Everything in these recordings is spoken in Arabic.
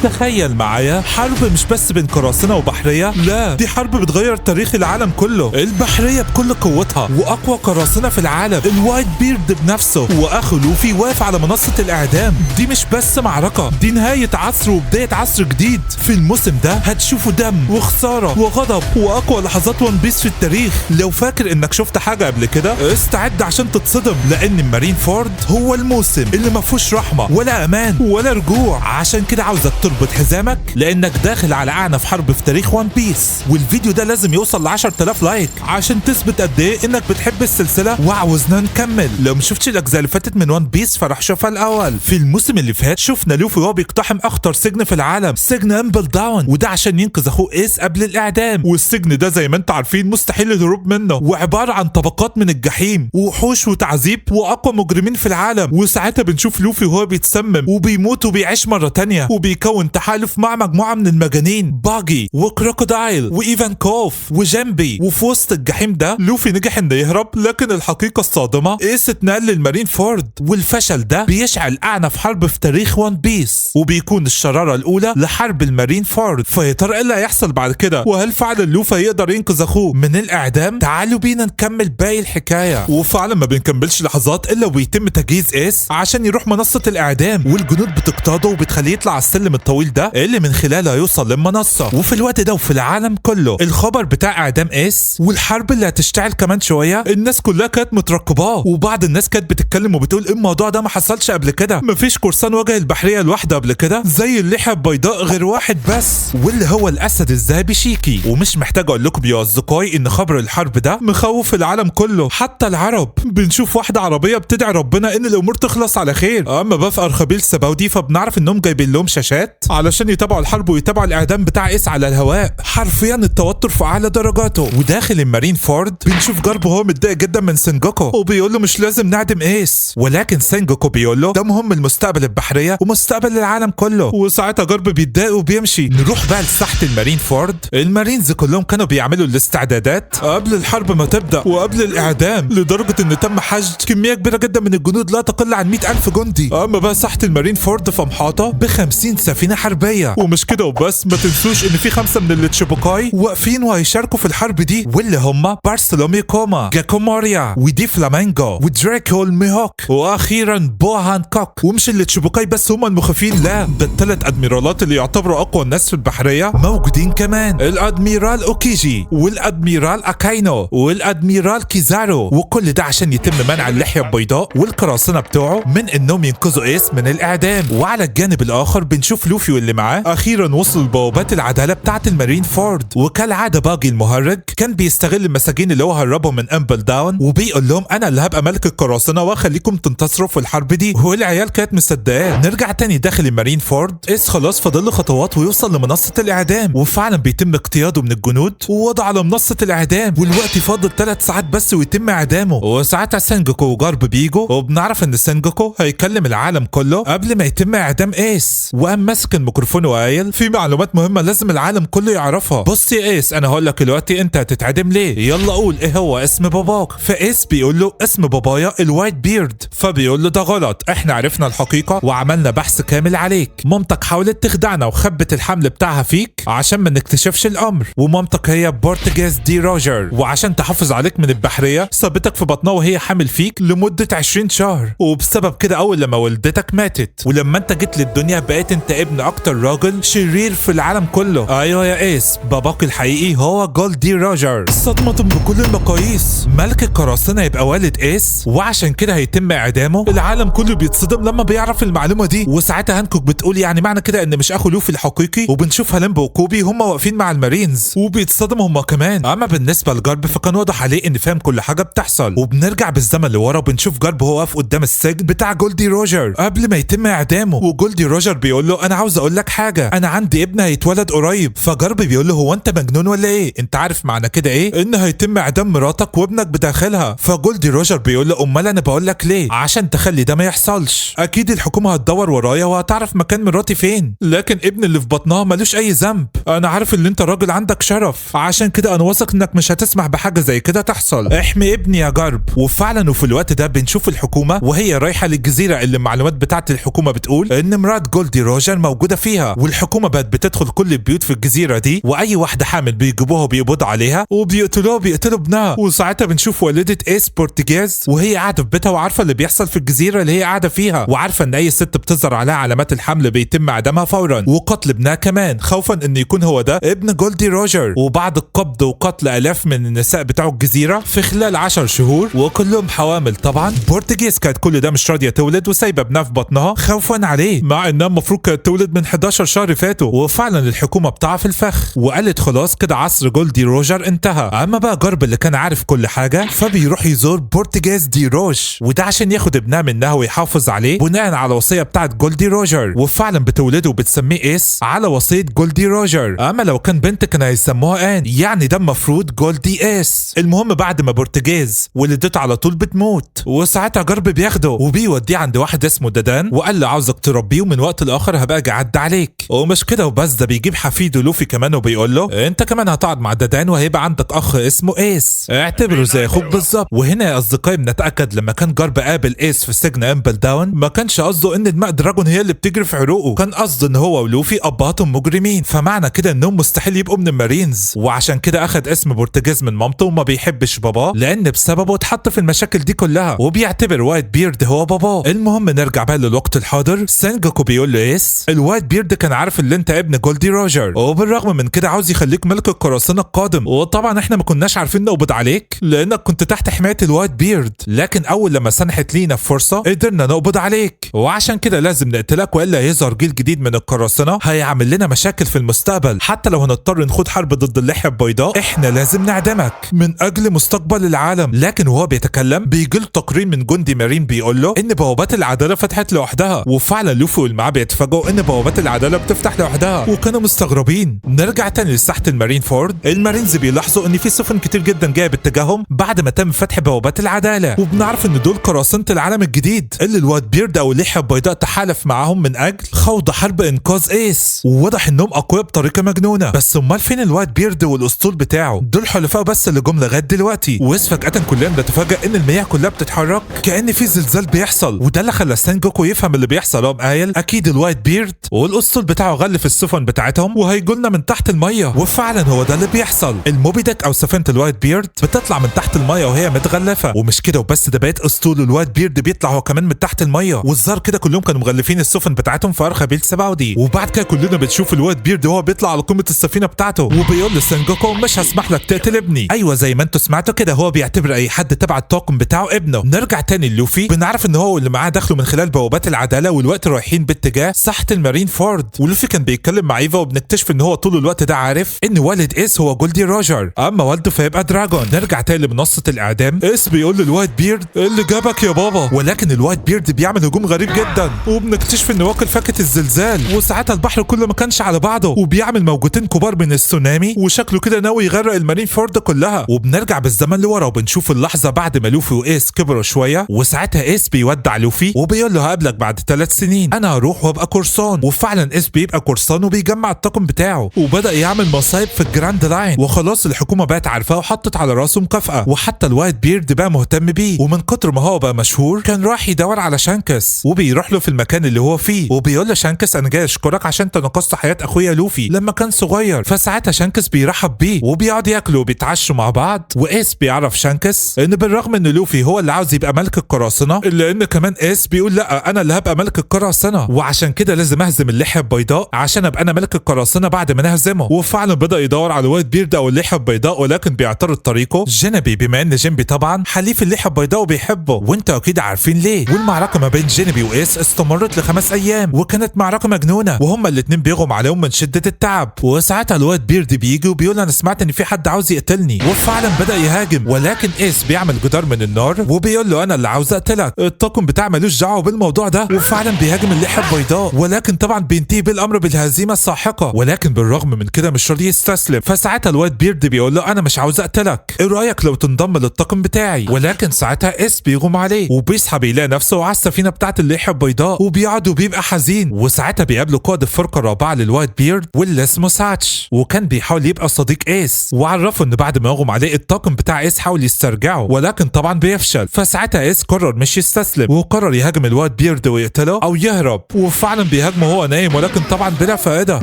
تخيل معايا حرب مش بس بين قراصنة وبحرية، لا دي حرب بتغير تاريخ العالم كله. البحرية بكل قوتها واقوى قراصنة في العالم الوايت بيرد بنفسه واخو لوفي واقف على منصة الاعدام. دي مش بس معركة، دي نهاية عصر وبداية عصر جديد. في الموسم ده هتشوفوا دم وخسارة وغضب واقوى لحظات ون بيس في التاريخ. لو فاكر انك شفت حاجة قبل كده استعد عشان تتصدم، لان مارين فورد هو الموسم اللي ما فيهوش رحمة ولا امان ولا رجوع. عشان كده عاوزك تربط حزامك لانك داخل على اعنف حرب في تاريخ ون بيس. والفيديو ده لازم يوصل ل 10,000 لايك عشان تثبت قد ايه انك بتحب السلسلة وعاوزنا نكمل. لو مشفتش الاجزاء اللي فاتت من ون بيس فراح شوفها الاول. في الموسم اللي فات شفنا لوفي وهو بيقتحم اخطر سجن في العالم، سجن امبل داون، وده عشان ينقذ اخوه ايس قبل الاعدام. والسجن ده زي ما انتم عارفين مستحيل الهروب منه، وعبارة عن طبقات من الجحيم ووحوش وتعذيب واقوى مجرمين في العالم. وساعتها بنشوف لوفي وهو بيتسمم وبيموت وبيعيش مرة تانية، وبيكون تحالف مع مجموعة من المجانين باجي وكروكودايل وايفان كوف وجامبي. وفي وسط الجحيم ده لوفي نجح انه يهرب، لكن الحقيقة الصادمة ايس اتنقل للمارين فورد. والفشل ده بيشعل اعنف حرب في تاريخ ون بيس، وبيكون الشرارة الاولى لحرب المارين فورد. فيا ترى ايه اللي هيحصل بعد كده؟ وهل فعلا لوفي يقدر ينقذ اخوه من الاعدام؟ تعالوا بينا نكمل باقي الحكاية. وفعلا ما بنكملش لحظات الا ويتم تجهيز ايس عشان يروح منصة الاعدام، والجنود بتقتاده وبتخليه يطلع على السلم الطويل ده اللي من خلاله هيوصل للمنصة. وفي الوقت ده وفي العالم كله الخبر بتاع اعدام ايس والحرب اللي هتشتعل كمان شوية الناس كلها كانت مترقباه. وبعض الناس كانت بتتكلم وبتقول الموضوع ده ما حصلش قبل كده، مفيش قرصان واجه البحرية لوحده قبل كده زي اللحية البيضاء غير واحد بس، واللي هو الاسد الذهبي شيكي. ومش محتاج اقول لكم يا اصدقائي ان خبر الحرب ده مخوف العالم كله حتى العرب. بنشوف واحدة عربية بتدعي ربنا ان الامور تخلص على خير. اما بقى في ارخبيل السباودي فبنعرف انهم جايبين لهم شاشات علشان يتابعوا الحرب ويتابعوا الاعدام بتاع ايس على الهواء. حرفيا التوتر في اعلى درجاته. وداخل المارين فورد بنشوف جارب وهو متضايق جدا من سينجوكو وبيقول له مش لازم نعدم ايس، ولكن سينجوكو بيقول له ده مهم لمستقبل البحرية ومستقبل العالم كله. وساعتها جارب بيتضايق وبيمشي. نروح بقى لساحة المارين فورد. المارينز كلهم كانوا بيعملوا الاستعدادات قبل الحرب ما تبدأ وقبل الاعدام، لدرجة ان تم حشد كمية كبيرة جدا من الجنود لا تقل عن 100,000 جندي. اما بقى ساحة المارين فورد فمحاطة ب50 سفينة حربية. ومش كده وبس، ما تنسوش ان في 5 من التشيبوكاي واقفين وهيشاركوا في الحرب دي، واللي هم بارسلوميو كوما، جاكو موريا، ودي فلامينجو، ودراكو الميهوك، واخيرا بو هانكوك. ومش التشيبوكاي بس هم المخيفين، لا ده ال3 ادميرالات اللي يعتبروا اقوى الناس في البحرية موجودين كمان. الادميرال اوكيجي والادميرال اكاينو والادميرال كيزارو. وكل ده عشان يتم منع اللحية البيضاء والقراصنة بتوعه من انهم ينقذوا ايس من الاعدام. وعلى الجانب الاخر بنشوف لوفي واللي معاه اخيرا وصلوا لبوابات العدالة بتاعة المارين فورد. وكالعادة باجي المهرج كان بيستغل المساجين اللي هو هربهم من امبل داون وبيقول لهم انا اللي هبقى ملك القراصنة واخليكم تنتصروا في الحرب دي. والعيال كانت مصدقاه. نرجع تاني داخل المارين فورد. ايس خلاص فاضل له خطوات ويوصل لمنصة الاعدام، وفعلا بيتم اقتياده من الجنود ووضع على منصة الاعدام. والوقت فاضل 3 ساعات بس ويتم اعدامه. وساعتها سينجوكو وجارب بيجوا، وبنعرف ان سينجوكو هيكلم العالم كله قبل ما يتم اعدام ايس. وقام ماسك الميكروفون وقايل في معلومات مهمة لازم العالم كله يعرفها. بص يا ايس انا هقول لك دلوقتي انت هتتعدم ليه، يلا قول ايه هو اسم باباك. فايس بيقول له اسم بابايا الوايت بيرد. فبيقول له ده غلط، احنا عرفنا الحقيقة وعملنا بحث كامل عليك. مامتك حاولت تخدعنا وخبت الحمل بتاعها فيك عشان ما نكتشفش الامر، ومامتك هي بورتجيز دي روجر، وعشان تحافظ عليك من البحرية سابتك في بطنها وهي حامل فيك لمدة 20 شهر، وبسبب كده اول لما ولدتك ماتت، ولما انت جيت للدنيا بقيت انت ابن اكتر راجل شرير في العالم كله. ايوه يا ايس باباك الحقيقي هو جولدي روجر. صدمة بكل المقاييس، ملك القراصنة يبقى والد ايس وعشان كده هيتم اعدامه. العالم كله بيتصدم لما بيعرف المعلومة دي. وساعتها هانكوك بتقول يعني معنى كده ان مش اخو لوفي الحقيقي. وبنشوف هالمبو وكوبي هم واقفين مع المارينز وبيتصدموا هم كمان. اما بالنسبة لجارب فكان واضح عليه ان فاهم كل حاجة بتحصل. وبنرجع بالزمن لورا وبنشوف جارب هو واقف قدام السجن بتاع جولدي روجر قبل ما يتم اعدامه. وجولدي روجر بيقول له انا عاوز اقول لك حاجة، انا عندي ابن هيتولد قريب. فجارب بيقول له هو انت مجنون ولا ايه؟ انت عارف معنى كده ايه؟ ان هيتم اعدام مراتك وابنك بداخلها. فجولدي روجر بيقول له امال انا بقول لك ليه؟ عشان تخلي ده ما يحصلش. اكيد الحكومة هتدور ورايا وهتعرف مكان مراتي فين، لكن ابن اللي في بطنها ملوش اي ذنب. انا عارف ان انت راجل عندك شرف، عشان كده انا واثق انك مش هتسمح بحاجة زي كده تحصل. احمي ابني يا جارب. وفعلا وفي الوقت ده بنشوف الحكومة وهي رايحة للجزيرة اللي المعلومات بتاعت الحكومة بتقول ان مرات جولدي روجر موجوده فيها، والحكومه بقت بتدخل كل البيوت في الجزيره دي، واي واحده حامل بيجيبوها وبيقبضوا عليها وبيقتلوها وبيقتلوا ابنها. وساعتها بنشوف والده ايس بورتجاز وهي قاعده في بيتها وعارفه اللي بيحصل في الجزيره اللي هي قاعده فيها، وعارفه ان اي ست بتظهر عليها علامات الحمل بيتم اعدامها فورا وقتل ابنها كمان، خوفا ان يكون هو ده ابن جولدي روجر. وبعد القبض وقتل الاف من النساء بتاع الجزيره في خلال 10 شهور وكلهم حوامل طبعا، بورتجيز كانت كل ده مش راضيه تولد وسايبه ابنها في بطنها خوفا عليه، مع انها المفروض كانت تولد من 11 شهر فاتوا. وفعلا الحكومه بتاعها في الفخ وقالت خلاص كده عصر جولدي روجر انتهى. اما بقى جارب اللي كان عارف كل حاجه فبيروح يزور بورتجيز دي روش، وده عشان ياخد ابنها منها ويحافظ عليه بناء على وصيه بتاعت جولدي روجر، وفعلا بتولده وبتسميه ايس على وصيه جولدي روجر. اما لو كان بنت كان هيسموها ان، يعني ده المفروض جولدي ايس. المهم بعد ما بورتجيز ولدته على طول بتموت، وساعتها جارب بياخده وبيوديه عند واحد اسمه دادان وقال له عاوزك تربيه ومن وقت لاخر هبقى اجي اعدي عليك. ومش كده وبس، ده بيجيب حفيده لوفي كمان وبيقول له انت كمان هتقعد مع دادان وهيبقى عندك اخ اسمه ايس، اعتبره زي اخوك بالظبط. وهنا يا اصدقائي بنتاكد لما كان جارب قابل ايس في سجن امبل داون ما كانش قصده ان دماء دراجون هي اللي بتجري في عروقه، كان قصده ان هو ولوفي ابهاتهم مجرمين، فمعنى كده انهم مستحيل يبقوا من المارينز، وعشان كده اخد اسم بورتجيز من مامته وما بيحبش باباه لان بسببه اتحط في المشاكل دي كلها، وبيعتبر وايت بيرد هو باباه. المهم نرجع بقى للوقت الحاضر، سانجوكو بيقول له ايس الوايت بيرد كان عارف ان انت ابن جولدي روجر، وبالرغم من كده عاوز يخليك ملك القراصنه القادم، وطبعا احنا ما كناش عارفين نقبض عليك لانك كنت تحت حمايه الوايت بيرد، لكن اول لما سنحت لينا فرصه قدرنا نقبض عليك، وعشان كده لازم نقتلك والا يظهر جيل جديد من القراصنه هيعمل لنا مشاكل في المستقبل، حتى لو هنضطر نخوض حرب ضد اللحيه البيضاء احنا لازم نعدمك من اجل مستقبل العالم. لكن وهو بيتكلم بيجي له تقرير من جندي مارين بيقول له ان بوابات العداله فتحت لوحدها، وفعلا لوفي واللي معاه بيتفاجئوا ان بوابات العداله بتفتح لوحدها وكانوا مستغربين. نرجع تاني لساحه المارين فورد، المارينز بيلاحظوا ان في سفن كتير جدا جايه باتجاههم بعد ما تم فتح بوابات العداله، وبنعرف ان دول قراصنه العالم الجديد اللي الوايت بيرد او اللحيه البيضاء تحالف معاهم من اجل خوض حرب انقاذ ايس، وواضح انهم اقوياء بطريقه مجنونه. بس امال فين الوايت بيرد والاسطول بتاعه؟ دول حلفاء بس اللي جم لغايه دلوقتي، وإذ فجاه كلنا بنتفاجئ ان المياه كلها بتتحرك كأن في زلزال بيحصل، وده اللي خلى سانجوكو يفهم اللي بيحصل. قام قايل اكيد الوايت بيرد والاسطول بتاعه غلف السفن بتاعتهم وهيجولنا من تحت الميه، وفعلا هو ده اللي بيحصل. الموبي ديك او سفينه الوايت بيرد بتطلع من تحت الميه وهي متغلفه، ومش كده وبس، ده بقيت اسطول الوايت بيرد بيطلع هو كمان من تحت الميه، والظاهر كده كلهم كانوا مغلفين السفن بتاعتهم في ارخبيل سباودي. وبعد كده كلنا بنشوف الوايت بيرد وهو بيطلع على قمه السفينه بتاعته وبيقول لسانجوكو مش هسمح لك تقتل ابني. ايوه زي ما انتوا سمعتوا كده، هو بيعتبر اي حد تبع الطاقم بتاعه ابنه. نرجع تاني للوفي، بنعرف ان هو واللي معاه دخلوا من خلال بوابات العداله والوقت رايحين باتجاه ساحه المارين فورد، ولوفي كان بيتكلم مع ايفا وبنكتشف ان هو طول الوقت ده عارف ان والد ايس هو جولدي روجر، اما والده فيبقى دراجون. نرجع تاني لمنصه الاعدام، ايس بيقول للوايت بيرد اللي جابك يا بابا، ولكن الوايت بيرد بيعمل هجوم غريب جدا وبنكتشف ان واكل فاكهه الزلزال، وساعتها البحر كله ما كانش على بعضه وبيعمل موجتين كبار من السونامي وشكله كده ناوي يغرق المارين فورد كلها. وبنرجع بالزمن لورا وبنشوف اللحظه بعد ما لوفي وايس كبروا شويه، وساعتها ايس بيودع لوفي وبيقول له هقابلك بعد 3 سنين، انا هروح وابقى قرصان. وفعلا ايس بيبقى قرصان وبيجمع الطاقم بتاعه وبدا يعمل مصايب في الجراند لاين، وخلاص الحكومه بقت عارفاه وحطت على راسه مكافاه، وحتى الوايت بيرد بقى مهتم بيه، ومن كتر ما هو بقى مشهور كان راح يدور على شانكس وبيروح له في المكان اللي هو فيه وبيقول له شانكس انا جاي اشكرك عشان انت نقذت حياه اخويا لوفي لما كان صغير. فساعتها شانكس بيرحب بيه وبيقعد ياكلوا وبيتعشوا مع بعض، وايس بيعرف شانكس ان بالرغم ان لوفي هو اللي عاوز يبقى ملك القراصنه الا ان كمان ايس بيقول لا انا اللي هبقى ملك القراصنه، وعشان كده لازم اهزم اللحيه البيضاء عشان ابقى انا ملك القراصنه بعد ما نهزمه. وفعلا بدا يدور على الوايت بيرد او اللحيه البيضاء، ولكن بيعترض طريقه جينبي بما ان جينبي طبعا حليف اللحيه البيضاء وبيحبه، وانتوا اكيد عارفين ليه. والمعركه ما بين جينبي وايس استمرت ل5 ايام وكانت معركه مجنونه وهما الاثنين بيغم عليهم من شده التعب، وساعتها الوايت بيرد بيجي وبيقول انا سمعت ان في حد عاوز يقتلني، وفعلا بدا يهاجم، ولكن ايس بيعمل جدار من النار وبيقول له انا اللي عاوز اقتلك، الطاقم بتاع ملوش دعوه بالموضوع ده، وفعلا بيهاجم اللحيه البيضاء، ولكن طبعا بينتهي بالامر بالهزيمه الساحقه، ولكن بالرغم من كده مش راضي يستسلم. فساعتها الوايت بيرد بيقول له انا مش عاوز اقتلك، ايه رايك لو تنضم للطاقم بتاعي؟ ولكن ساعتها ايس بيغم عليه وبيصحى بيلاقي نفسه على السفينه بتاعت اللحيه البيضاء وبيقعد وبيبقى حزين، وساعتها بيقابله قائد الفرقه الرابعه للوايت بيرد واللي اسمه ساتش، وكان بيحاول يبقى صديق ايس، وعرفه ان بعد ما يغم عليه الطاقم بتاع ايس حاول يسترجعه ولكن طبعا بيفشل. فساعتها ايس قرر مش يستسلم وقرر يهاجم الوايت بيرد ويقتله او يهرب، وفعلا بيهاجمه هاجمه وهو نايم ولكن طبعا بلا فائده،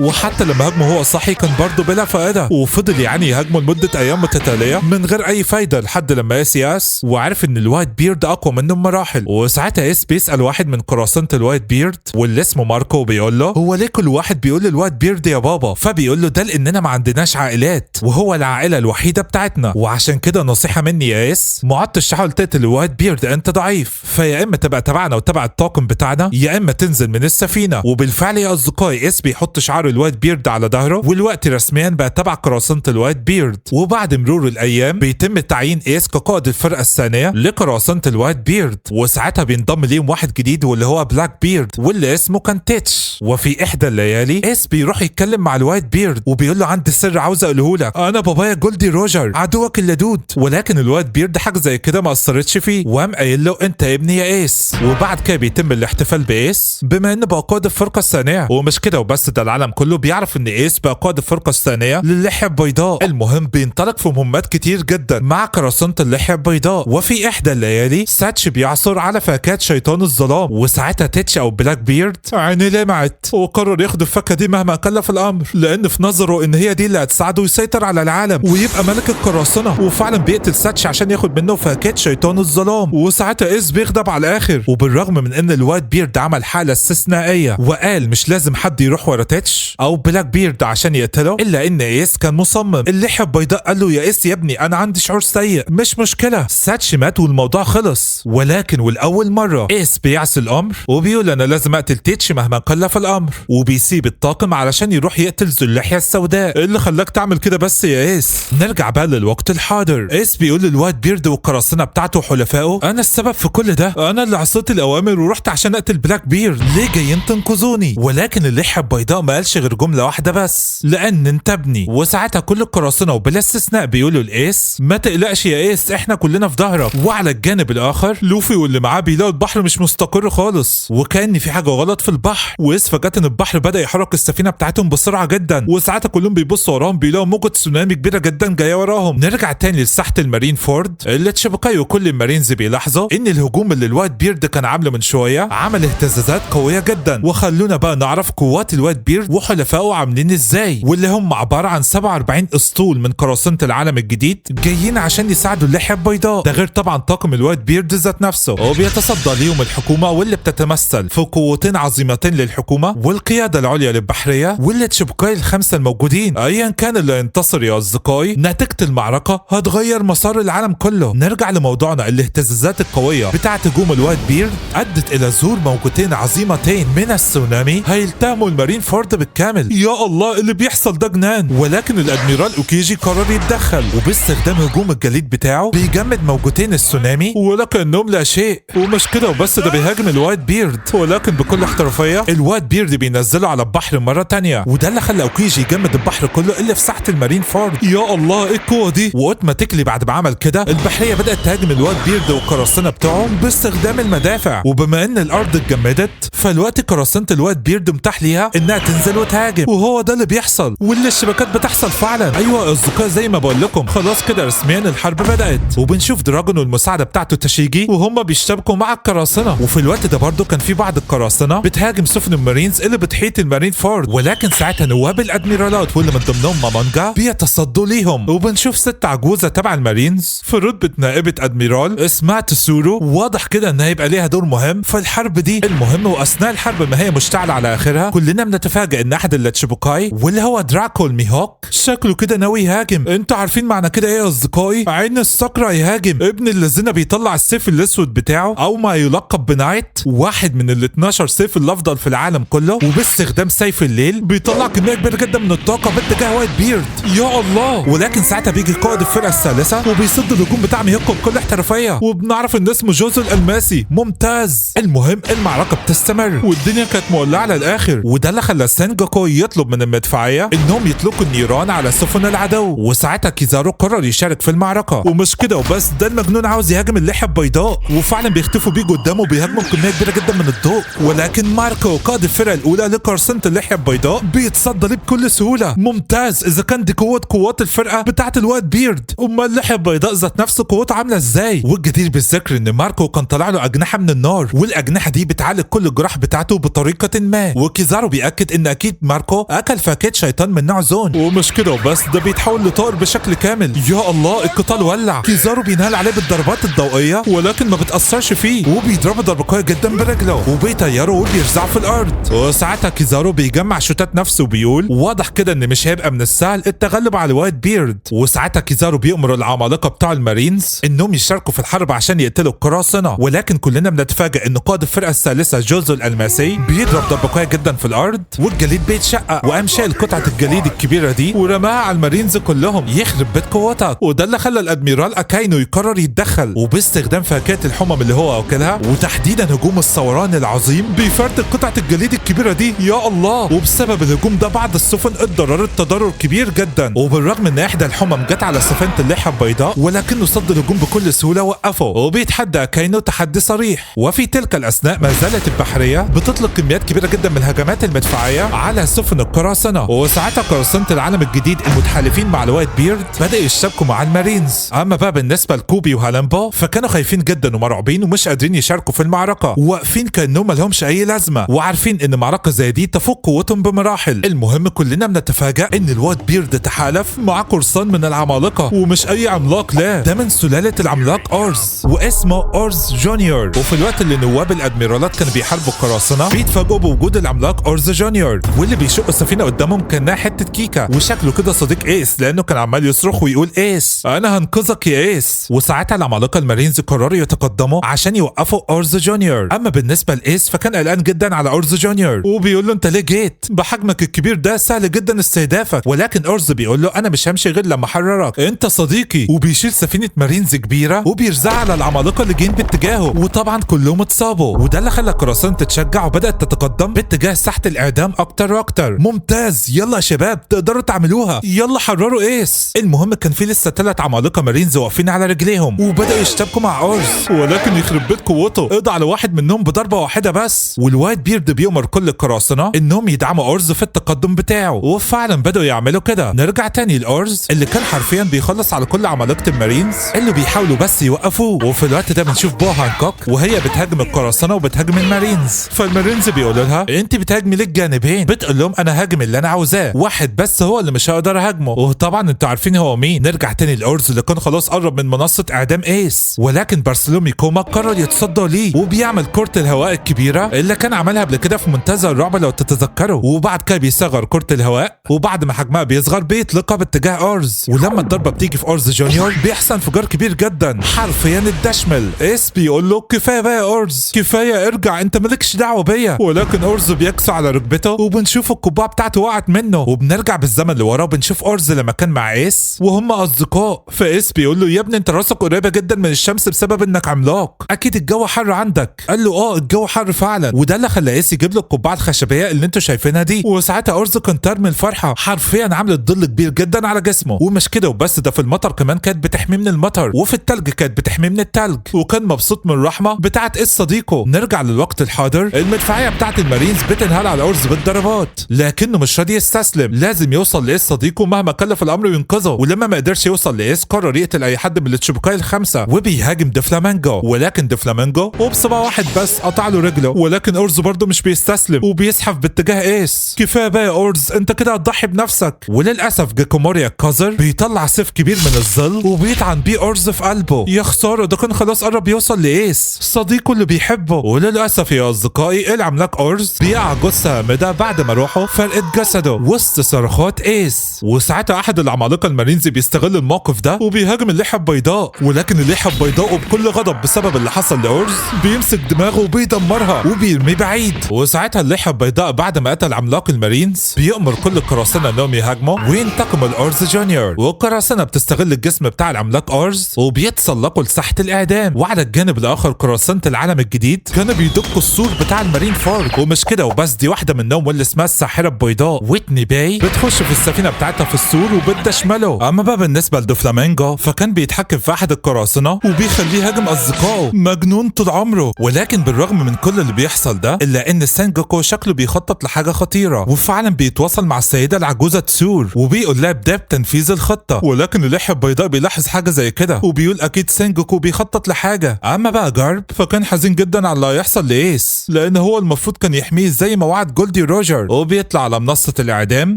وحتى لما هاجمه وهو صاحي كان برضه بلا فائده، وفضل يعني يهاجمه لمده ايام متتاليه من غير اي فايده لحد لما ايس ياس وعرف ان الوايت بيرد اقوى منه بمراحل. وساعتها ايس بيسال واحد من قراصنه الوايت بيرد واللي اسمه ماركو وبيقول له هو ليه كل واحد بيقول للوايت بيرد يا بابا؟ فبيقول له ده لاننا ما عندناش عائلات وهو العائله الوحيده بتاعتنا، وعشان كده نصيحه مني يا ايس ما عدتش تحاول تقتل الوايت بيرد، انت ضعيف، فيا اما تبقى تبعنا وتبع الطاقم بتاعنا يا اما تنزل من السفينه. وبالفعل يا اصدقائي ايس بيحط شعار الوايت بيرد على ظهره والوقت رسميا بقى تبع قراصنه الوايت بيرد. وبعد مرور الايام بيتم تعيين ايس كقائد الفرقه الثانيه لقراصنه الوايت بيرد، وساعتها بينضم ليهم واحد جديد واللي هو بلاك بيرد واللي اسمه كان تيتش. وفي احدى الليالي ايس بيروح يتكلم مع الوايت بيرد وبيقول له عندي سر عاوز اقوله لك، انا بابايا جولدي روجر عدوك اللدود. ولكن الوايت بيرد حاجه زي كده ما اثرتش فيه وقام قايل له انت ابني يا ايس. وبعد كده بيتم الاحتفال بايس بما انه بقى قائد الفرقه الثانيه. ومش كده وبس، ده العالم كله بيعرف ان ايس بقى قائد الفرقه الثانيه للحيه البيضاء. المهم بينطلق في مهمات كتير جدا مع قراصنه اللحيه البيضاء. وفي احدى الليالي ساتش بيعثر على فاكهه شيطان الظلام، وساعتها تيتش او بلاك بيرد عينيه لمعت وقرر ياخد الفاكهه دي مهما كلف الامر، لان في نظره ان هي دي اللي هتساعده يسيطر على العالم ويبقى ملك القراصنه. وفعلا بيقتل ساتش عشان ياخد منه فاكهه شيطان الظلام. وساعتها ايس بيغضب على الاخر، وبالرغم من ان الوايت بيرد عمل حاله استثنائيه وقال مش لازم حد يروح ورا تيتش او بلاك بيرد عشان يقتله، الا ان ايس كان مصمم. اللحيه البيضاء قال له يا ايس يا ابني انا عندي شعور سيء، مش مشكله، ساتش مات والموضوع خلص. ولكن والاول مره ايس بيعصي الامر وبيقول انا لازم اقتل تيتش مهما كلف الامر، وبيسيب الطاقم علشان يروح يقتل ذو اللحيه السوداء. ايه اللي خلاك تعمل كده بس يا ايس؟ نرجع بقى للوقت الحاضر. ايس بيقول للوايت بيرد والقراصنه بتاعته وحلفائه انا السبب في كل ده، انا اللي عصيت الاوامر ورحت عشان اقتل بلاك بيرد، ليه جايين تنقذوني؟ ولكن اللحيه البيضاء ما قالش غير جمله واحده بس، لان انت ابني. وساعتها كل القراصنه وبلا استثناء بيقولوا لايس ما تقلقش يا ايس احنا كلنا في ظهرك. وعلى الجانب الاخر لوفي واللي معاه بيلاقوا البحر مش مستقر خالص وكان في حاجه غلط في البحر، وايس فجاه ان البحر بدا يحرك السفينه بتاعتهم بسرعه جدا، وساعتها كلهم بيبصوا وراهم بيلاقوا موجه تسونامي كبيره جدا جايه وراهم. نرجع تاني لساحه المارين فورد اللي تشابوكاي وكل المارينز بيلاحظوا ان الهجوم اللي الوايت بيرد كان عامله من شويه عمل اهتزازات قويه جدا. وخلونا بقى نعرف قوات الوايت بيرد وحلفائه عاملين ازاي، واللي هم عباره عن 47 اسطول من قراصنه العالم الجديد جايين عشان يساعدوا اللحيه البيضاء، ده غير طبعا طاقم الوايت بيرد ذات نفسه. وبيتصدى ليهم الحكومه واللي بتتمثل في قوتين عظيمتين للحكومه والقياده العليا للبحريه واللي تشابوكاي الخمسه الموجودين. ايا كان اللي ينتصر يا اصدقائي نتيجه المعركه هتغير مسار العالم كله. نرجع لموضوعنا، الاهتزازات القويه بتاعه هجوم الوايت بيرد ادت الى ظهور موجتين عظيمتين من السونامي هيلتهموا المارين فورد بالكامل. يا الله اللي بيحصل ده جنان. ولكن الادميرال اوكيجي قرر يتدخل وباستخدام هجوم الجليد بتاعه بيجمد موجتين السونامي ولكنهم لا شيء. ومش كده وبس، ده بيهاجم الوايت بيرد ولكن بكل احترافيه الوايت بيرد بينزله على البحر مره تانية، وده اللي خلى اوكيجي يجمد البحر كله اللي في ساحه المارين فورد. يا الله ايه القوه دي. واوتوماتيكلي بعد ما عمل كده البحريه بدات تهاجم الوايت بيرد والقراصنه بتوعهم باستخدام المدافع. وبما ان الارض اتجمدت فالوقت قراصنه الوايت بيرد متاح ليها انها تنزل وتهاجم، وهو ده اللي بيحصل واللي الشبكات بتحصل فعلا. ايوه يا اصدقاء زي ما بقول لكم خلاص كده رسميا الحرب بدات، وبنشوف دراجون والمساعده بتاعته تاشيجي وهم بيشتبكوا مع القراصنه. وفي الوقت ده برضه كان في بعض القراصنه بتهاجم سفن المارينز اللي بتحيط المارين فورد، ولكن ساعتها نواب الادميرالات واللي من ضمنهم مامونجا بيتصدوا ليهم. وبنشوف ست عجوزه تبع المارينز في رتبه نائبه ادميرال اسمها تسورو، واضح كده انها هيبقى ليها دور مهم في الحرب دي. المهم واثناء الحرب ما هي مشتعله على اخرها كلنا بنتفاجئ ان احد التشابوكاي واللي هو دراكو الميهوك شكله كده ناوي يهاجم. انتوا عارفين معنى كده ايه يا اصدقائي؟ عين الصقر يهاجم. ابن الذين بيطلع السيف الاسود بتاعه او ما يلقب بنايت، واحد من ال 12 سيف الافضل في العالم كله، وباستخدام سيف الليل بيطلع كميه كبيره جدا من الطاقه باتجاه وايت بيرد. يا الله. ولكن ساعتها بيجي قائد الفرقه الثالثه وبيصد الهجوم بتاع ميهوك بكل احترافيه، وبنعرف ان اسمه جوزو الالماسي. ممتاز. المهم المعركه بتستمر والدنيا كانت مولعه على الاخر، وده اللي خلى سينجوكو يطلب من المدفعيه انهم يطلقوا النيران على سفن العدو. وساعتها كيزارو قرر يشارك في المعركه. ومش كده وبس، ده المجنون عاوز يهاجم اللحيه البيضاء وفعلا بيختفوا بيه قدامه وبيهاجموا بكميه كبيره جدا من الضوء. ولكن ماركو قائد الفرقه الاولى لقرصنه اللحيه البيضاء بيتصدى ليه بكل سهوله. ممتاز. اذا كان دي قوات الفرقه بتاعه الوايت بيرد، امال اللحيه البيضاء ذات نفسه قوتها عامله ازاي؟ والجدير بالذكر ان ماركو كان طالع له اجنحه من النار، والاجنحه دي بتعالج كل الجراح بتاعته بطريقه بصفة ما. وكيزارو بيأكد ان اكيد ماركو اكل فاكهة شيطان من نوع زون. ومش كده وبس، ده بيتحول لطائر بشكل كامل. يا الله القتال ولع. كيزارو بينهال عليه بالضربات الضوئية ولكن ما بتأثرش فيه، وبيضربه ضربة قوية جدا برجله وبيطيره وبيرزعه في الارض. وساعتها كيزارو بيجمع شوتات نفسه وبيقول واضح كده ان مش هيبقى من السهل التغلب على الوايت بيرد. وساعتها كيزارو بيأمر العمالقة بتاع المارينز انهم يشاركوا في الحرب عشان يقتلوا القراصنة. ولكن كلنا بنتفاجئ ان قائد الفرقة الثالثة جوزو الألماسي بيضرب ضربة قوية جدا في الارض والجليد بيتشقق، وقام شايل قطعة الجليد الكبيرة دي ورماها على المارينز كلهم. يخرب بيت قوتك. وده اللي خلى الادميرال اكاينو يقرر يتدخل، وباستخدام فاكهة الحمم اللي هو واكلها وتحديدا هجوم الثوران العظيم بيفرتك قطعة الجليد الكبيرة دي. يا الله. وبسبب الهجوم ده بعض السفن اتضررت تضرر كبير جدا، وبالرغم ان احدى الحمم جت على سفينة اللحية البيضاء ولكنه صد الهجوم بكل سهولة وقفه. وبيتحدى اكاينو تحدي صريح. وفي تلك الاثناء ما زالت البحرية بتطلق كميات كبيرة جدا من الهجمات المدفعية على سفن القراصنة. وساعتها قراصنة العالم الجديد المتحالفين مع الوايت بيرد بدأوا يشتبكوا مع المارينز. اما بقى بالنسبة لكوبي وهالامبو فكانوا خايفين جدا ومرعوبين ومش قادرين يشاركوا في المعركة، واقفين كأنهم ملهمش اي لازمة وعارفين ان معركة زي دي تفوق قوتهم بمراحل. المهم كلنا بنتفاجأ ان الوايت بيرد تحالف مع قرصان من العمالقة، ومش اي عملاق، لا ده من سلالة العملاق اورز واسمه اورز جونيور. وفي الوقت اللي نواب الادميرالات كانوا بيحاربوا القراصنة بيتفاجئوا بوجود العملاق اورز جونيور، واللي بيشق السفينة قدامهم كانها حتة كيكة، وشكله كده صديق ايس لانه كان عمال يصرخ ويقول ايس انا هنقذك يا ايس. وساعتها العمالقة المارينز قرروا يتقدموا عشان يوقفوا اورز جونيور. اما بالنسبة لايس فكان قلقان جدا على اورز جونيور وبيقول له انت ليه جيت؟ بحجمك الكبير ده سهل جدا استهدافك. ولكن اورز بيقول له انا مش همشي غير لما احررك، انت صديقي. وبيشيل سفينة مارينز كبيرة وبيرزعها على العمالقة اللي جايين باتجاهه، وطبعا كلهم اتصابوا. وده اللي خلى القراصنة تتشجع وبدأت تتقدم باتجاه ساحة الاعدام اكتر واكتر. ممتاز، يلا يا شباب تقدروا تعملوها، يلا حرروا ايس. المهم كان في لسه 3 عمالقة مارينز واقفين على رجليهم وبدأوا يشتبكوا مع اورز، ولكن يخرب بيت قوته قضى على واحد منهم بضربة واحدة بس. والوايت بيرد بيأمر كل القراصنة انهم يدعموا اورز في التقدم بتاعه، وفعلا بدأوا يعملوا كده. نرجع تاني لاورز اللي كان حرفيا بيخلص على كل عمالقة المارينز اللي بيحاولوا بس يوقفوه. وفي الوقت ده بنشوف بو هانكوك وهي بتهاجم القراصنة وبتهاجم المارينز. فالمارينز بيقولوا لها انت بتهاجمي ليه الجانبين؟ بتقول لهم انا هاجم اللي انا عاوزاه، واحد بس هو اللي مش هقدر اهاجمه، وطبعا انتوا عارفين هو مين. نرجع تاني لاورز اللي كان خلاص قرب من منصة اعدام ايس، ولكن بارسلومي كوما قرر يتصدى ليه وبيعمل كرة الهواء الكبيرة اللي كان عملها قبل كده في منتزه الرعب لو تتذكروا. وبعد كده بيصغر كرة الهواء، وبعد ما حجمها بيصغر بيطلقها باتجاه اورز. ولما الضربة بتيجي في اورز جونيور بيحصل انفجار كبير جدا حرفيا الدشمل. ايس بيقول له كفايه بقى يا اورز، كفايه ارجع انت مالكش دعوه بيا. ولكن اورز بيكسو على ركبته وبنشوف القبعه بتاعته وقعت منه. وبنرجع بالزمن لورا وبنشوف اورز لما كان مع ايس وهم اصدقاء. فايس بيقول له يا ابني انت راسك قريبه جدا من الشمس بسبب انك عملاق، اكيد الجو حر عندك. قال له اه الجو حر فعلا، وده اللي خلى ايس يجيب له القبعه الخشبيه اللي انتوا شايفينها دي. وساعتها اورز كان طار من الفرحه، حرفيا عملت ظل كبير جدا على جسمه. ومش كده وبس، ده في المطر كمان كانت بتحميه من المطر، وفي التلج كانت بتحميه من التلج، وكان مبسوط من الرحمه بتاعت ايس صديقه. نرجع للوقت الحاضر، المدفعيه بتاعت المارينز بتنهال على اورز بالضربات، لكنه مش راضي يستسلم، لازم يوصل لايس صديقه مهما كلف الامر وينقذه. ولما ما قدرش يوصل لايس قرر يقتل اي حد من التشوبكاي الخمسه وبيهاجم دفلامينجو. ولكن دفلامينجو وبصباع واحد بس قطع له رجله، ولكن اورز برضه مش بيستسلم وبيزحف باتجاه ايس. كفايه بقى يا اورز انت كده هتضحي بنفسك. وللاسف جاكوموريا كازر بيطلع سيف كبير من الظل وبيطعن بيه اورز في قلبه. يا خساره ده كان خلاص قرب يوصل لايس صديقه اللي بيحبه. وللاسف يا اصدقائي العملاق اورز بيقع جثه هامده بعد ما روحه فرقت جسده وسط صرخات ايس. وساعتها احد العمالقه المارينز بيستغل الموقف ده وبيهاجم اللحيه البيضاء، ولكن اللحيه البيضاء وبكل غضب بسبب اللي حصل لاورز بيمسك دماغه وبيدمرها وبيرميه بعيد. وساعتها اللحيه البيضاء بعد ما قتل عملاق المارينز بيأمر كل القراصنه انهم يهاجموا وينتقموا لاورز جونيور. والقراصنه بتستغل الجسم بتاع العملاق اورز وبيتسلقوا لساحه الاعدام. وعلى الجانب الاخر قراصنه العالم الجديد كانوا بيدقوا السور بتاع المارين فورد. ومش كده وبس، دي واحده منهم واللي اسمها الساحره البيضاء ويتني باي بتخش في السفينه بتاعتها في السور وبتدشمله. اما بقى بالنسبه لدوفلامينجو فكان بيتحكم في احد القراصنه وبيخليه يهاجم اصدقائه، مجنون طول عمره. ولكن بالرغم من كل اللي بيحصل ده الا ان سانجوكو شكله بيخطط لحاجه خطيره، وفعلا بيتواصل مع السيده العجوزه تسور وبيقول لها بدايه تنفيذ الخطه. ولكن اللحيه البيضاء بيلاحظ حاجه زي كده وبيقول اكيد سانجوكو بيخطط لحاجه. اما بقى جارب فكان حزين جدا على اللي هيحصل لايس، لان هو المفروض كان يحميه زي ما وعد جولدي روجر، وبيطلع على منصة الإعدام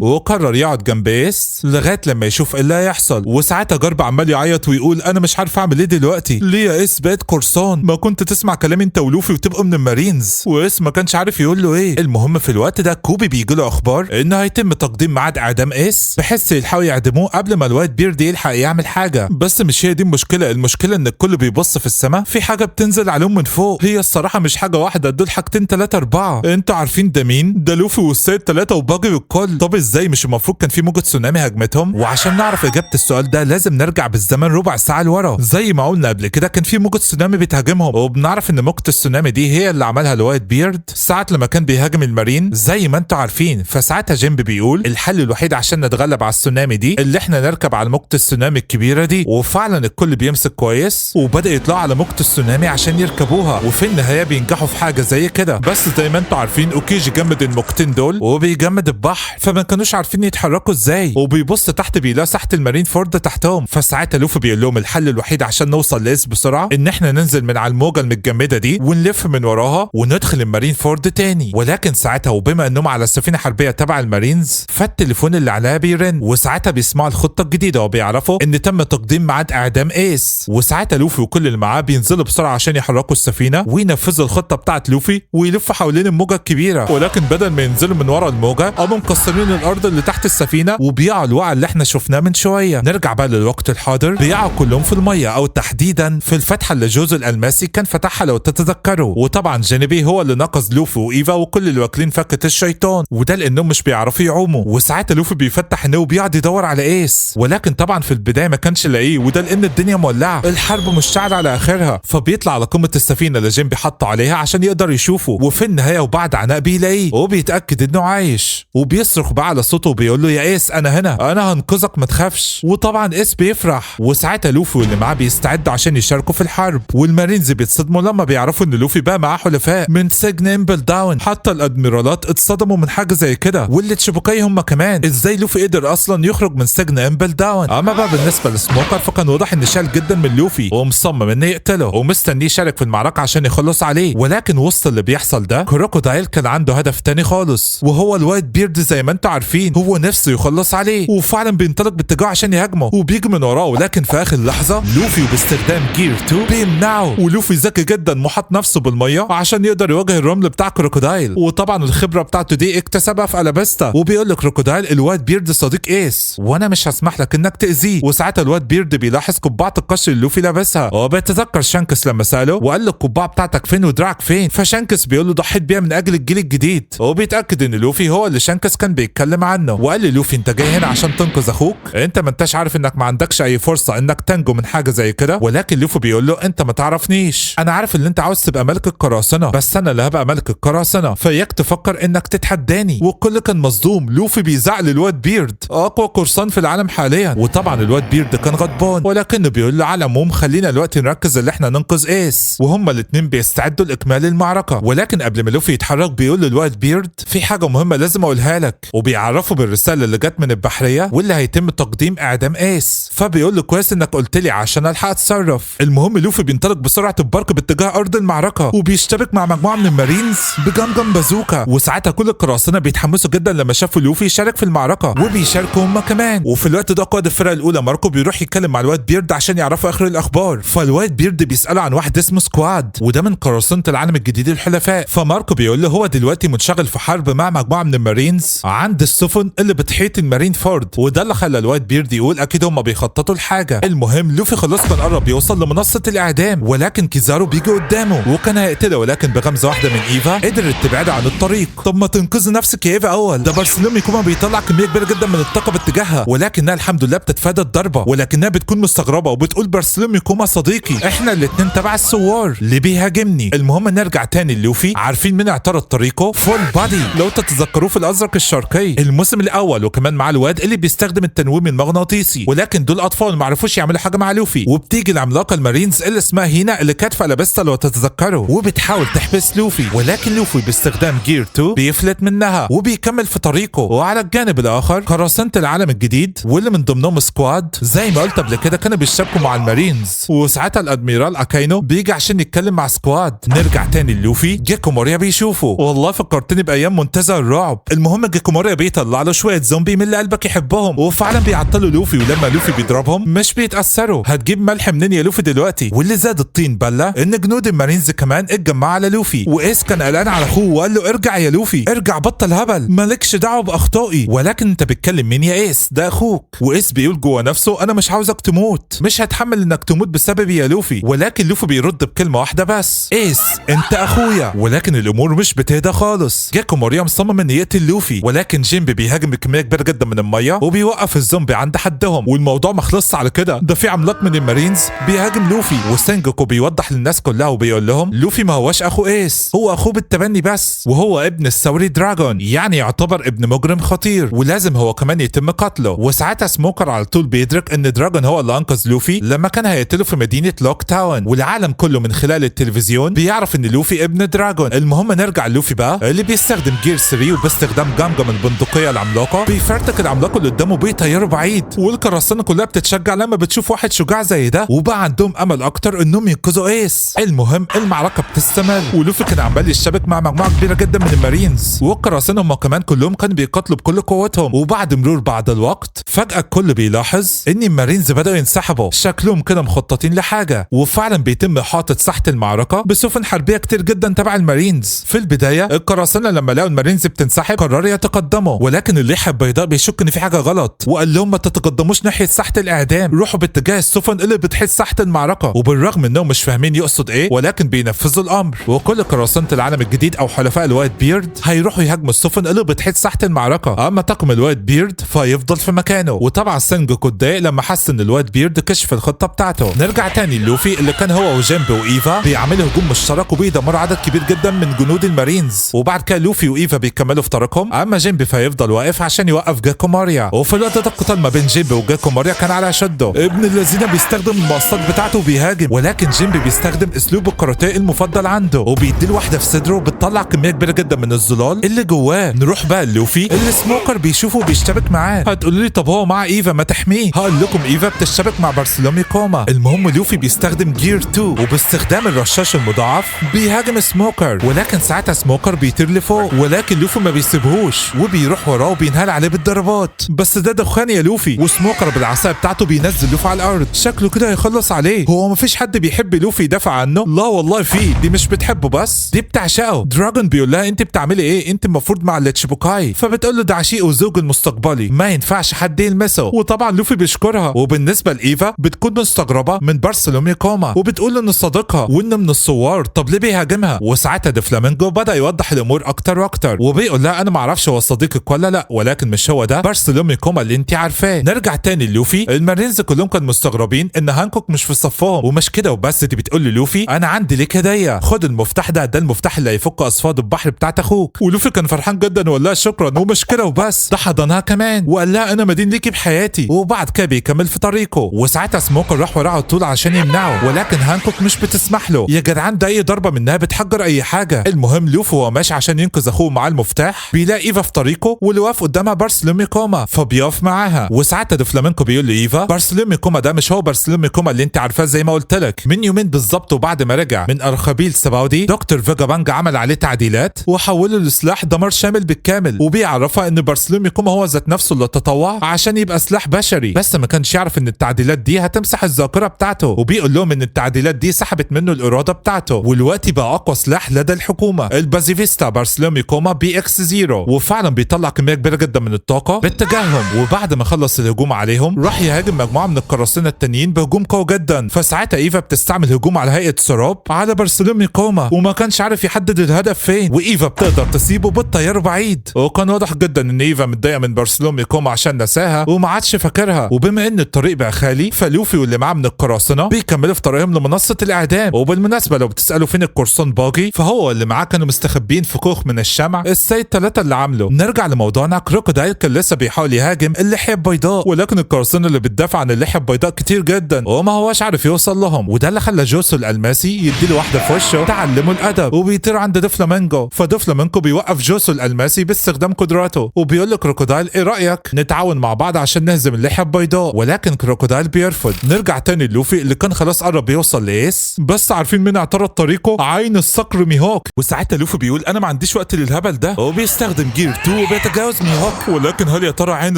وقرر يقعد جنب إيس لغاية لما يشوف إيه اللي هيحصل. وساعتها جارب عمال يعيط ويقول أنا مش عارف أعمل إيه دلوقتي، ليه يا إيس بقيت قرصان؟ ما كنت تسمع كلامي أنت ولوفي وتبقوا من المارينز. وإيس ما كانش عارف يقول له إيه. المهم في الوقت ده كوبي بيجي له أخبار إنه هيتم تقديم ميعاد إعدام إيس بحيث يلحقوا يعدموه قبل ما الوايت بيرد يلحق يعمل حاجة. بس مش هي دي المشكلة، المشكلة إن الكل بيبص في السماء في حاجة بتنزل عليهم من فوق. هي الصراحة مش حاجة واحدة، دول حاجتين 3 4. انتوا عارفين ده مين؟ ده لوفي والسيد 3 وباجي والكل. طب ازاي؟ مش المفروض كان في موجة تسونامي هجمتهم؟ وعشان نعرف اجابة السؤال ده لازم نرجع بالزمن ربع ساعة لورا. زي ما قلنا قبل كده كان في موجة تسونامي بتهاجمهم، وبنعرف ان موجة التسونامي دي هي اللي عملها الوايت بيرد ساعة لما كان بيهاجم المارين زي ما انتوا عارفين. فساعتها جيمب بيقول الحل الوحيد عشان نتغلب على التسونامي دي اللي احنا نركب على موجة التسونامي الكبيرة دي. وفعلا الكل بيمسك كويس وبدأ يطلعوا على موجة التسونامي عشان يركبوها، وفي النهاية بينجحوا في حاجة زي كده. بس زي ما انتوا عارفين اوكيجي جمد الموجتين دول وبيجمد البحر، فما كانوش عارفين يتحركوا ازاي. وبيبص تحت بيلاقي ساحة المارين فورد تحتهم. فساعتها لوفي بيقول لهم الحل الوحيد عشان نوصل لإيس بسرعة ان احنا ننزل من على الموجة المتجمدة دي ونلف من وراها وندخل المارين فورد تاني. ولكن ساعتها وبما انهم على سفينة حربية تبع المارينز فالتليفون اللي عليها بيرن، وساعتها بيسمعوا الخطة الجديدة وبيعرفوا ان تم تقديم ميعاد اعدام إيس. وساعتها لوفي وكل اللي معاه بينزلوا بسرعة عشان يحركوا السفينة وينفذوا الخطة بتاعت لوفي ويلفوا حوالين الموجة الكبيرة. ولكن بدل ما ينزلوا من ورا الموجة قاموا مكسرين الارض اللي تحت السفينة وبيقعوا الوقع اللي احنا شفناه من شوية. نرجع بقى للوقت الحاضر، بيقعوا كلهم في المية او تحديدا في الفتحة اللي جوز الالماسي كان فتحها لو تتذكروا. وطبعا جينيبي هو اللي نقذ لوفي وايفا وكل اللي واكلين فكة الشيطان، وده لانهم مش بيعرفوا يعوموا. وساعتها لوفي بيفتح عينيه وبيقعد يدور على إيس، ولكن طبعا في البداية ما كانش لاقيه، وده لان الدنيا مولعة، الحرب مشتعلة على اخرها. فبيطلع على قمة السفينة اللي جيمبي حطه عليها عشان يقدر يشوفه، وفي النهاية وبعد عناء بيلاقيه وبيتأكد انه عايش، وبيصرخ بقى على صوته وبيقول له يا إيس انا هنا، انا هنقذك ما تخافش. وطبعا إيس بيفرح، وساعتها لوفي واللي معاه بيستعدوا عشان يشاركوا في الحرب. والمارينز بيتصدموا لما بيعرفوا ان لوفي بقى معاه حلفاء من سجن امبل داون. حتى الادميرالات اتصدموا من حاجة زي كده، واللي تشيبوكاي هم كمان، ازاي لوفي قدر اصلا يخرج من سجن امبل داون. اما بقى بالنسبة لسموكر فكان واضح ان شال جدا من لوفي ومصمم انه يقتله ومستنيه يشارك في المعركة عشان يخلص عليه. ولكن وسط اللي بيحصل ده كروكودايل كان عنده هدف تاني خالص، وهو الوايت بيرد زي ما انتوا عارفين هو نفسه يخلص عليه، وفعلا بينطلق باتجاهه عشان يهاجمه وبيجي من وراه. ولكن في اخر لحظة لوفي باستخدام جير 2 بيمنعه، ولوفي ذكي جدا محط نفسه بالمية عشان يقدر يواجه الرمل بتاع كروكودايل. وطبعا الخبرة بتاعته دي اكتسبها في ألاباستا. وبيقول لكروكودايل الوايت بيرد صديق إيس وانا مش هسمح لك انك تأذيه. وساعتها الوايت بيرد بيلاحظ قبعة القش اللي لوفي لابسها، وبيتذكر شانكس لما سأله وقال له القبعة بتاعتك فين ودراعك فين. فشانكس بيقول له ضحيت بيها من اجل الجيل الجديد، وبيتأكد ان لوفي هو اللي شانكس كان بيتكلم عنه. وقال لي لوفي انت جاي هنا عشان تنقذ اخوك، انت ما انتش عارف انك ما عندكش اي فرصة انك تنجو من حاجة زي كده. ولكن لوفي بيقول له انت ما تعرفنيش، انا عارف ان انت عاوز تبقى ملك القراصنة بس انا اللي هبقى ملك القراصنة، فياك تفكر انك تتحداني. والكل كان مصدوم، لوفي بيزعل الواد بيرد اقوى قرصان في العالم حاليا. وطبعا الواد بيرد كان غضبان، ولكنه بيقول له على العموم خلينا دلوقتي نركز ان احنا ننقذ إيس. وهما الاثنين بيستعدوا لاكمال المعركة. ولكن قبل ما لوفي يتحرك بيقول للواد بيرد في حاجة مهمة لازم اقولها لك، وبيعرفه بالرسالة اللي جت من البحرية واللي هيتم تقديم اعدام إيس. فبيقول له كويس انك قلت لي عشان الحق اتصرف. المهم لوفي بينطلق بسرعة البرق باتجاه ارض المعركة وبيشتبك مع مجموعة من المارينز بجمجم بازوكا. وساعتها كل القراصنة بيتحمسوا جدا لما شافوا لوفي يشارك في المعركة وبيشاركوا هما كمان. وفي الوقت ده قائد الفرقة الاولى ماركو بيروح يتكلم مع الواد بيرد عشان يعرفوا اخر الاخبار. فالواد بيرد بيسأله عن واحد اسمه سكواد، وده من قراصنة العالم الجديد الحلفاء. فماركو بيقول له هو دلوقتي منشغل في حرب مع مجموعة من المارينز عند السفن اللي بتحيط المارين فورد، وده اللي خلى الواد بيرد يقول اكيد هما بيخططوا لحاجة. المهم لوفي خلاص كان قرب يوصل لمنصة الاعدام، ولكن كيزارو بيجي قدامه وكان هيقتله، ولكن بغمزة واحدة من ايفا قدرت تبعد عن الطريق. طب ما تنقذي نفسك يا ايفا اول، ده بارسلومي كوما بيطلع كمية كبيرة جدا من الطاقة باتجاهها، ولكنها الحمد لله بتتفادى الضربة، ولكنها بتكون مستغربة وبتقول بارسلومي كوما صديقي احنا الاتنين تبع الثوار اللي بيهاجمني. المهم نرجع تاني للوفي، عارفين مين اعترض طريقه؟ فول بادي لو تتذكروه في الازرق الشرقي الموسم الاول، وكمان مع الواد اللي بيستخدم التنويم المغناطيسي. ولكن دول اطفال ما عرفوش يعملوا حاجة مع لوفي. وبتيجي العملاقة المارينز اللي اسمها هينا اللي كانت في ألاباستا لو تتذكروا، وبتحاول تحبس لوفي، ولكن لوفي باستخدام جير 2 بيفلت منها وبيكمل في طريقه. وعلى الجانب الاخر قراصنة العالم الجديد واللي من ضمنهم سكواد زي ما قلت قبل كده كانوا بيشتبكوا مع المارينز، وساعتها الادميرال اكاينو بيجي عشان يتكلم مع سكواد. نرجع تاني للوفي، جيكو موريا بيشوفه. والله فكرتني بايام منتزه الرعب. المهم جيكوموريا بيطلع له شويه زومبي من اللي قلبك يحبهم، وفعلا بيعطلوا لوفي، ولما لوفي بيضربهم مش بيتاثروا. هتجيب ملح منين يا لوفي دلوقتي؟ واللي زاد الطين بله ان جنود المارينز كمان اتجمعوا على لوفي، وايس كان قلقان على اخوه وقال له ارجع يا لوفي، ارجع بطل هبل، مالكش دعوه باخطائي. ولكن انت بتكلم مين يا ايس؟ ده اخوك. وايس بيقول جوه نفسه انا مش عاوزك تموت، مش هتحمل انك تموت بسببي يا لوفي. ولكن لوفي بيرد بكلمه واحده بس، ايس انت اخويا. ولكن الامور مش بتهدى خالص. جيكوموريا مصمم ان يقتل لوفي، ولكن جيمبي بيهاجم بكميه كبيره جدا من الميه وبيوقف الزومبي عند حدهم. والموضوع ما خلصش على كده، ده في عملاق من المارينز بيهاجم لوفي، وسانجوكو بيوضح للناس كلها وبيقول لهم لوفي ما هوش اخو ايس، هو اخوه بالتبني بس، وهو ابن الثوري دراجون، يعني يعتبر ابن مجرم خطير ولازم هو كمان يتم قتله. وساعتها سموكر على طول بيدرك ان دراجون هو اللي انقذ لوفي لما كان هيقتله في مدينه لوك تاون، والعالم كله من خلال التلفزيون بيعرف ان لوفي ابن دراجون. المهم نرجع لوفي بقى اللي بيستخدم جير 3 وباستخدام جامجا من البندقيه العملاقه بيفرتك العملاق اللي قدامه بيطيره بعيد، والقراصنه كلها بتتشجع لما بتشوف واحد شجاع زي ده، وبقى عندهم امل اكتر انهم ينقذوا ايس. المهم المعركه بتستمر، ولوفي كان عمال يشتبك مع مجموعه كبيره جدا من المارينز، والقراصنه هم كمان كلهم كانوا بيقاتلوا بكل قوتهم. وبعد مرور بعض الوقت فجاه الكل بيلاحظ ان المارينز بداوا ينسحبوا، شكلهم كده مخططين لحاجه، وفعلا بيتم احاطه ساحه المعركه بسفن حربيه كتير جدا تبع المارينز. في البدايه القراصنه لما لقوا المارينز بتنسحب قرروا يتقدموا، ولكن الليحه البيضاء بيشك ان في حاجه غلط وقال لهم ما تتقدموش ناحيه ساحه الاعدام، روحوا باتجاه السفن اللي بتحيط ساحه المعركه. وبالرغم انهم مش فاهمين يقصد ايه ولكن بينفذوا الامر، وكل قراصنه العالم الجديد او حلفاء الوايت بيرد هيروحوا يهاجموا السفن اللي بتحيط ساحه المعركه، اما طاقم الوايت بيرد فيفضل في مكانه. وطبعا سانجوكو اتضايق لما حس ان الوايت بيرد كشف الخطه بتاعته. نرجع تاني لوفي اللي كان هو وجيمبي وايفا بيعملوا هجوم مشترك وبيدمروا عدد كبير جدا من جنود المارينز، وبعد كده لوفي وايفا بيكملوا في طريقهم، اما جيمبي فيفضل واقف عشان يوقف جيكوموريا. وفي الوقت ده القتال ما بين جيمبي وجيكوموريا كان على شده، ابن الذين بيستخدم المقصات بتاعته وبيهاجم، ولكن جيمبي بيستخدم اسلوب الكاراتيه المفضل عنده وبيديله واحده في صدره بتطلع كميه كبيره جدا من الظلال اللي جواه. نروح بقى لوفي اللي سموكر بيشوفه وبيشتبك معاه. هتقولوا لي طب هو مع ايفا ما تحميه؟ هقول لكم ايفا بتشتبك مع بارسلومي كوما. المهم لوفي بيستخدم جير 2 وباستخدام الرشاش المضاعف بيهاجم سموكر، ولكن ساعتها سموكر بيطير لفوق، ولكن لوفي ما بيسيبهوش وبيروح وراه وبينهال عليه بالضربات. بس ده دخان يا لوفي، وسموكر بالعصايه بتاعته بينزل لوفي على الارض، شكله كده هيخلص عليه. هو مفيش حد بيحب لوفي يدافع عنه؟ لا والله في، دي مش بتحبه بس دي بتعشقه. دراجون بيقول لها انت بتعملي ايه؟ انت المفروض مع التشيبوكاي. فبتقول له ده عشيق وزوج المستقبلي ما ينفعش حد يلمسه، وطبعا لوفي بيشكرها. وبالنسبه لايفا بتكون مستغربه من بارسلومي كوما وبتقول انه صديقها وانه من الثوار، طب ليه بيهاجمها؟ وساعتها دفلامينجو بدا يوضح الامور اكتر واكتر وبيقول لها انا ما اعرفش هو صديقك ولا لا، ولكن مش هو ده بارسلومي كوما اللي انت عارفاه. نرجع تاني لوفي، المارينز كلهم كانوا مستغربين ان هانكوك مش في صفهم، ومش كده وبس، دي بتقول للوفي انا عندي ليك هديه، خد المفتاح ده المفتاح اللي هيفك اصفاد البحر بتاعت اخوك. ولوفي كان فرحان جدا وقال لها شكرا، ومش كده وبس، ده حضنها كمان وقال لها انا مدين ليكي بحياتي. وبعد كده بيكمل في طريقه، وساعتها سموكر راح وراه على طول عشان يمنعه، ولكن هانكوك مش بتسمح له. يا جدعان ده اي ضربه منها بتحجر اي حاجه. المهم لوفي وهو ماشي عشان ينقذ اخوه مع المفتاح بيلاقي ايفا في طريقه، واللي واقف قدامها بارسلومي كوما فبيقف معاها. وساعتها دفلامينكو بيقول لايفا بارسلومي كوما ده مش هو بارسلومي كوما اللي انت عارفاه زي ما قلت لك من يومين بالظبط، وبعد ما رجع من ارخبيل سباودي دكتور فيجا بانج عمل عليه تعديلات وحوله لسلاح دمار شامل بالكامل، وبيعرفها ان بارسلومي كوما هو ذات نفسه اللي تطوع عشان يبقى سلاح بشري، بس ما كانش يعرف ان التعديلات دي هتمسح الذاكره بتاعته. وبيقول لهم ان التعديلات دي سحبت منه الاراده بتاعته، والوقت بقى اقوى سلاح لدى الحكومه البازيفيستا بارسلومي كوما بي اكس 0، وفعلا بيطلع كميه كبيره جدا من الطاقه باتجاههم. وبعد ما خلص الهجوم عليهم راح يهاجم مجموعه من القراصنه التانيين بهجوم قوي جدا. فساعتها ايفا بتستعمل هجوم على هيئه سراب على بارسلومي كوما، وما كانش عارف يحدد الهدف فين، وايفا بتقدر تسيبه بالطياره بعيد. وكان واضح جدا ان ايفا متضايقه من بارسلومي كوما عشان نساها وما عادش فاكرها. وبما ان الطريق بقى خالي فلوفي واللي معاه من القراصنه بيكملوا في طريقهم لمنصه الاعدام. وبالمناسبه لو بتسالوا فين القرصان باجي فهو اللي معاه كانوا مستخبين في كوخ من الشمع السيد 3 اللي عامله. نرجع لموضوعنا، كروكودايل كان لسه بيحاول يهاجم اللحيه البيضاء، ولكن القراصنه اللي بتدافع عن اللحيه البيضاء كتير جدا وما هواش عارف يوصل لهم، وده اللي خلى جوسو الالماسي يديله واحده في وشه تعلمه الادب، وبيطير عند دفلامينجو. فدفلامينجو بيوقف جوسو الالماسي باستخدام قدراته وبيقول لكروكودايل ايه رايك نتعاون مع بعض عشان نهزم اللحيه البيضاء، ولكن كروكودايل بيرفض. نرجع تاني لوفي اللي كان خلاص قرب يوصل لايس، بس عارفين مين اعترض طريقه؟ عين الصقر ميهوك وساعتها لوفي بيقول انا ما عنديش وقت للهبل ده، وبيستخدم جير 2 وبيتجاوز ميهوك. ولكن هل يا ترى عين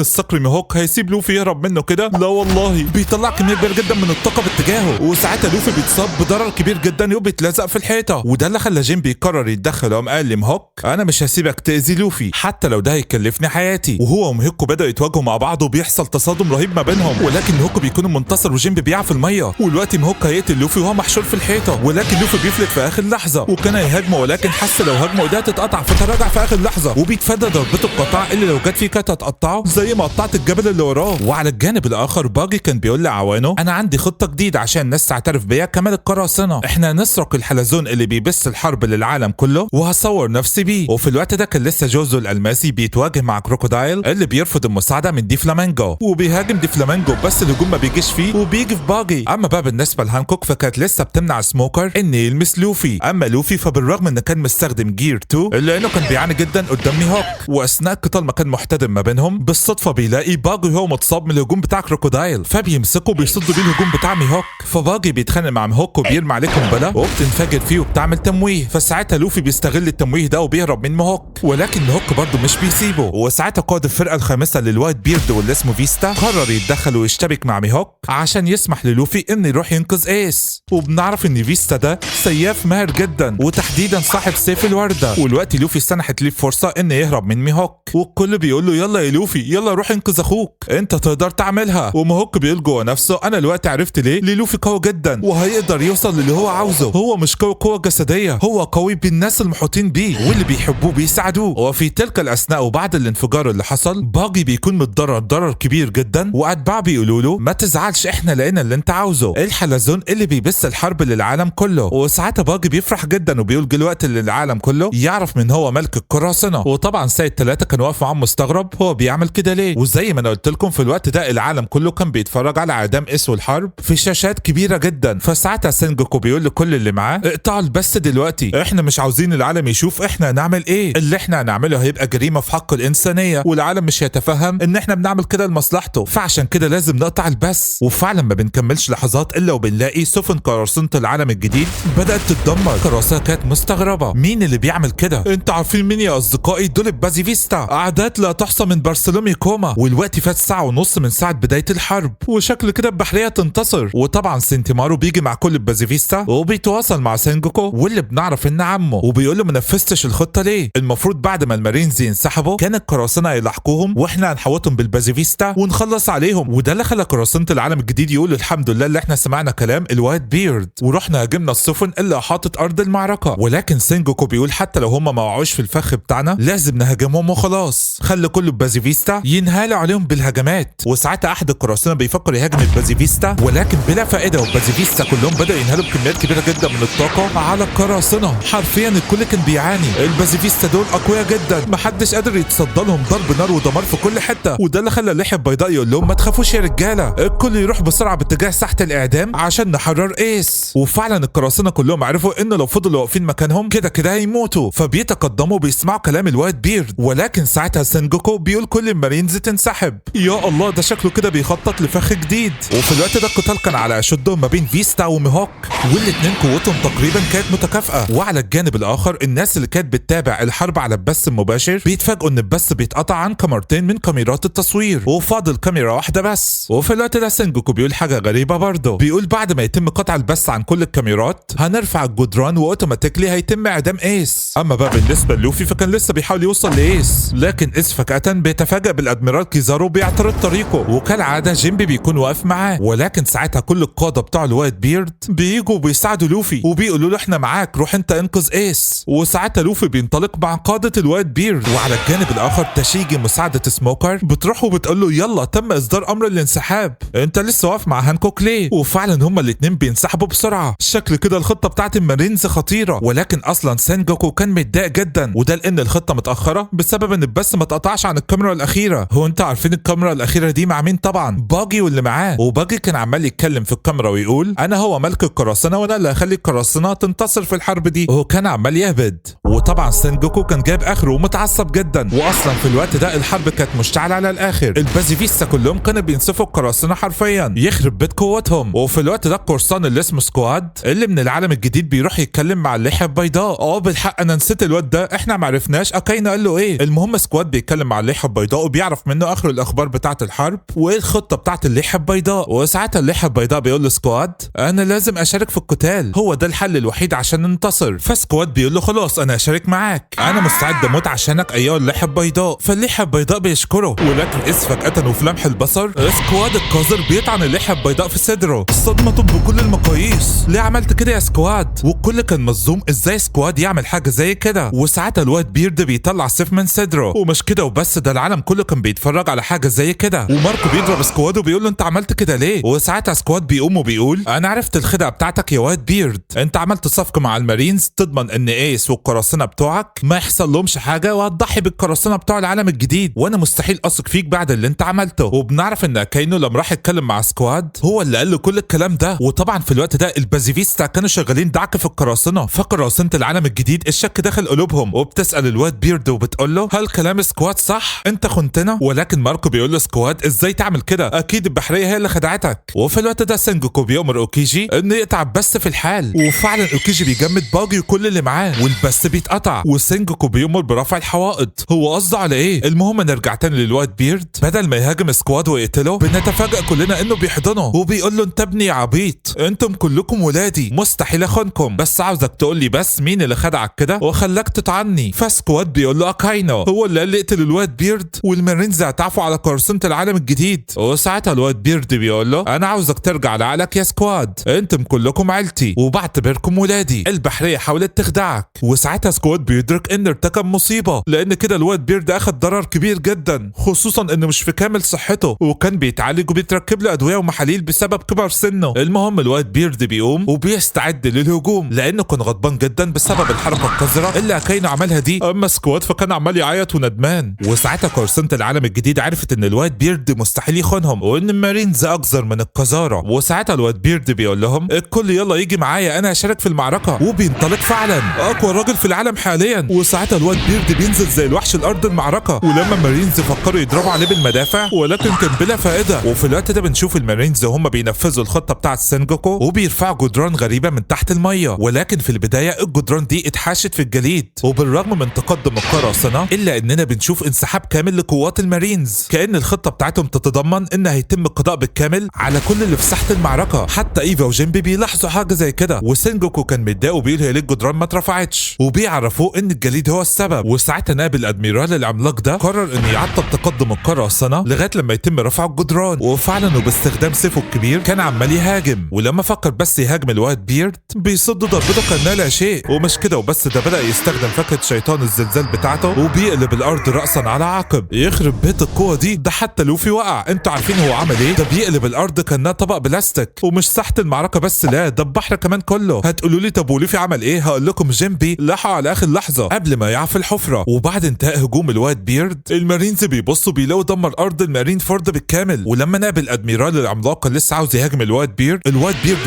الصقر ميهوك هيسيب لوفي يهرب منه كده؟ لا والله، بيطلع كميه كبيره جدا من الطاقه باتجاهه، وساعتها لوفي بيتصاب بضرر كبير جدا وبيتلزق في الحيطه. وده اللي خلى جيمبي يقرر يتدخل وقام قال لميهوك انا مش هسيبك تاذي لوفي حتى لو ده هيكلفني حياتي. وهو وميهوكو بداوا يتواجهوا مع بعض وبيحصل تصادم رهيب ما بينهم، ولكن ميهوكو بيكون منتصر وجيمبي بيقع في الميه. والوقت ميهوكو هيقتل لوفي وهو محشور في الحيطه، ولكن لوفي بيفلت في اخر لحظه وكان هيهاجمه، ولكن حس لو هاجمه ايديه تتقطع فتراجع في اخر لحظه وبيتفادى ضربته القطع اللي لو جت فيه كانت هتقطعه زي ما قطعت الجبل اللي وراه. وعلى الجانب الاخر باجي كان بيقول لعوانه انا عندي خطه جديده عشان الناس تعترف بيا كمال القراصنه، احنا نسرق الحلزون اللي بيبث الحرب للعالم كله وهصور نفسي بيه. وفي الوقت ده كان لسه جوزو الالماسي بيتواجه مع كروكودايل اللي بيرفض المساعده من دي فلامينجو، وبيهاجم دي فلامينجو بس الهجوم ما بيجيش فيه وبيجي في باجي. اما بقى بالنسبه لهانكوك فكانت لسه بتمنع سموكر ان يلمس لوفي. اما لوفي فبالرغم ان كان مستخدم جير 2 الا انه كان بيعاني جدا قدام ميهوك، واثناء القتال ما كان محتدم ما بينهم بالصدفه بيلاقي باجي هو متصاب من الهجوم بتاع كروكودايل، فبيمسكه بيصد بيه الهجوم بتاع ميهوك. فباجي بيتخانق مع ميهوك وبيرمي عليه قنبله وبتنفجر فيه وبتعمل تمويه، فساعتها لوفي بيستغل التمويه ده وبيهرب من ميهوك، ولكن ميهوك برضه مش بيسيبه. وساعتها قائد الفرقه الخامسه للوايت بيرد واللي اسمه فيستا قرر يتدخل ويشتبك مع ميهوك عشان يسمح للوفي انه يروح ينقذ ايس. وبنعرف ان فيستا ده سياف ماهر جدا وتحديدا صاحب سيف الورده، والوقت لوفي سنحت ليه فرصه انه يهرب من ميهوك، والكل بيقول له يلا يا لوفي يلا روح انقذ اخوك انت تقدر تعملها. وميهوك بيقول جوه نفسه انا الوقت عرفت ليه لوفي قوي جدا وهيقدر يوصل للي هو عاوزه، هو مش قوي قوه جسديه، هو قوي بالناس المحيطين بيه واللي بيحبوه بيساعدوه. وفي تلك الاثناء وبعد الانفجار اللي حصل باجي بيكون متضرر ضرر كبير جدا، واتباعه بيقولوا له ما تزعلش احنا لقينا اللي انت عاوزه، الحلزون اللي بيبث الحرب للعالم كله. وساعتها باجي بيفرح جدا وبيقول دلوقتي للعالم كله يعرف من هو ملك القراصنه. وطبعا سيد ثلاثة كان واقف معاه مستغرب هو بيعمل كده ليه، وزي ما انا قلت لكم في الوقت ده العالم كله كان بيتفرج على اعدام ايس والحرب في شاشات كبيره جدا. فساعتها سينجوكو بيقول لكل اللي معاه اقطعوا البث دلوقتي، احنا مش عاوزين العالم يشوف احنا هنعمل ايه، اللي احنا هنعمله هيبقى جريمه في حق الانسانيه والعالم مش هيتفهم ان احنا بنعمل كده لمصلحته، فعشان كده لازم نقطع البث. وفعلا ما بنكملش لحظات الا وبنلاقي سفن قراصنه العالم الجديد بدات تتدمر. قراصنه كانت مستغربه مين اللي بيعمل كده، انتوا عارفين مين يا اصدقائي؟ دول بازيفيستا، اعداد لا تحصى من برشلونه كوما، والوقت فات ساعه ونص من ساعه بدايه الحرب وشكل كده البحريه تنتصر. وطبعا سنتيمارو بيجي مع كل البازيفيستا وبيتواصل مع سينجوكو واللي بنعرف ان عمه، وبيقول له ما نفذتش الخطه ليه، المفروض بعد ما المارينز ينسحبوا كان القراصنه يلاحقوهم واحنا هنحوطهم بالبازيفيستا ونخلص عليهم. وده اللي خلى قراصنه العالم الجديد يقول الحمد لله اللي احنا سمعنا كلام الوايت بيرد ورحنا هاجمنا السفن اللي احاطت ارض المعركه. ولكن سينجوكو بيقول حتى لو هم ما وقعوش في الفخ بتاعنا لازم نهاجمهم وخلاص، خلي كل البازيفيستا ينهالوا عليهم بالهجمات. وساعتها احد القراصنه بيفكر يهاجم البازيفيستا ولكن بلا فائده، والبازيفيستا كلهم بدأوا ينهالوا بكميات كبيره جدا من الطاقه على القراصنه. حرفيا الكل كان بيعاني، البازيفيستا دول اقوياء جدا محدش قادر يتصدى لهم، ضرب نار ودمار في كل حته. وده اللي خلى اللحيه البيضاء يقول لهم ما تخافوش يا رجاله، الكل يروح بسرعه باتجاه ساحه الاعدام عشان نحرر ايس. وفعلا القراصنه كلهم عرفوا ان لو فضلوا واقفين مكانهم كده كده هيموتوا، فبيتقدموا بيسمعوا كلام الوايت بيرد. ولكن ساعتها سينجوكو بيقول كل المارينز تنسحب. يا الله ده شكله كده بيخطط لفخ جديد. وفي الوقت ده القتال كان على اشده ما بين فيستا وميهوك والاثنين قوتهم تقريبا كانت متكافئه. وعلى الجانب الاخر الناس اللي كانت بتتابع الحرب على البث المباشر بيتفاجئوا ان البث بيتقطع عن كاميرتين من كاميرات التصوير وفاضل كاميرا واحده بس. وفي الوقت ده سينجوكو بيقول حاجه غريبه برضه، بيقول بعد ما يتم قطع البث عن كل الكاميرات هنرفع الجدران واوتوماتيكلي هيتم اعدام ايس. اما بقى بالنسبه للوفي فكان لسه بيحاول يوصل لايس، لكن ايس فجاه بيتفاجئ بالادميرال كيزارو بيعترض طريقه، وكالعاده جيمبي بيكون واقف معاه. ولكن ساعتها كل القاده بتوع الوايت بيرد بييجوا وبيساعدوا لوفي وبيقولوا له احنا معاك روح انت انقذ ايس. وساعتها لوفي بينطلق مع قاده الوايت بيرد. وعلى الجانب الاخر تشيجي مساعده سموكر بتروح وبتقول له يلا تم اصدار امر الانسحاب، انت لسه واقف مع هانكوك ليه؟ وفعلا هما الاثنين بينسحبوا بسرعه. شكل كده الخطه بتاعت المارينز خطيره، ولكن اصلا سينجوكو كان متضايق جدا، وده لان الخطه متاخره بسبب ان البث ما اتقطعش عن الكاميرا الاخيره. هو انت عارفين الكاميرا الاخيره دي مع مين؟ طبعا باجي واللي معاه. وباجي كان عمال يتكلم في الكاميرا ويقول انا هو ملك القراصنه وانا اللي هخلي القراصنه تنتصر في الحرب دي، وهو كان عمال يهبد. وطبعا سينجوكو كان جايب اخره ومتعصب جدا، واصلا في الوقت ده الحرب كانت مشتعله على الاخر، البازيفيستا كلهم كانوا بينسفوا القراصنه حرفيا يخرب بيت قوتهم. وفي الوقت ده القرصان اللي اسمه سكواد اللي من العالم الجديد بيروح يتكلم مع اللحيه البيضاء البيضاء. بالحق انا نسيت الواد ده، احنا معرفناش اكاينو قال له ايه. المهم سكواد بيتكلم مع الليحه البيضاء وبيعرف منه اخر الاخبار بتاعه الحرب وايه الخطه بتاعه الليحه البيضاء. وساعتها الليحه البيضاء بيقول له سكواد انا لازم اشارك في القتال، هو ده الحل الوحيد عشان ننتصر. فسكواد بيقول له خلاص انا هشارك معاك، انا مستعد اموت عشانك ايها الليحه البيضاء. فالليحه البيضاء بيشكره، ولكن اذ فجاه وفي لمح البصر سكواد القذر بيطعن الليحه البيضاء في صدره. الصدمه بكل المقاييس، ليه عملت كده يا سكواد؟ والكل كان مصدوم ازاي سكواد يعمل حاجه زي كده. وساعتها الواد بيرد بيطلع سيف من صدره، ومش كده وبس، ده العالم كله كان بيتفرج على حاجه زي كده. وماركو بيضرب سكواد وبيقول له انت عملت كده ليه؟ وساعتها سكواد بيقوم وبيقول انا عرفت الخدعه بتاعتك يا واد بيرد، انت عملت صفقه مع المارينز تضمن ان ايس والقراصنه بتوعك ما يحصل لهمش حاجه، وهتضحي بالقراصنه بتوع العالم الجديد، وانا مستحيل اثق فيك بعد اللي انت عملته. وبنعرف ان اكاينو لما راح يتكلم مع سكواد هو اللي قال له كل الكلام ده. وطبعا في الوقت ده البازيفيستا كانوا شغالين دعك في القراصنه، فقراصنه العالم الجديد الشك داخل قلوبهم، وبتسال الواد بيرد وبتقول له هل كلام سكواد صح؟ انت خنتنا؟ ولكن ماركو بيقول له سكواد ازاي تعمل كده؟ اكيد البحريه هي اللي خدعتك. وفي الوقت ده سينجوكو بيامر اوكيجي انه يقطع البث في الحال، وفعلا اوكيجي بيجمد باجي وكل اللي معاه والبث بيتقطع، وسينجوكو بيامر برفع الحوائط. هو قصده على ايه؟ المهم نرجع تاني للواد بيرد، بدل ما يهاجم سكواد ويقتله بنتفاجئ كلنا انه بيحضنه وبيقول له انت ابني يا عبيط، انتم كلكم ولادي مستحيل اخونكم، بس عاوزك تقول لي بس مين اللي خدعك كده وخلاك تطعني. فسكواد بيقول له اكاينو هو اللي قال لي اقتل الواد بيرد، والمارينز هتعفوا على قراصنه العالم الجديد. وساعتها الواد بيرد بيقول له انا عاوزك ترجع لعقلك يا سكواد، انتم كلكم عيلتي وبعتبركم ولادي، البحريه حاولت تخدعك. وساعتها سكواد بيدرك ان ارتكب مصيبه، لان كده الواد بيرد اخد ضرر كبير جدا، خصوصا انه مش في كامل صحته وكان بيتعالج وبيتركب له ادويه ومحاليل بسبب كبر سنه. المهم الواد بيرد بيقوم وبيستعد للهجوم لانه كان غضبان جدا بسبب الحركه القذره اللي اكاينو عملها دي، اما سكواد فكان عمال يعيط وندمان. وساعتها قراصنه العالم الجديد عرفت ان الواد بيرد مستحيل يخونهم وان المارينز اقذر من القذاره. وساعتها الواد بيرد بيقول لهم الكل يلا يجي معايا انا هشارك في المعركه، وبينطلق فعلا اقوى راجل في العالم حاليا. وساعتها الواد بيرد بينزل زي الوحش الارض المعركه، ولما المارينز فكروا يضربوا عليه بالمدافع ولكن كان بلا فائده. وفي الوقت ده بنشوف المارينز وهم بينفذوا الخطه بتاعه سينجوكو وبيرفعوا جدران غريبه من تحت الميه، ولكن في البدايه الجدران دي اتحاشت في الجليد. وبالرغم من تقدم القراصنه الا اننا بنشوف انسحاب كامل لقوات المارينز، كأن الخطه بتاعتهم تتضمن ان هيتم القضاء بالكامل على كل اللي في ساحه المعركه. حتى ايفا وجيمبي بيلاحظوا حاجه زي كده، وسينجوكو كان متضايق وبيقول هي ليه الجدران ما اترفعتش، وبيعرفوه ان الجليد هو السبب. وساعتها نائب الادميرال العملاق ده قرر انه يعطل تقدم القراصنه لغايه لما يتم رفع الجدران، وفعلا وباستخدام سيفه الكبير كان عمال يهاجم. ولما فكر بس يهاجم الواد بيرد بيصد ضربته كانها لا شيء. ومش كده وبس، ده بدا يستخدم فكره شيطان الزلزال بتاعته وبيقلب الارض راسا على عقب. يخرب بيت القوه دي، ده حتى لوفي وقع. انتوا عارفين هو عمل ايه؟ ده بيقلب الارض كانها طبق بلاستيك. ومش ساحه المعركه بس، لا ده البحر كمان كله. هتقولوا لي طب ولوفي عمل ايه؟ هقول لكم جيمبي لحق على اخر لحظه قبل ما يقع في الحفره. وبعد انتهاء هجوم الواد بيرد المارينز بيبصوا بيلاقوا دمر ارض المارين فورد بالكامل. ولما نائب الادميرال العملاق كان لسه عاوز يهاجم الواد بيرد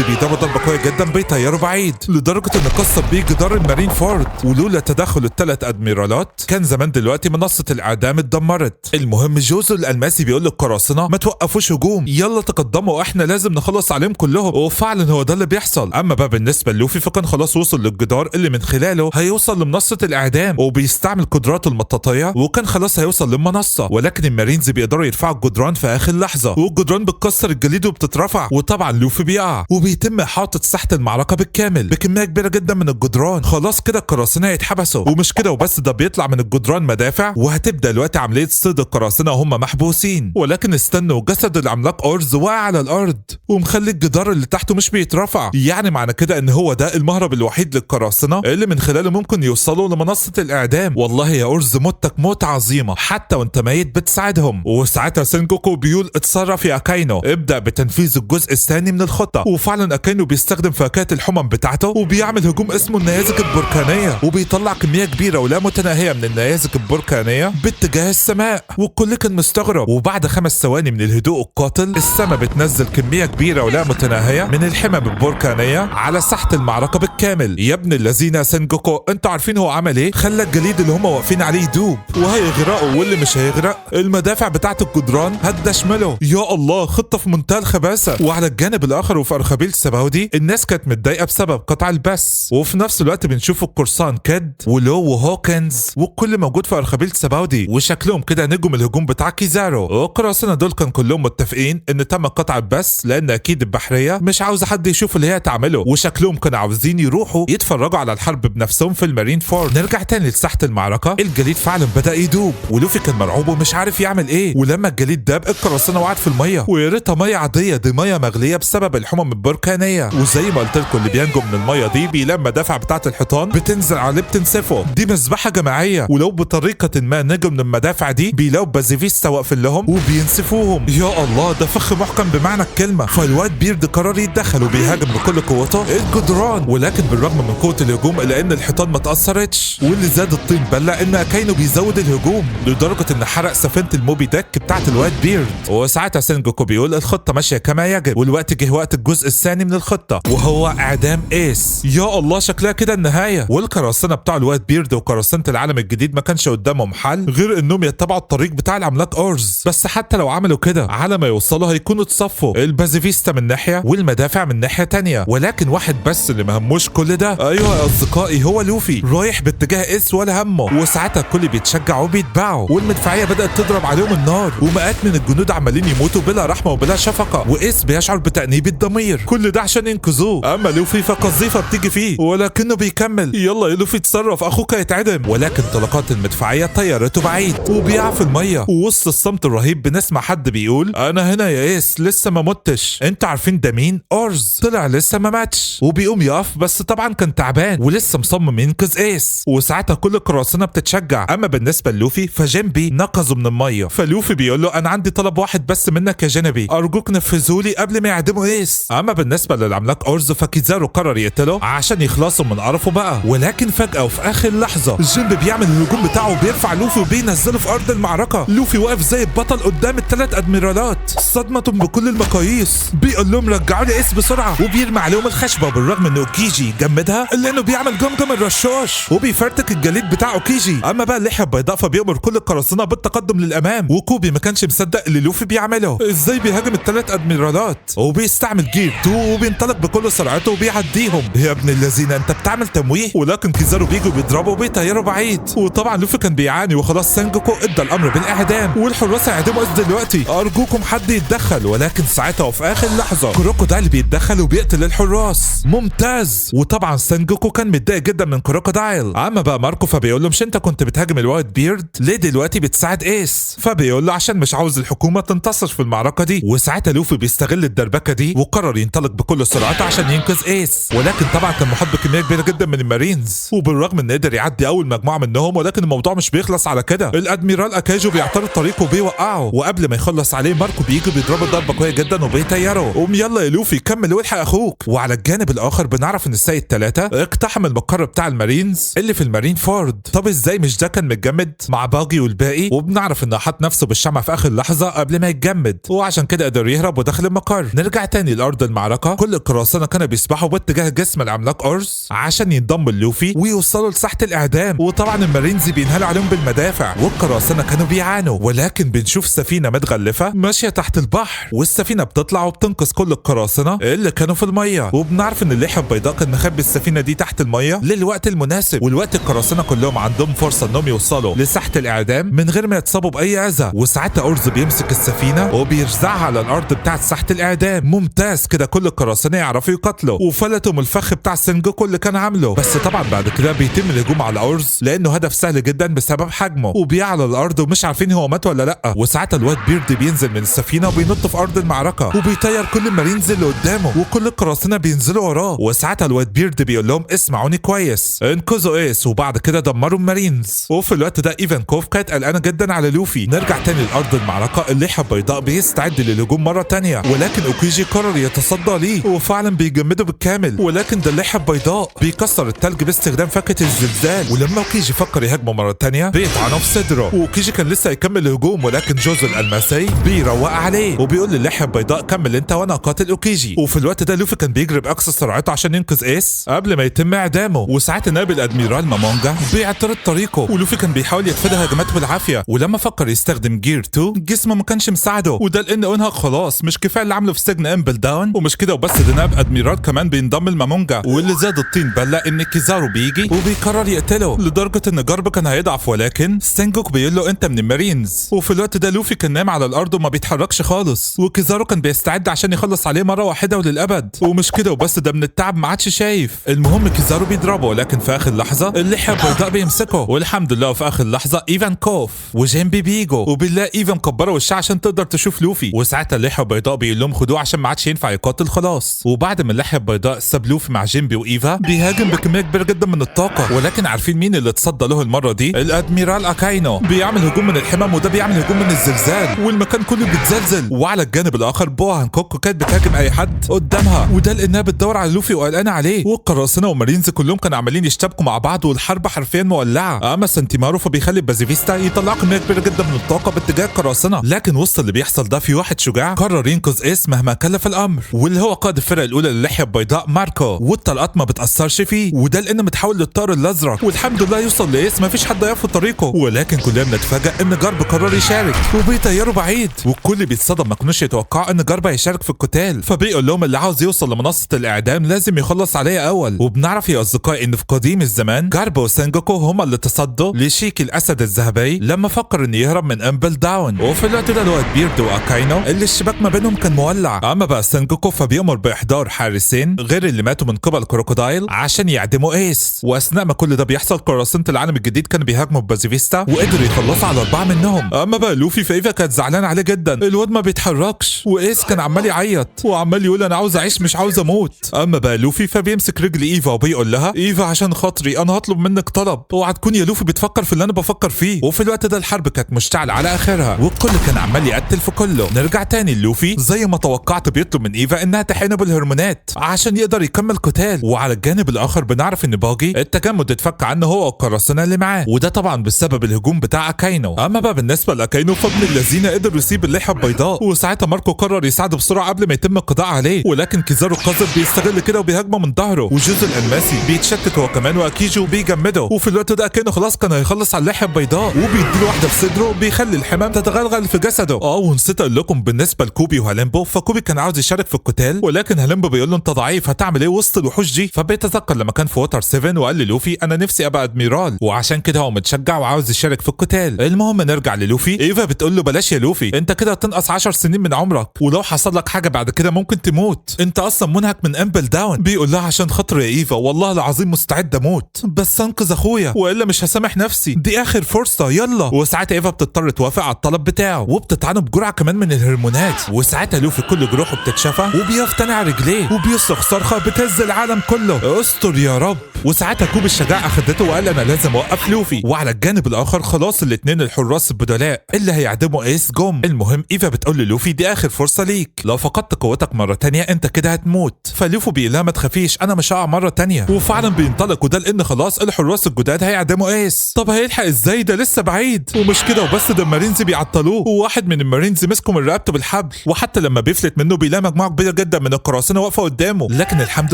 بيضربه ضربه قويه جدا بيطيره بعيد لدرجه انه كسر بيه جدار المارين فورد. ولولا تدخل الثلاث ادميرالات كان زمان دلوقتي منصه الاعدام اتدمرت. المهم جوزو الالماسي بيقول للقراصنه ما توقفوش هجوم، يلا تقدموا احنا لازم نخلص عليهم كلهم. وفعلا هو ده اللي بيحصل. اما بقى بالنسبه للوفي فكان خلاص وصل للجدار اللي من خلاله هيوصل لمنصه الاعدام، وبيستعمل قدراته المطاطيه وكان خلاص هيوصل للمنصه. ولكن المارينز بيقدروا يرفعوا الجدران في اخر لحظه، والجدران بتكسر الجليد وبتترفع، وطبعا لوفي بيقع وبيتم احاطه ساحه المعركه بالكامل بكميه كبيره جدا من الجدران. خلاص كده القراصنه هيتحبسوا. ومش كده وبس، ده بيطلع من الجدران مدافع وهتبدا دلوقتي عمليه صيد القراصنه وهم محبوسين. ولكن استنوا، جسد العملاق اورز واقع على الارض ومخلي الجدار اللي تحته مش بيترفع، يعني معنى كده ان هو ده المهرب الوحيد للقراصنه اللي من خلاله ممكن يوصلوا لمنصه الاعدام. والله يا اورز موتك موت عظيمه، حتى وانت ميت بتساعدهم. وساعتها سينجوكو بيقول اتصرف يا اكاينو، ابدا بتنفيذ الجزء الثاني من الخطه. وفعلا اكاينو بيستخدم فاكهه الحمم بتاعته وبيعمل هجوم اسمه النيازك البركانيه، وبيطلع كميه كبيره ولا متناهيه من النيازك البركانيه باتجاه السماء، والكل كان مستغرب. وبعد 5 ثواني من الهدوء القاتل السماء بتنزل كميه كبيره ولا متناهيه من الحمم البركانيه على ساحه المعركه بالكامل. يا ابن الذين سينجوكو، انتوا عارفين هو عمل ايه؟ خلى الجليد اللي هم واقفين عليه يدوب وهيغرقوا، واللي مش هيغرق المدافع بتاعه الجدران هتدشمله. يا الله، خطه في منتهى الخباثه. وعلى الجانب الاخر وفي ارخبيل السباودي الناس كانت متضايقه بسبب قطع البث، وفي نفس نفس الوقت بنشوف القرصان كيد ولو وهوكنز والكل موجود في ارخبيل سباودي وشكلهم كده نجم الهجوم بتاع كيزارو. والقراصنة دول كان كلهم متفقين ان تم قطع البث لان اكيد البحرية مش عاوزة حد يشوف اللي هي تعمله، وشكلهم كانوا عاوزين يروحوا يتفرجوا على الحرب بنفسهم في المارين فورد. نرجع تاني لساحة المعركة، الجليد فعلا بدأ يدوب ولوفي كان مرعوب ومش عارف يعمل ايه، ولما الجليد داب القراصنة وقعت في المية، ويا ريتها مية عادية، دي مية مغلية بسبب الحمم البركانية. وزي ما قلت لكم اللي بينجو من المية دي بيلاقي المدافع بتاعة الحيطان بتنزل عليه بتنسفه، دي مذبحة جماعية، ولو بطريقة ما نجوا من المدافع دي بيلاقوا بازيفيستا واقفين لهم وبينسفوهم. يا الله ده فخ محكم بمعنى الكلمة. فالواد بيرد قرر يتدخل وبيهاجم بكل قوته الجدران، ولكن بالرغم من قوة الهجوم الا ان الحيطان ما تأثرتش، واللي زاد الطين بلة ان كاينو بيزود الهجوم لدرجة ان حرق سفينة الموبي ديك بتاعت الواد بيرد. وساعتها سينجوكو بيقول الخطة ماشية كما يجب، والوقت جه وقت الجزء الثاني من الخطة وهو اعدام ايس. يا الله شكلها كده النهاية. والقراصنة بتاع الواد بيرد وقراصنة العالم الجديد ما كانش قدامهم حل غير انهم يتبعوا الطريق بتاع العملاق اورز، بس حتى لو عملوا كده على ما يوصلوا هيكونوا اتصفوا، البازيفيستا من ناحية والمدافع من ناحية تانية، ولكن واحد بس اللي مهموش كل ده، ايوه يا اصدقائي هو لوفي رايح باتجاه ايس ولا همه. وساعتها الكل بيتشجع وبيتباعوا، والمدفعية بدأت تضرب عليهم النار، ومئات من الجنود عمالين يموتوا بلا رحمة وبلا شفقة، وايس بيشعر بتأنيب الضمير، كل ده عشان ينقذوه. اما لوفي فقذيفة بتيجي فيه ولكنه بيكمل، يلا يا لوفي اتصرف اخوك هيتعدم، ولكن طلقات المدفعية طيرته بعيد وبيقع في المية. ووسط الصمت الرهيب بنسمع حد بيقول انا هنا يا ايس لسه ما متش، انتوا عارفين ده مين؟ اورز طلع لسه ما ماتش، وبيقوم يقف بس طبعا كان تعبان ولسه مصمم ينقذ ايس. وساعتها كل القراصنة بتتشجع. اما بالنسبة للوفي فجنبي نقذه من المية، فلوفي بيقول له انا عندي طلب واحد بس منك يا جنبي، ارجوك نفذهولي قبل ما يعدموا ايس. اما بالنسبة للعملاق اورز فكيزارو قرر يقتله عشان يخلصوا من قرفه بقى، ولكن فجأة وفي اخر لحظة جنبي بيعمل الهجوم بتاعه وبيرفع لوفي وبينزله في ارض المعركة. لوفي واقف زي البطل قدام الثلاث ادميرالات، صدمة بكل المقاييس، بيقول لهم رجعوا لي ايس بسرعة، وبيرمي عليهم الخشبة، وبالرغم انه اوكيجي جمدها الا انه بيعمل جمجم الرشاش وبيفرتك الجليد بتاع اوكيجي. اما بقى اللحية البيضاء فبيأمر كل القراصنة بالتقدم للامام، وكوبي ما كانش مصدق اللي لوفي بيعمله، ازاي بيهاجم الثلاث ادميرالات، وبيستعمل جير 2 وبينطلق بكل سرعته وبيعديهم. يا ابن الذين انت بتعمل تمويه، ولكن كيزارو بيجوا بيضربه وبيطيره بعيد. وطبعا لوفي كان بيعاني وخلاص سانجوكو ادى الامر بالاعدام، والحراس هيعدموا ايس دلوقتي، ارجوكم حد يتدخل. ولكن ساعتها وفي اخر لحظه كروكودايل بيتدخل وبيقتل الحراس، ممتاز. وطبعا سانجوكو كان متضايق جدا من كروكودايل. اما بقى ماركو فبيقول له مش انت كنت بتهاجم الوايت بيرد، ليه دلوقتي بتساعد ايس؟ فبيقول له عشان مش عاوز الحكومه تنتصر في المعركه دي. وساعتها لوفي بيستغل الدربكه دي وقرر ينطلق بكل سرعته عشان ينقذ ايس، ولكن طبعا كان محاط بكميه كبيره جدا من المارينز، وبالرغم انه قدر يعدي اول مجموعه منهم ولكن الموضوع مش بيخلص على كده، الادميرال اكاجو بيعترض طريقه وبيوقعه، وقبل ما يخلص عليه ماركو بيجي بيضربه ضربه قويه جدا وبيطيره. قوم يلا يا لوفي كمل والحق اخوك. وعلى الجانب الاخر بنعرف ان السيد 3 اقتحم المقر بتاع المارينز اللي في المارين فورد. طب ازاي؟ مش ده كان متجمد مع باجي والباقي، وبنعرف انه حط نفسه بالشمع في اخر لحظه قبل ما يتجمد، وعشان كده قدر يهرب ودخل المقر. نرجع تاني لارض المعركه، كل القراصنه كانوا بيسبحوا باتجاه جسم العملاق اورز عشان ينضموا للوفي ويوصلوا لساحه الاعدام، وطبعا المارينز بينهالوا عليهم بالمدافع، والقراصنه كانوا بيعانوا. ولكن بنشوف سفينه متغلفه ماشيه تحت البحر، والسفينه بتطلع وبتنقذ كل القراصنه اللي كانوا في الميه، وبنعرف ان اللحيه البيضاء كان مخبي السفينه دي تحت الميه للوقت المناسب، والوقت القراصنه كلهم عندهم فرصه انهم يوصلوا لساحه الاعدام من غير ما يتصابوا باي اذى. وساعتها اورز بيمسك السفينه وبيرزعها على الارض بتاعت ساحه الاعدام، ممتاز كده كل القراصنه يعرفوا يقاتلوا، وفلتوا من الفخ بتاع سينجوكو اللي كان عامله. بس طبعا بعد كده بيتم الهجوم على اورز لانه هدف سهل جدا بسبب حجمه، وبيعلى الارض ومش عارفين هو مات ولا لا. وساعتها الواد بيرد بينزل من السفينه وبينط في ارض المعركه وبيطير كل المارينز اللي قدامه، وكل القراصنه بينزلوا وراه. وساعتها الواد بيرد بيقول لهم اسمعوني كويس، انقذوا ايس وبعد كده دمروا المارينز. وفي الوقت ده ايفانكوف كانت قلقانه جدا على لوفي. نرجع تاني لارض المعركه، اللحيه البيضاء بيستعد للهجوم مره تانيه، ولكن اوكيجي قرر يتصدى ليه وفعلا بيجمده بالكامل، ولكن ده اللحيه البيضاء بيكسر التلج باستخدام فكه الزلزال. ولما اوكيجي فكر يهاجمه مره تانيه بيطعنه في صدره، واوكيجي كان لسه هيكمل الهجوم ولكن جوزو الالماسي بيروق عليه وبيقول للحيه البيضاء كمل انت وانا قاتل اوكيجي. وفي الوقت ده لوفي كان بيجري باقصى سرعته عشان ينقذ ايس قبل ما يتم اعدامه. وساعتها نائب الادميرال مامونجا بيعترض طريقه، ولوفي كان بيحاول يتفادى هجماته بالعافيه، ولما فكر يستخدم جير 2 جسمه ما كانش مساعده، وده لان انهك خلاص مش كفايه اللي عمله في سجن امبل داون. ومش كده وبس، ده نائب ادميرال كمان بينضم لمامونجا، واللي زاد الطين واخدين بالنا ان كيزارو بيجي وبيقرر يقتله، لدرجه ان جارب كان هيضعف، ولكن سينجوك بيقول له انت من المارينز. وفي الوقت ده لوفي كان نايم على الارض وما بيتحركش خالص، وكيزارو كان بيستعد عشان يخلص عليه مره واحده وللابد. ومش كده وبس، ده من التعب ما عادش شايف. المهم كيزارو بيضربه، ولكن في اخر لحظه اللحيه البيضاء بيمسكه، والحمد لله في اخر لحظه ايفان كوف وجيمبي بيجوا، وبالله ايفان كبره وشها عشان تقدر تشوف لوفي. وساعتها اللحيه البيضاء بيقول لهم خدوه عشان ما عادش ينفع يقاتل خلاص. وبعد ما اللحيه البيضاء ساب لوفي مع جيمبي وايفا، بيهاجم بكميه كبيره جدا من الطاقه. ولكن عارفين مين اللي اتصدى له المره دي؟ الادميرال اكاينو. بيعمل هجوم من الحمم، وده بيعمل هجوم من الزلزال، والمكان كله بيتزلزل. وعلى الجانب الاخر بوها هانكوك كانت بتهاجم اي حد قدامها، وده لانها بتدور على لوفي وقلقانه عليه. والقراصنه والمارينز كلهم كانوا عمالين يشتبكوا مع بعض، والحرب حرفيا مولعه. اما سنتيمارو فبيخلي بازيفيستا يطلع كميه كبيره جدا من الطاقه باتجاه القراصنه. لكن وسط اللي بيحصل ده في واحد شجاع قرر ينقذ ايس مهما كلف الامر، واللي هو قائد الفرقه الاولى للحيه البيضاء ماركو. والطلقات ما بتاثرش فيه، وده لانه متحول للطائر الازرق. والحمد لله يوصل لايس ما فيش حد يقف في طريقه. ولكن كلنا بنتفاجئ ان جارب قرر يشارك وبيطيروا بعيد، والكل بيتصدم، ما كانوش يتوقعوا ان جارب هيشارك في القتال. فبيقول لهم اللي عاوز يوصل لمنصه الاعدام لازم يخلص عليها اول. وبنعرف يا اصدقائي ان في قديم الزمان جارب وسينجوكو هما اللي تصدوا لشيك الاسد الذهبي لما فكر انه يهرب من امبل داون. وفي الوقت ده الواد بيرد واكاينو اللي الشباك ما بينهم كان مولع. اما بقى سينجوكو فبيامر باحضار حارسين غير اللي ماتوا من قبل كروكودايل عشان يعدموا ايس. واثناء ما كل ده بيحصل قراصنه العالم الجديد كانوا بيهاجموا بازيفيستا وقدروا يخلصوا على 4 منهم. اما بقى لوفي فايفا كانت زعلان عليه جدا، الواد ما بيتحركش، وايس كان عمال يعيط وعمال يقول انا عاوز اعيش مش عاوز اموت. اما بقى لوفي فبيمسك رجل ايفا وبيقول لها ايفا عشان خاطري انا هطلب منك طلب، اوعى تكون يا لوفي بتفكر في اللي انا بفكر فيه. وفي الوقت ده الحرب كانت مشتعله على اخرها، والكل كان عمال يقتل في كله. نرجع تاني لوفي زي ما توقعت بيطلب من ايفا انها تحقنه بالهرمونات عشان يقدر يكمل قتال. وعلى الجانب الاخر بنعرف ان باجي التجمد اتفك عنه هو والقراصنه اللي معاه، وده طبعا بسبب الهجوم بتاع اكاينو. اما بقى بالنسبه لاكاينو فابن الذين قدر يسيب اللحيه البيضاء، وساعتها ماركو قرر يساعده بسرعه قبل ما يتم القضاء عليه. ولكن كيزارو القذر بيستغل كده وبيهاجمه من ظهره، وجوزو الالماسي بيتشتت هو كمان، واكيجو بيجمده. وفي الوقت ده اكاينو خلاص كان هيخلص على اللحيه البيضاء، وبيديله واحده في صدره بيخلي الحمام تتغلغل في جسده. ونسيت اقول لكم بالنسبه لكوبي وهاليمبو، فكوبي كان عاوز يشارك في القتال، ولكن هاليمبو بيقول له انت ضعيف هتعمل ايه وسط الوحوش دي. فبيتذكر لما كان في ووتر 7 وقال للوفي انا نفسي ابقى ادميرال، وعشان كده هو متشجع وعاوز يشارك في القتال. المهم نرجع للوفي، ايفا بتقول له بلاش يا لوفي، انت كده هتنقص 10 سنين من عمرك، ولو حصل لك حاجه بعد كده ممكن تموت، انت اصلا منهك من امبل داون. بيقول لها عشان خاطر يا ايفا والله العظيم مستعد اموت، بس انقذ اخويا والا مش هسامح نفسي، دي اخر فرصه يلا. وساعتها ايفا بتضطر توافق على الطلب بتاعه، وبتطعنه بجرعه كمان من الهرمونات. وساعتها لوفي كل جروحه بتتشفى وبيقتنع رجليه وبيصرخ صرخه بتهز العالم كله استر يا رب. وساعتها كوب الشجاع اخدته وقال انا لازم اوقف لوفي. وعلى الجانب الاخر خلاص الاثنين الحراس البدلاء اللي هيعدموا ايس جم. المهم ايفا بتقول للوفي دي اخر فرصه ليك، لو فقدت قوتك مره تانية انت كده هتموت. فلوفي بيقول لها ما تخافيش انا مش هقع مره تانية. وفعلا بينطلق، وده لان خلاص الحراس الجداد هيعدموا ايس. طب هيلحق ازاي ده لسه بعيد. ومش كده وبس، ده المارينز بيعطلوه، وواحد من المارينز مسكه من رقبته بالحبل، وحتى لما بيفلت منه بيلاقي مجموعه كبيره جدا من القراصنه واقفه قدامه. لكن الحمد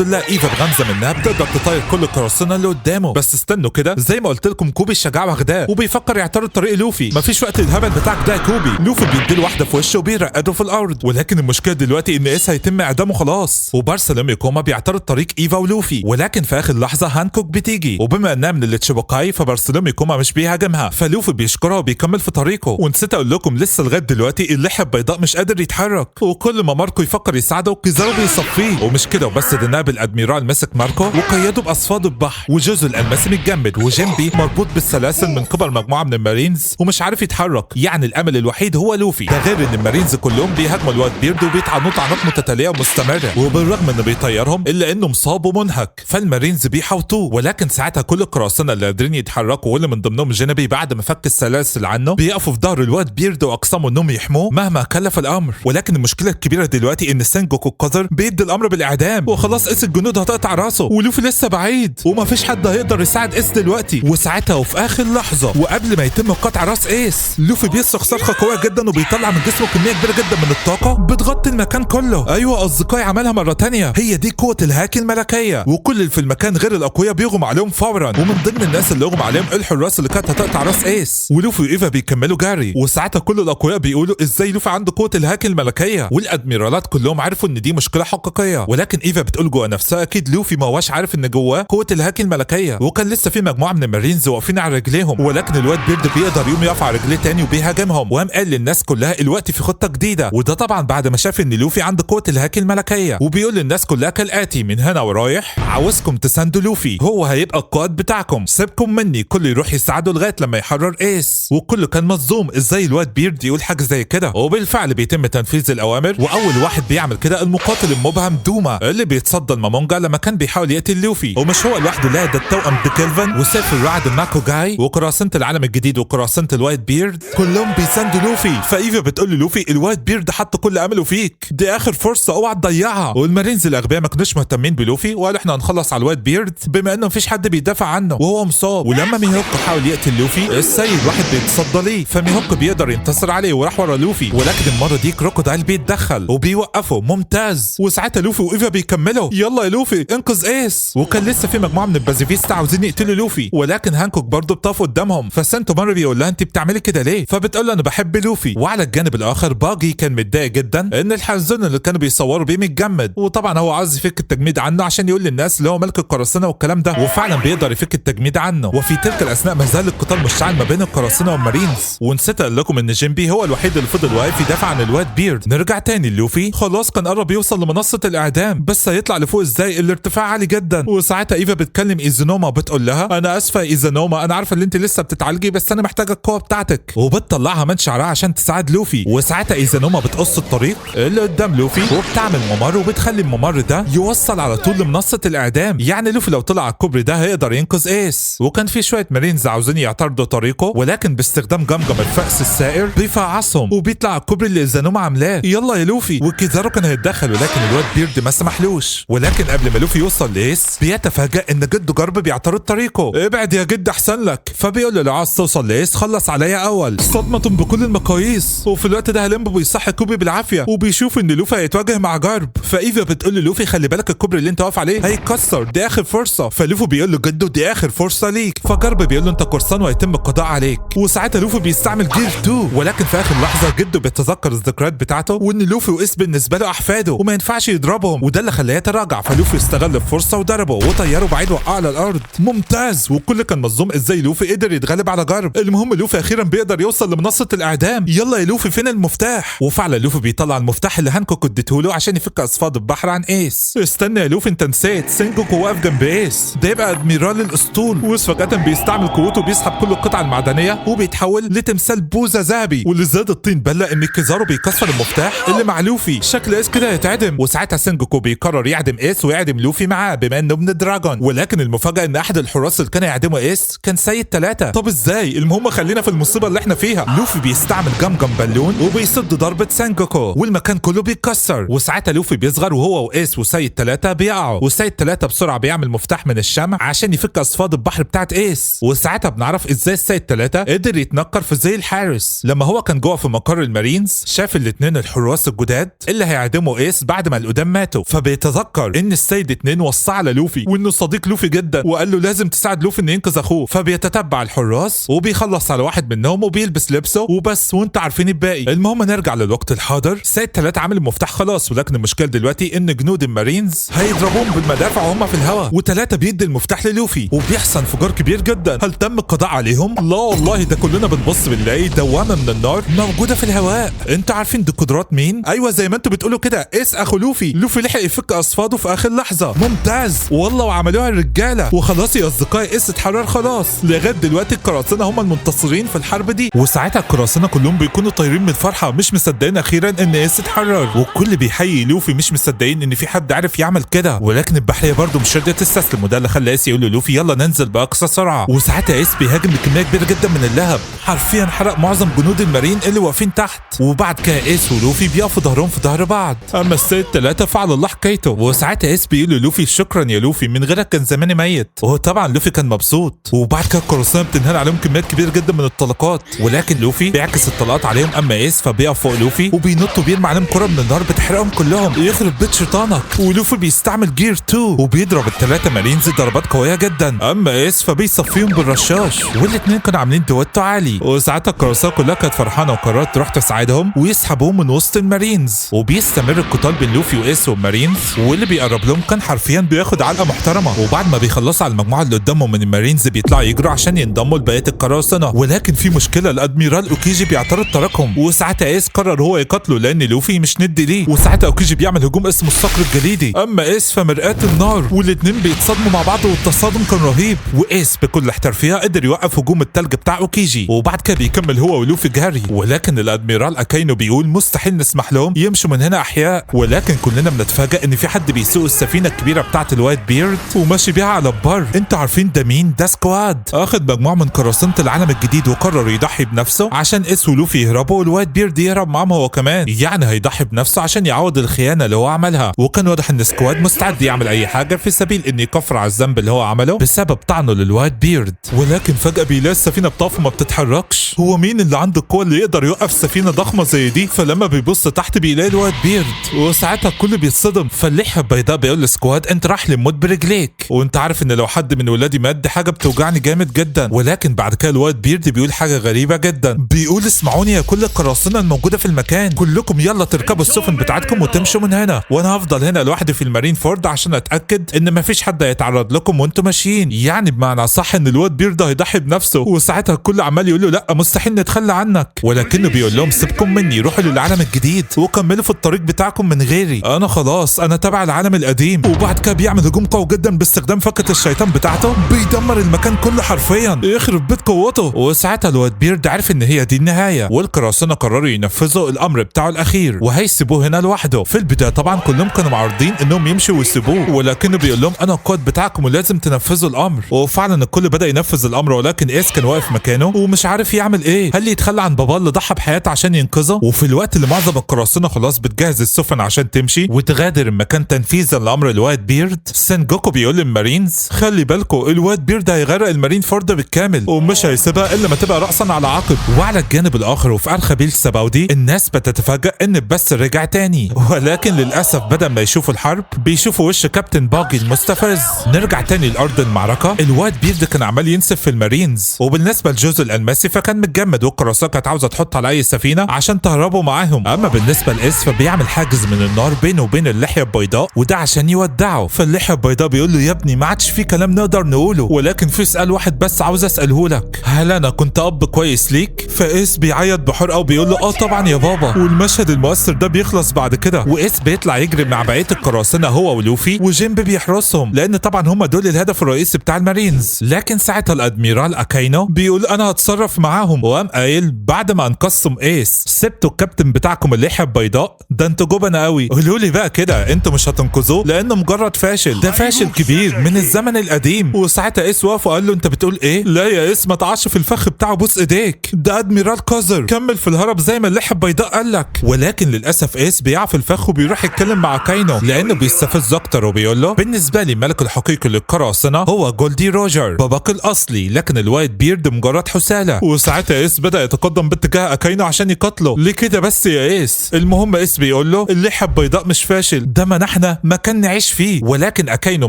لله ايفا بغمزه منها بتقدر تطير كل القراصنه اللي قدامه. بس استنوا كده، زي ما قلت لكم كوبي الشجاع واخداه وبيفكر يعترض طريق لوفي. مفيش وقت الهبل بتاعك ده يا كوبي. لوفي بيديله واحده في وشه وبيرقده في الارض. ولكن المشكله دلوقتي ان ايس هيتم اعدامه خلاص، وبارسلوم يكوما بيعترض طريق ايفا ولوفي. ولكن في اخر لحظه هانكوك بتيجي، وبما انها من التشيبوكاي فبارسلوم يكوما مش بيهاجمها، فلوفي بيشكرها وبيكمل في طريقه. ونسيت اقول لكم لسه لغايه دلوقتي اللحيه البيضاء مش قادر يتحرك، وكل ما ماركو يفكر يساعده كيزارو بيصفيه. ومش كده وبس، ده نائب الادميرال مسك ماركو وقيده باصفاد البحر، وجوزو الالماسي متجمد، وجيمبي مربوط بالسلاسل من قبل مجموعه من المارينز ومش عارف يتحرك. يعني الامل الوحيد هو لوفي. ده غير ان المارينز كلهم بيهاجموا الواد بيرد وبيطعنوه طعنات متتاليه ومستمره، وبالرغم انه بيطيرهم الا انه مصاب ومنهك. فالمارينز بيحوطوه. ولكن ساعتها كل القراصنه اللي قادرين يتحركوا واللي من ضمنهم جينبي بعد ما فك السلاسل عنه بيقفوا في ظهر الواد بيرد واقسموا انهم يحموه مهما كلف الامر. ولكن المشكله الكبيره دلوقتي ان سينجوكو القذر بيدي الامر بالاعدام، وخلاص اس الجنود هتقطع راسه، ولوفي لسه بعيد ومفيش حد هيقدر يساعد اس دلوقتي. وساعتها وفي اخر لحظه وقبل ما يتم قطع راس ايس، لوفي بيصرخ صرخه قويه جدا وبيطلع من جسمه كميه كبيره جدا من الطاقه بتغطي المكان كله. ايوه اصدقائي عملها مره تانية، هي دي قوه الهاكي الملكيه. وكل اللي في المكان غير الاقوياء بيغمى عليهم فورا، ومن ضمن الناس اللي اغمى عليهم الحراس اللي كانت هتقطع راس ايس. ولوفي وايفا بيكملوا جري، وساعتها كل الاقوياء بيقولوا ازاي لوفي عنده قوه الهاكي الملكيه، والادميرالات كلهم عرفوا ان دي مشكله حقيقيه. ولكن ايفا بتقول جوه نفسها اكيد لوفي ما هواش عارف ان جواه قوه الهاكي الملكيه، وكان لسه في مجموعه من المارينز واقفين على رجليهم، ولكن الواد بيرد بيقدر يقوم يقف على رجليه تاني وبيهاجمهم، وقام قال للناس كلها الوقت في خطه جديده، وده طبعا بعد ما شاف ان لوفي عنده قوه الهاكي الملكيه، وبيقول للناس كلها كالاتي: من هنا ورايح عاوزكم تساندوا لوفي، هو هيبقى القائد بتاعكم، سيبكم مني، كل يروح يساعده لغايه لما يحرر ايس. وكله كان مصدوم ازاي الواد بيرد يقول حاجه زي كده، وبالفعل بيتم تنفيذ الاوامر، واول واحد بيعمل كده المقاتل المبهم دوما اللي بيتصدى المامونجا لما كان بيحاول يقتل لوفي، ومش هو لوحده، لا ده التوأم ديكلفن وسيف الرعد ماكو جاي وقراصنة العالم الجديد وقراصنة الوايت بيرد كلهم بيساندوا لوفي. فايفا بتقول للوفي الوايت بيرد حط كل امله فيك، دي اخر فرصه اوعى تضيعها. والمارينز الاغبياء ما كانوش مهتمين بلوفي وقالوا احنا هنخلص على الوايت بيرد بما انه مفيش حد بيدافع عنه وهو مصاب. ولما ميهوكو حاول يقتل لوفي السيد واحد بيتصدى ليه، فميهوكو بيقدر ينتصر عليه وراح ورا لوفي، ولكن المره دي كروكودايل بيتدخل وبيوقفه. ممتاز. وساعتها لوفي وايفا بيكملوا يلا يا لوفي انقذ ايس، وكان لسه في مجموعه من البازيفيستا عاوزين يقتلوا لوفي، ولكن هانكوك برضه بتقف قدامهم. فسانتو مره بيقول لها انت بتعملي كده ليه، فبتقول له انا بحب لوفي. وعلى الجانب الاخر باجي كان متضايق جدا ان الحلزون اللي كانوا بيصوروا بيه متجمد، وطبعا هو عاوز يفك التجميد عنه عشان يقول للناس اللي هو ملك القراصنه والكلام ده، وفعلا بيقدر يفك التجميد عنه. وفي تلك الاثناء ما زال القتال مشتعل ما بين القراصنه والمارينز، ونسيت اقول لكم ان جيمبي هو الوحيد اللي فضل واقف يدافع عن الواد بيرد. نرجع تاني لوفي، خلاص كان قرب يوصل لمنصه الاعدام، بس هيطلع لفوق ازاي؟ الارتفاع عالي جدا. وساعتها ايفا بتكلم ايزانوما وبتقول لها انا اسفه يا ايزانوما، انا عارفه ان انت لسه بتتعالجي بس انا محتاجه القوه بتاعتك، وبتطلعها من شعرها عشان تساعد لوفي. وساعتها ايزانوما بتقص الطريق اللي قدام لوفي وبتعمل ممر، وبتخلي الممر ده يوصل على طول لمنصه الاعدام، يعني لوفي لو طلع على الكوبري ده هيقدر ينقذ ايس. وكان في شويه مارينز عاوزين يعترضوا طريقه، ولكن باستخدام جمجم الفأس السائر بيفعصهم وبيطلع على الكوبري اللي ايزانوما عاملاه. يلا يا لوفي، وكيزارو كان هيتدخل ولكن الواد بيرد ما سمحلوش. ولكن قبل ما لوفي يوصل لايس بيتفاجأ ان جده جرب بيعترض طريقه، ابعد يا جد احسن لك. فبيقول له لو عاوز توصل لايس خلص عليا اول. صدمه بكل المقاييس. وفي الوقت ده هلمبو بيصحي كوبي بالعافيه وبيشوف ان لوفي هيتواجه مع جرب. فايفا بتقول للوفي خلي بالك الكوبري اللي انت واقف عليه هيتكسر، دي اخر فرصه. فلوفي بيقول له جده دي اخر فرصه ليك. فجرب بيقول له انت قرصان وهيتم القضاء عليك. وساعتها لوفي بيستعمل جير 2، ولكن في اخر لحظه جده بيتذكر الذكريات بتاعته وان لوفي وايس بالنسبه له احفاده وما ينفعش يضربهم، وده اللي خلاه يتراجع. فلوفي استغل الفرصه وضربه وطيره بعيد وقع على الارض. ممتاز. والكل كان مصدوم ازاي لوفي قدر يتغلب على جرب. المهم لوفي اخيرا بيقدر يوصل لمنصه الاعدام. يلا يا لوفي فين المفتاح؟ وفعلا لوفي بيطلع المفتاح اللي هانكوك اديته له عشان يفك اصفاد البحر عن ايس. استنى يا لوفي انت نسيت سينجوكو واقف جنب ايس، ده يبقى ادميرال الاسطول. وايس فجاه بيستعمل قوته وبيسحب كل القطع المعدنيه وبيتحول لتمثال بوزه ذهبي. واللي زاد الطين بله ان كيزارو بيكسر المفتاح اللي مع لوفي، شكل ايس كده هيتعدم. وساعتها سينجوكو بيقرر يعدم ايس ويعدم لوفي معاه بما انه ابن دراجون، ولكن المفاجاه ان احد الحراس اللي كان يعدموا ايس كان سيد 3. طب ازاي؟ المهم خلينا في المصيبه اللي احنا فيها. لوفي بيستعمل جمجم بالون وبيصد ضربه سينجوكو والمكان كله بيتكسر. وساعتها لوفي بيصغر وهو وايس وسيد 3 بيقعوا، وسيد 3 بسرعه بيعمل مفتاح من الشمع عشان يفك اصفاد البحر بتاعت ايس. وساعتها بنعرف ازاي السيد 3 قدر يتنكر في زي الحارس. لما هو كان جوه في مقر المارينز شاف الاثنين الحراس الجداد اللي هيعدموا ايس بعد ما القدام ماتوا، فبيتذكر ان السيد 2 وصى على لوفي وانه صديق لوفي جدا وقال له لازم تساعد لوفي انه ينقذ اخوه. فبيتتبع الحراس وبيخلص على واحد منهم وبيلبس لبسه وبس، وانت عارفين الباقي. المهم نرجع للوقت الحاضر. سيد 3 عامل المفتاح خلاص، ولكن المشكله دلوقتي ان جنود المارينز هيضربوهم بالمدافع وهم في الهواء، و3 بيدي المفتاح للوفي وبيحصل انفجار كبير جدا. هل تم القضاء عليهم؟ لا والله، ده كلنا بنبص بنلاقي دوامه من النار موجوده في الهواء. انتوا عارفين دي قدرات مين؟ ايوه زي ما انتوا بتقولوا كده، ايس اخو لوفي. لوفي لحق يفك اصفاده في اخر لحظه. ممتاز والله، وعملوها الرجاله. وخلاص يا اصدقائي ايس اتحرر خلاص. لغايه دلوقتي القراصنه هم المنتصرين في الحرب دي، وساعتها القراصنه كلهم بيكونوا طايرين من الفرحه مش مصدقين اخيرا ان ايس اتحرر، والكل بيحيي لوفي مش مصدقين ان في حد عارف يعمل كده. ولكن البحريه برضه مش راضيه تستسلم، وده اللي خلى ايس يقول لوفي يلا ننزل باقصى سرعه. وساعتها ايس بيهاجم بكميه كبيره جدا من اللهب، حرفيا حرق معظم جنود المارين اللي واقفين تحت. وبعد كده ايس ولوفي بيقفوا ظهرهم في ظهر بعض. اما السيد 3 فعل الله حكايته. وساعتها ايس بيقول لوفي شكرا يا لوفي، من غيرك كان زماني ميت. وهو طبعا لوفي كان مبسوط. وبعد كده القراصنه بتنهال عليهم كميات كبيره جدا من الطلقات، ولكن لوفي بيعكس الطلقات عليهم. اما ايس فبيقف فوق لوفي وبينط وبيرمي عليهم كره من النار بتحرقهم كلهم. يخرب بيت شيطانك. ولوفي بيستعمل جير 2 وبيضرب ال3 مارينز ضربات قويه جدا. اما ايس فبيصفيهم بالرشاش، والاثنين كانوا عاملين دويتو عالي. وساعتها القراصنه كلها كانت فرحانه وقررت تروح تساعدهم ويسحبوهم من وسط المارينز. وبيستمر القتال بين لوفي وايس والمارينز، واللي بيقرب لهم كان حرفيا حرفيا بياخد علقه محترمه. وبعد ما بيخلصوا على المجموعه اللي قدامهم من المارينز بيطلعوا يجروا عشان ينضموا لبقيه القراصنه، ولكن في مشكله، الادميرال اوكيجي بيعترض تركهم، وساعتها ايس قرر هو يقتله لان لوفي مش ندي ليه، وساعتها اوكيجي بيعمل هجوم اسمه الصقر الجليدي، اما ايس فمرآة النار، والاتنين بيتصادموا مع بعض والتصادم كان رهيب، وايس بكل احترافيه قدر يوقف هجوم التلج بتاع اوكيجي، وبعد كده بيكمل هو ولوفي جري، ولكن الادميرال اكاينو بيقول مستحيل نسمح لهم يمشوا من هنا احياء، ولكن كلنا بنتفاجئ ان في حد بيسوق السفينه الكبيره بتاعه الوايت بيرد وماشي بيها على البر. انتوا عارفين ده مين؟ ده سكواد اخد مجموعه من قراصنه العالم الجديد وقرر يضحي بنفسه عشان ايس ولوفي يهربوا والوايت بيرد يهرب معاهم هو كمان، يعني هيضحي بنفسه عشان يعوض الخيانه اللي هو عملها، وكان واضح ان سكواد مستعد يعمل اي حاجه في سبيل ان يكفر على الذنب اللي هو عمله بسبب طعنه للوايت بيرد، ولكن فجاه بيلاقي السفينه بتقف وما بتتحركش. هو مين اللي عنده القوه اللي يقدر يوقف سفينه ضخمه زي دي؟ فلما بيبص تحت بيلاقي الوايت بيرد، وساعتها الكل بيتصدم، فاللحيه البيضاء بيقول لسكواد انت راح للموت برجليك، وانت عارف ان لو حد من ولادي مات دي حاجه بتوجعني جامد جدا. ولكن بعد كده الوايت بيرد بيقول حاجه غريبه جدا، بيقول اسمعوني يا كل القراصنه الموجوده في المكان، كلكم يلا تركبوا السفن بتاعتكم وتمشوا من هنا، وانا هفضل هنا لوحدي في المارين فورد عشان اتاكد ان مفيش حد هيتعرض لكم وانتم ماشيين، يعني بمعنى صح ان الوايت بيرد هيضحي بنفسه. وساعتها الكل عمال يقول له لا مستحيل نتخلى عنك، ولكنه بيقول لهم سيبكم مني، روحوا للعالم الجديد وكملوا في الطريق بتاعكم من غيري، انا خلاص انا تبع العالم القديم. وبعد كده بيعمل هجوم قوي جدا باستخدام فكة الشيطان بتاعته، بيدمر المكان كله حرفيا، يخرب بيت قوته. وساعتها الوايت بيرد عارف ان هي دي النهايه، والقراصنه قرروا ينفذوا الامر بتاعه الاخير وهيسيبوه هنا لوحده. في البدايه طبعا كلهم كانوا معارضين انهم يمشوا ويسيبوه، ولكنه بيقول لهم انا القائد بتاعكم ولازم تنفذوا الامر، وفعلا الكل بدا ينفذ الامر، ولكن ايس كان واقف مكانه ومش عارف يعمل ايه، هل يتخلى عن باباه اللي ضحى بحياته عشان ينقذه؟ وفي الوقت اللي معظم القراصنه خلاص بتجهز السفن عشان تمشي وتغادر المكان تنفيذا لامر الوايت بيرد، سانجوكو بيقول للمارينز خلي بالكم الوايت بيرد هيغرق المارين فورد بالكامل ومش هيسيبها الا ما تبقى راسا على عقب. وعلى الجانب الاخر وفي ارخبيل السباودي الناس بتتفاجئ ان بس رجع تاني، ولكن للاسف بدل ما يشوفوا الحرب بيشوفوا وش كابتن باجي المستفز. نرجع تاني لارض المعركه، الوايت بيرد كان عمال ينسف في المارينز، وبالنسبه للجزء الالماسي فكان متجمد والقراصنه كانت عاوزه تحط على اي سفينه عشان تهربوا معاهم، اما بالنسبه لايس فبيعمل حاجز من النار بينه وبين اللحيه البيضاء وده عشان يودعه. فاللحيه البيضاء بيقول له يا ابني ما عادش في كلام نقدر نقوله، ولكن في سؤال واحد بس عاوز اساله لك، هل انا كنت اب كويس ليك؟ فايس بيعيط بحرقه وبيقول له اه طبعا يا بابا. والمشهد المؤثر ده بيخلص بعد كده وايس بيطلع يجري مع بقيه القراصنه هو ولوفي وجيمبي بيحرسهم لان طبعا هم دول الهدف الرئيسي بتاع المارينز. لكن ساعتها الادميرال اكاينو بيقول انا هتصرف معاهم، وقام قايل بعد ما انقذتم ايس سبتوا الكابتن بتاعكم اللحيه البيضاء، ده انتوا جبنه قوي، قولوا لي بقى كده انتوا مش هتنقذوه لانه مجرد فاشل، ده فاشل كبير من الزمن القديم. وساعتها ايس وقف وقال له انت بتقول ايه؟ لا يا ايس ما تعش في الفخ بتاعه بوس ايديك، ده ادميرال كازر كمل في الهرب زي ما اللحيه البيضاء قال لك. ولكن للاسف ايس بيقع في الفخ وبيروح يتكلم مع كاينو لانه بيستفز اكتر وبيقول له بالنسبه لي الملك الحقيقي للقراصنه هو جولدي روجر باباك الاصلي، لكن الوايت بيرد مجرد حساله. وساعتها ايس بدا يتقدم باتجاه اكاينو عشان يقتله، ليه كده بس يا ايس؟ المهم ايس بيقول له اللحيه البيضاء مش فاشل، ده منحنا مكان نعيش فيه، ولكن اكاينو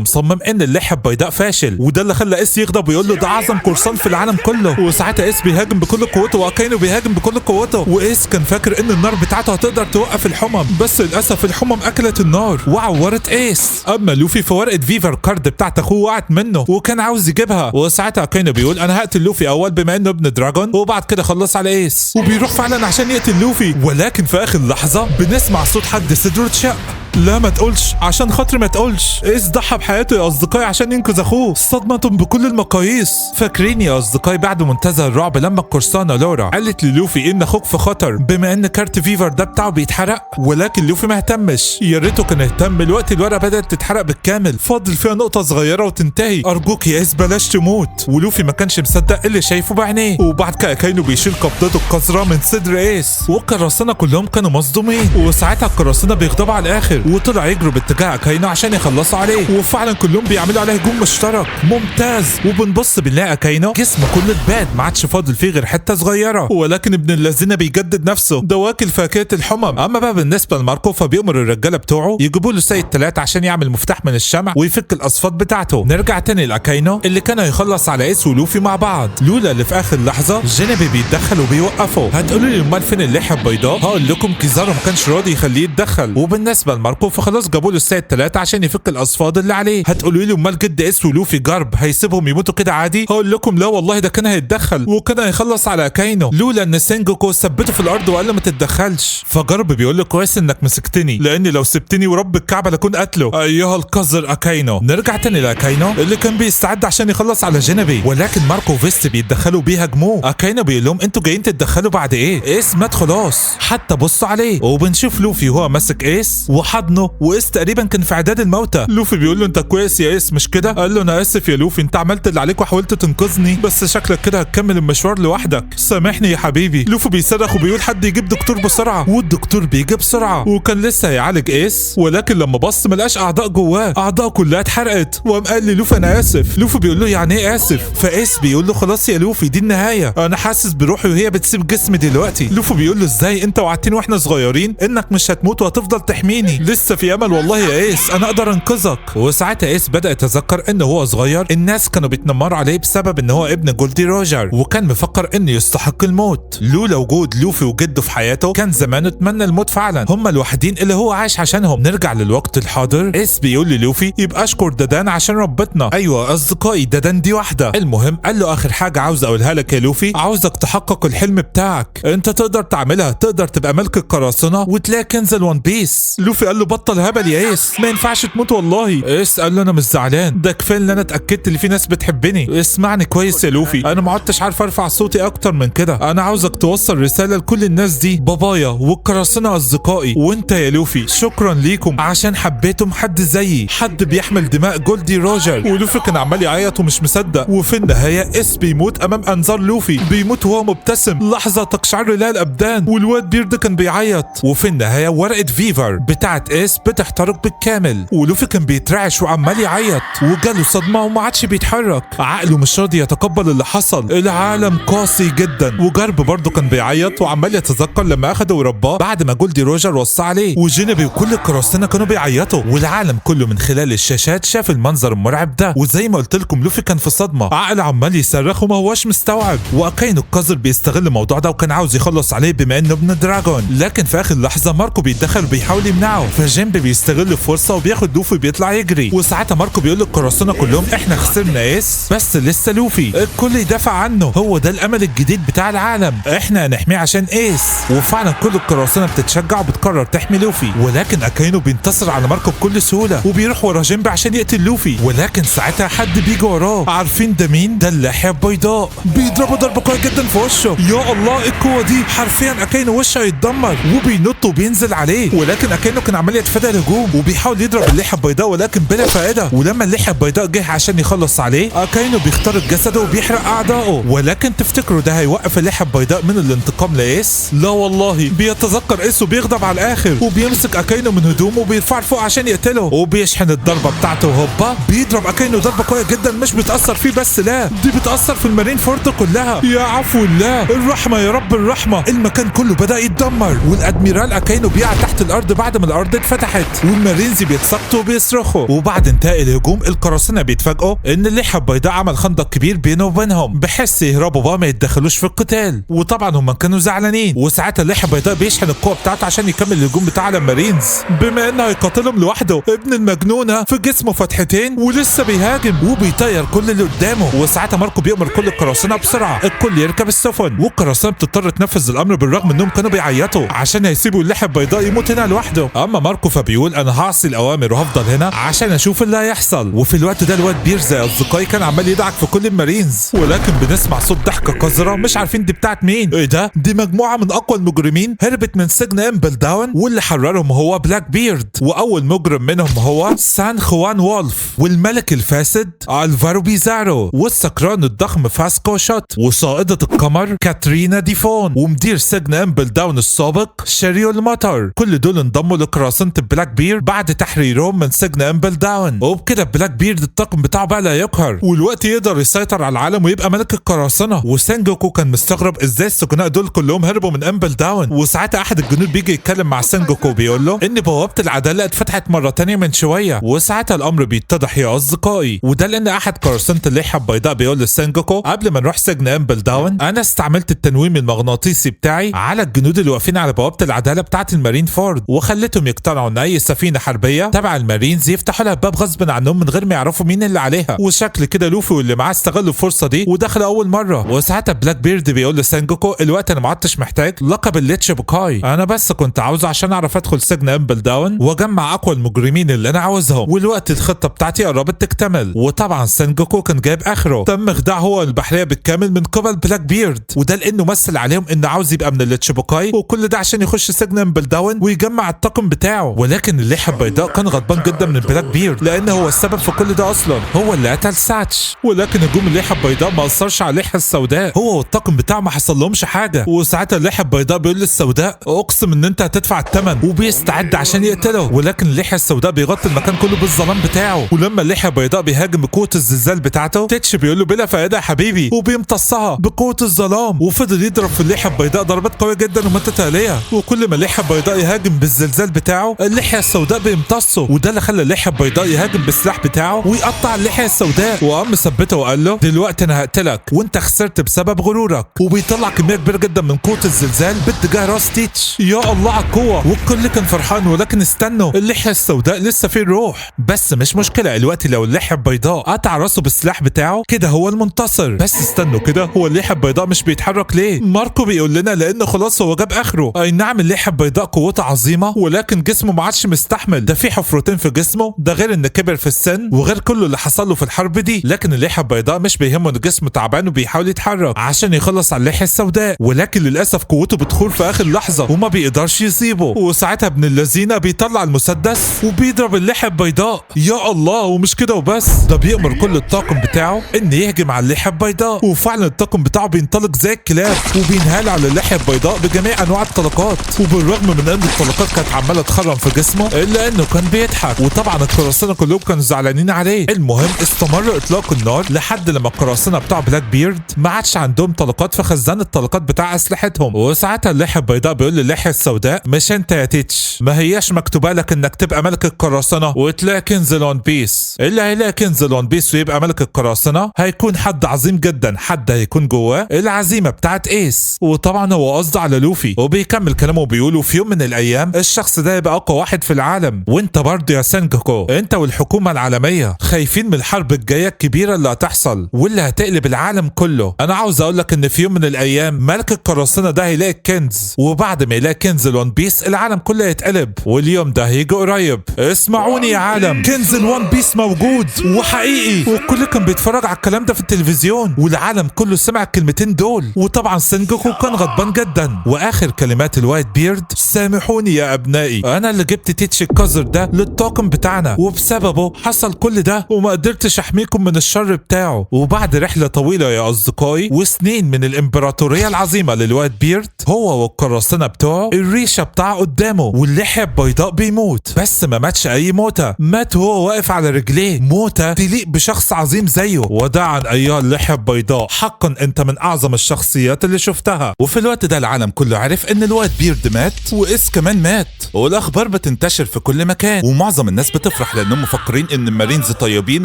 مصمم ان اللحيه البيضاء فاشل، وده اللي خلى ايس يغضب ويقول له ده اعظم قرصان في العالم كله. وساعتها ايس بيهاجم بكل قوته واكاينو بيهاجم بكل قوته، وايس كان فاكر ان النار بتاعته هتقدر توقف الحمم، بس للاسف الحمم اكلت النار وعورت ايس. اما لوفي فورقه فيفر كارد بتاعت اخوه وقعت منه وكان عاوز يجيبها، وساعتها اكاينو بيقول انا هقتل لوفي اول بما انه ابن دراجون وبعد كده خلص على ايس، وبيروح فعلا عشان يقتل لوفي. ولكن في اخر لحظه بنسمع صوت حد صدره اتشق، لا ما تقولش عشان خاطري ما تقولش، ايس ضحى بحياته يا اصدقائي عشان ينقذ اخوه، صدمة بكل المقاييس. فاكرين يا اصدقائي بعد منتزه الرعب لما القرصانه لورا قالت للوفي ان اخوك في خطر بما ان كارت فيفر ده بتاعه بيتحرق، ولكن لوفي ما اهتمش، يا ريته كان اهتم، الوقت الورقه بدات تتحرق بالكامل، فاضل فيها نقطه صغيره وتنتهي، ارجوك يا ايس بلاش تموت. ولوفي ما كانش مصدق اللي شايفه بعينيه، وبعد كده كاينو بيشيل قبضته القذره من صدر ايس، والقراصنه كلهم كانوا مصدومين، وساعتها القراصنه بيغضبوا على الاخر وطلع يجروا باتجاه كاينو عشان يخلصوا عليه، وفعلا كلهم بيعملوا عليه هجوم مشترك ممتاز. وبنبص بنلاقي كاينو جسمه كله اتباد ما عادش فاضل فيه غير حته صغيره، ولكن ابن الذين بيجدد نفسه ده واكل فاكهه الحمم. اما بقى بالنسبه لماركو فبيأمر الرجاله بتوعه يجيبوا له سيد ثلاثه عشان يعمل مفتاح من الشمع ويفك الاصفاد بتاعته. نرجع تاني لاكاينو اللي كان هيخلص على ايس ولوفي مع بعض، لولا اللي في اخر لحظه جينيبي بيتدخل وبيوقفه. هتقولوا لي امال فين اللحيه البيضاء؟ هقول لكم كيزارو ما كانش راضي يخليه يتدخل. وبالنسبه لماركو ماركو، فخلاص جابوا له الساعه 3 عشان يفك الاصفاد اللي عليه. هتقولوا لي امال جد اس ولوفي جارب هيسيبهم يموتوا كده عادي؟ هقول لكم لا والله، ده كان هيتدخل وكان هيخلص على اكاينو لولا ان سينجوكو ثبته في الارض وقال له ما تتدخلش. فجارب بيقول له كويس انك مسكتني، لاني لو سبتني ورب الكعبه لكون قتله. ايها القذر اكاينو. نرجع تاني لاكاينو اللي كان بيستعد عشان يخلص على جينبي، ولكن ماركو وفيست بيتدخلوا بيهاجموه. اكاينو بيقول لهم انتوا جايين تتدخلوا بعد ايه؟ ايس مات خلاص حتى بصوا عليه. وبنشوف لوفي وهو ماسك ايس وحضنه، وايس تقريبا كان في اعداد الموتى. لوفي بيقول له انت كويس يا ايس مش كده؟ قال له انا اسف يا لوفي، انت عملت اللي عليك وحاولت تنقذني، بس شكلك كده هتكمل المشوار لوحدك، سامحني يا حبيبي. لوفي بيصرخ وبيقول حد يجيب دكتور بسرعه، والدكتور بيجي بسرعه وكان لسه هيعالج ايس، ولكن لما بص ملقاش اعضاء جواه، اعضاء كلها اتحرقت. وقام قال لي لوفي انا اسف. لوفي بيقول له يعني ايه اسف؟ فايس بيقول له خلاص يا لوفي دي النهايه، انا حاسس بروحي وهي بتسيب جسمي دلوقتي. لوفي بيقول له ازاي؟ انت وعدتني واحنا صغيرين انك مش هتموت وهتفضل تحميني، لسه في امل والله يا ايس، انا اقدر انقذك. وساعتها ايس بدا يتذكر ان هو صغير الناس كانوا بيتنمروا عليه بسبب ان هو ابن جولدي روجر، وكان مفكر انه يستحق الموت. لولا وجود لوفي وجده في حياته كان زمانه اتمنى الموت فعلا، هم الوحيدين اللي هو عايش عشانهم. نرجع للوقت الحاضر، ايس بيقول للوفي يبقى اشكر ددان عشان ربتنا. ايوه اصدقائي ددان دي واحده. المهم قال له اخر حاجه عاوز اقولها لك يا لوفي، عاوزك تحقق الحلم بتاعك، انت تقدر تعملها، تقدر تبقى ملك القراصنه وتلاقي كنز الون بيس. لوفي قال له بطل هبل يا ايس، ما ينفعش تموت والله. ايس قال له انا مش زعلان، ده كفايه ان انا اتاكدت ان في ناس بتحبني. اسمعني كويس يا لوفي، انا ما عدتش عارف ارفع صوتي اكتر من كده، انا عاوزك توصل رساله لكل الناس دي، بابايا والقراصنه اصدقائي، وانت يا لوفي شكرا ليكم عشان حبيتم حد زيي، حد بيحمل دماء جولدي روجر. ولوفي كان عمال يعيط ومش مصدق، وفي النهايه ايس بيموت امام انظار لوفي، بيموت وهو مبتسم، لحظه تقشعر لها الابدان، والواد بيرد كان بيعيط. وفي النهايه ورقه فيفر بتاعت ايس بتحترق بالكامل، ولوفي كان بيترعش وعمال يعيط وجاله صدمه وما عادش بيتحرك، عقله مش راضي يتقبل اللي حصل، العالم قاسي جدا. وجارب برضه كان بيعيط وعمال يتذكر لما اخده ورباه بعد ما جولدي روجر وصى عليه، وجينبي وكل القراصنه كانوا بيعيطوا، والعالم كله من خلال الشاشات شاف المنظر المرعب ده. وزي ما قلت لكم لوفي كان في صدمه، عقله عمال يصرخ وما هواش مستوعب. واكاينو القذر بيستغل الموضوع ده وكان عاوز يخلص عليه بما انه ابن دراجون، لكن في اخر لحظه ماركو بيتدخل وبيحاول يمنعه، فجينبي بيستغل الفرصه وبياخد لوفي بيطلع يجري. وساعتها ماركو بيقول للقراصنه كلهم احنا خسرنا ايس بس لسه لوفي، الكل يدافع عنه، هو ده الامل الجديد بتاع العالم، احنا هنحميه عشان ايس. وفعلا كل القراصنه بتتشجع وبتقرر تحمي لوفي، ولكن اكاينو بينتصر على ماركو بكل سهوله وبيروح ورا جينبي عشان يقتل لوفي، ولكن ساعتها حد بيجي وراه. عارفين ده مين؟ ده اللحيه البيضاء، بيضربه ضربه قويه جدا في وشه. يا الله ايه القوه دي، حرفيا اكاينو وشه هيتدمر، وبينط وبينزل عليه، ولكن اكاينو كان عمال يتفادى الهجوم وبيحاول يضرب اللحيه البيضاء ولكن بلا فائده. ولما اللحيه البيضاء جه عشان يخلص عليه، اكاينو بيخترق جسده وبيحرق اعدائه. ولكن تفتكروا ده هيوقف اللحيه البيضاء من الانتقام لايس؟ لا والله، بيتذكر ايس وبيغضب على الاخر وبيمسك اكاينو من هدومه وبيرفع لفوق عشان يقتله، وبيشحن الضربه بتاعته وهوبا بيضرب اكاينو ضربه قويه جدا، مش بتاثر فيه بس، لا دي بتاثر في المارين فورد كلها. يا عفو الله، الرحمه يا رب الرحمه. المكان كله بدا يتدمر، والادميرال اكاينو بيقع تحت الارض بعد ما الارض اتفتحت، والمارينز بيتسقطوا وبيصرخوا. وبعد انتهاء الهجوم القراصنه بيتفاجئوا ان اللحيه البيضاء عمل خندق كبير بينه وبينهم بحيث يهربوا بقى ما يتدخلوش في القتال، وطبعا هم كانوا زعلانين. وساعتها اللحيه البيضاء بيشحن القوه بتاعته عشان يكمل الهجوم بتاع المارينز، بما انه هيقاتلهم لوحده، ابن المجنونه في جسمه فتحتين ولسه بيهاجم وبيطير كل اللي قدامه. وساعتها ماركو بيأمر كل القراصنه بسرعه الكل يركب السفن، والقراصنه بتضطر تنفذ الامر بالرغم انهم كانوا بيعيطوا عشان هيسيبوا اللحيه البيضاء يموت هنا لوحده. اما ماركو فبيقول انا هعصي الاوامر وهفضل هنا عشان اشوف اللي هيحصل. وفي الوقت ده الواد بيرز يا اصدقائي كان عمال يدعك في كل المارينز، ولكن بنسمع صوت ضحكه قذره مش عارفين دي بتاعت مين. ايه ده؟ دي مجموعه من اقوى المجرمين هربت من سجن امبل داون، واللي حررهم هو بلاك بيرد، واول مجرم منهم هو سان خوان وولف، والملك الفاسد الفارو بيزارو، والسكران الضخم فاسكو شوت، وصائده القمر كاترينا ديفون، ومدير سجن امبل داون السابق شاريو المطر. كل دول انضموا لقراصنه بلاك بيرد بعد تحريرهم من سجن امبل داون، وبكده بلاك بيرد الطاقم بتاعه بقى لا يقهر، والوقت يقدر يسيطر على العالم ويبقى ملك القراصنه. وسانجوكو كان مستغرب ازاي السجناء دول كلهم هربوا من امبل داون. وساعتها احد الجنود بيجي يتكلم مع سانجوكو بيقول له ان بوابه العداله اتفتحت مره تانية من شويه. وساعتها الامر بيتضح يا اصدقائي، وده لان احد قراصنه اللحيه البيضاء بيقول لسانجوكو قبل ما نروح سجن امبل داون انا استعملت التنويم المغناطيسي بتاعي على الجنود اللي واقفين على بوابه العداله بتاعه المارين فورد، وخليتهم يقتربوا بيقتنعوا ان اي سفينه حربيه تبع المارينز يفتحوا لها الباب غصب عنهم من غير ما يعرفوا مين اللي عليها. وشكل كده لوفي واللي معاه استغلوا الفرصه دي ودخلوا اول مره. وساعتها بلاك بيرد بيقول لسانجوكو الوقت انا ما عدتش محتاج لقب الليتشيبوكاي، انا بس كنت عاوزه عشان اعرف ادخل سجن امبل داون واجمع اقوى المجرمين اللي انا عاوزهم، والوقت الخطه بتاعتي قربت تكتمل. وطبعا سانجوكو كان جايب اخره، تم خداع هو البحريه بالكامل من قبل بلاك بيرد، وده لانه مثل عليهم انه عاوز يبقى من الليتشيبوكاي، وكل ده عشان يخش سجن امبل داون ويجمع الطاقم بتاعه. ولكن الليحه البيضاء كان غضبان جدا من بلاك بيرد لان هو السبب في كل ده اصلا، هو اللي قتل ساتش. ولكن هجوم الليحه البيضاء ما اثرش على الليحه السوداء، هو والطاقم بتاعه ما حصل لهمش حاجه. وساعتها الليحه البيضاء بيقول للسوداء اقسم ان انت هتدفع الثمن، وبيستعد عشان يقتله. ولكن الليحه السوداء بيغطي المكان كله بالظلام بتاعه. ولما الليحه البيضاء بيهاجم بقوه الزلزال بتاعته، تيتش بيقول له بلا فائده يا حبيبي، وبيمتصها بقوه الظلام، وفضل يضرب في الليحه البيضاء ضربات قويه جدا ومتتاليه. وكل ما الليحه البيضاء يهاجم بالزلزال بتاعه الليحه السوداء بيمتصه، وده اللي خلى الليحه البيضاء يهاجم بالسلاح بتاعه ويقطع الليحه السوداء. وقام مثبته وقال له دلوقتي انا هقتلك وانت خسرت بسبب غرورك. وبيطلع كميه كبيره جدا من قوه الزلزال باتجاه راس تيتش. يا الله على القوه، والكل كان فرحان. ولكن استنوا، الليحه السوداء لسه في الروح، بس مش مشكله الوقت لو الليحه البيضاء قطع راسه بالسلاح بتاعه كده هو المنتصر. بس استنوا كده، هو الليحه البيضاء مش بيتحرك ليه؟ ماركو بيقول لنا لانه خلاص هو جاب اخره. اي نعم الليحه البيضاء قوتها عظيمه، ولكن جسمه ما عادش مستحمل، ده في حفرتين في جسمه، ده غير ان كبر في السن وغير كله اللي حصل له في الحرب دي. لكن الليحه البيضاء مش بيهمه ان جسمه تعبان وبيحاول يتحرك عشان يخلص على الليحه السوداء، ولكن للاسف قوته بتخور في اخر لحظه وما بيقدرش يصيبه. وساعتها ابن اللذينه بيطلع المسدس وبيضرب الليحه البيضاء. يا الله، ومش كده وبس، ده بيأمر كل الطاقم بتاعه ان يهجم على الليحه البيضاء، وفعلا الطاقم بتاعه بينطلق زي الكلاب وبينهال على الليحه البيضاء بجميع انواع الطلقات. وبالرغم من ان الطلقات كانت عماله تخرم في جسمه الا انه كان بيضحك. وطبعا القراصنه كلهم كانوا زعلانين عليه. المهم استمر اطلاق النار لحد لما القراصنه بتاع بلاك بيرد ما عادش عندهم طلقات في خزان الطلقات بتاع اسلحتهم. وساعتها الليحه البيضاء بيقول لليحه السوداء مش انت يا تيتش، ما هياش مكتوبه لك انك تبقى ملك القراصنه وتلاقي كنز الون بيس. اللي هيلاقي كنز الون بيس ويبقى ملك القراصنه هيكون حد عظيم جدا، حد هيكون جواه العزيمه بتاعت ايس. وطبعا هو قصده على لوفي. وبيكمل كلامه وبيقول في يوم من الايام الشخص ده يبقى اقوى واحد في العالم، وانت برضه يا سانجوكو انت والحكومه العالميه خايفين من الحرب الجايه الكبيره اللي هتحصل واللي هتقلب العالم كله. انا عاوز اقول لك ان في يوم من الايام ملك القراصنه ده هيلاقي الكنز، وبعد ما يلاقي كنز الون بيس العالم كله يتقلب، واليوم ده هيجي قريب. اسمعوني يا عالم، كنز الون بيس موجود وحقيقي. والكل كان بيتفرج على الكلام ده في التلفزيون، والعالم كله سمع الكلمتين دول. وطبعا سانجوكو كان غضبان جدا. واخر كلمات الوايت بيرد سامحوني يا ابنائي، انا اللي جبت تيتش القذر ده للطاقم بتاعنا، وبسببه حصل كل ده وما قدرتش احميكم من الشر بتاعه. وبعد رحله طويله يا اصدقائي وسنين من الامبراطوريه العظيمه للوايت بيرد، هو والقراصنه بتوعه الريشه بتاعه قدامه واللحيه البيضاء بيموت. بس ما ماتش اي موته، مات وهو واقف على رجليه، موته تليق بشخص عظيم زيه. وداعا ايها اللحيه البيضاء، حقا انت من اعظم الشخصيات اللي شفتها. وفي الوقت ده العالم كله عرف ان الوايت بيرد مات وايس كمان مات، والاخبار بتنتشر في كل مكان، ومعظم الناس بتفرح لانهم مفكرين ان المارينز طيبين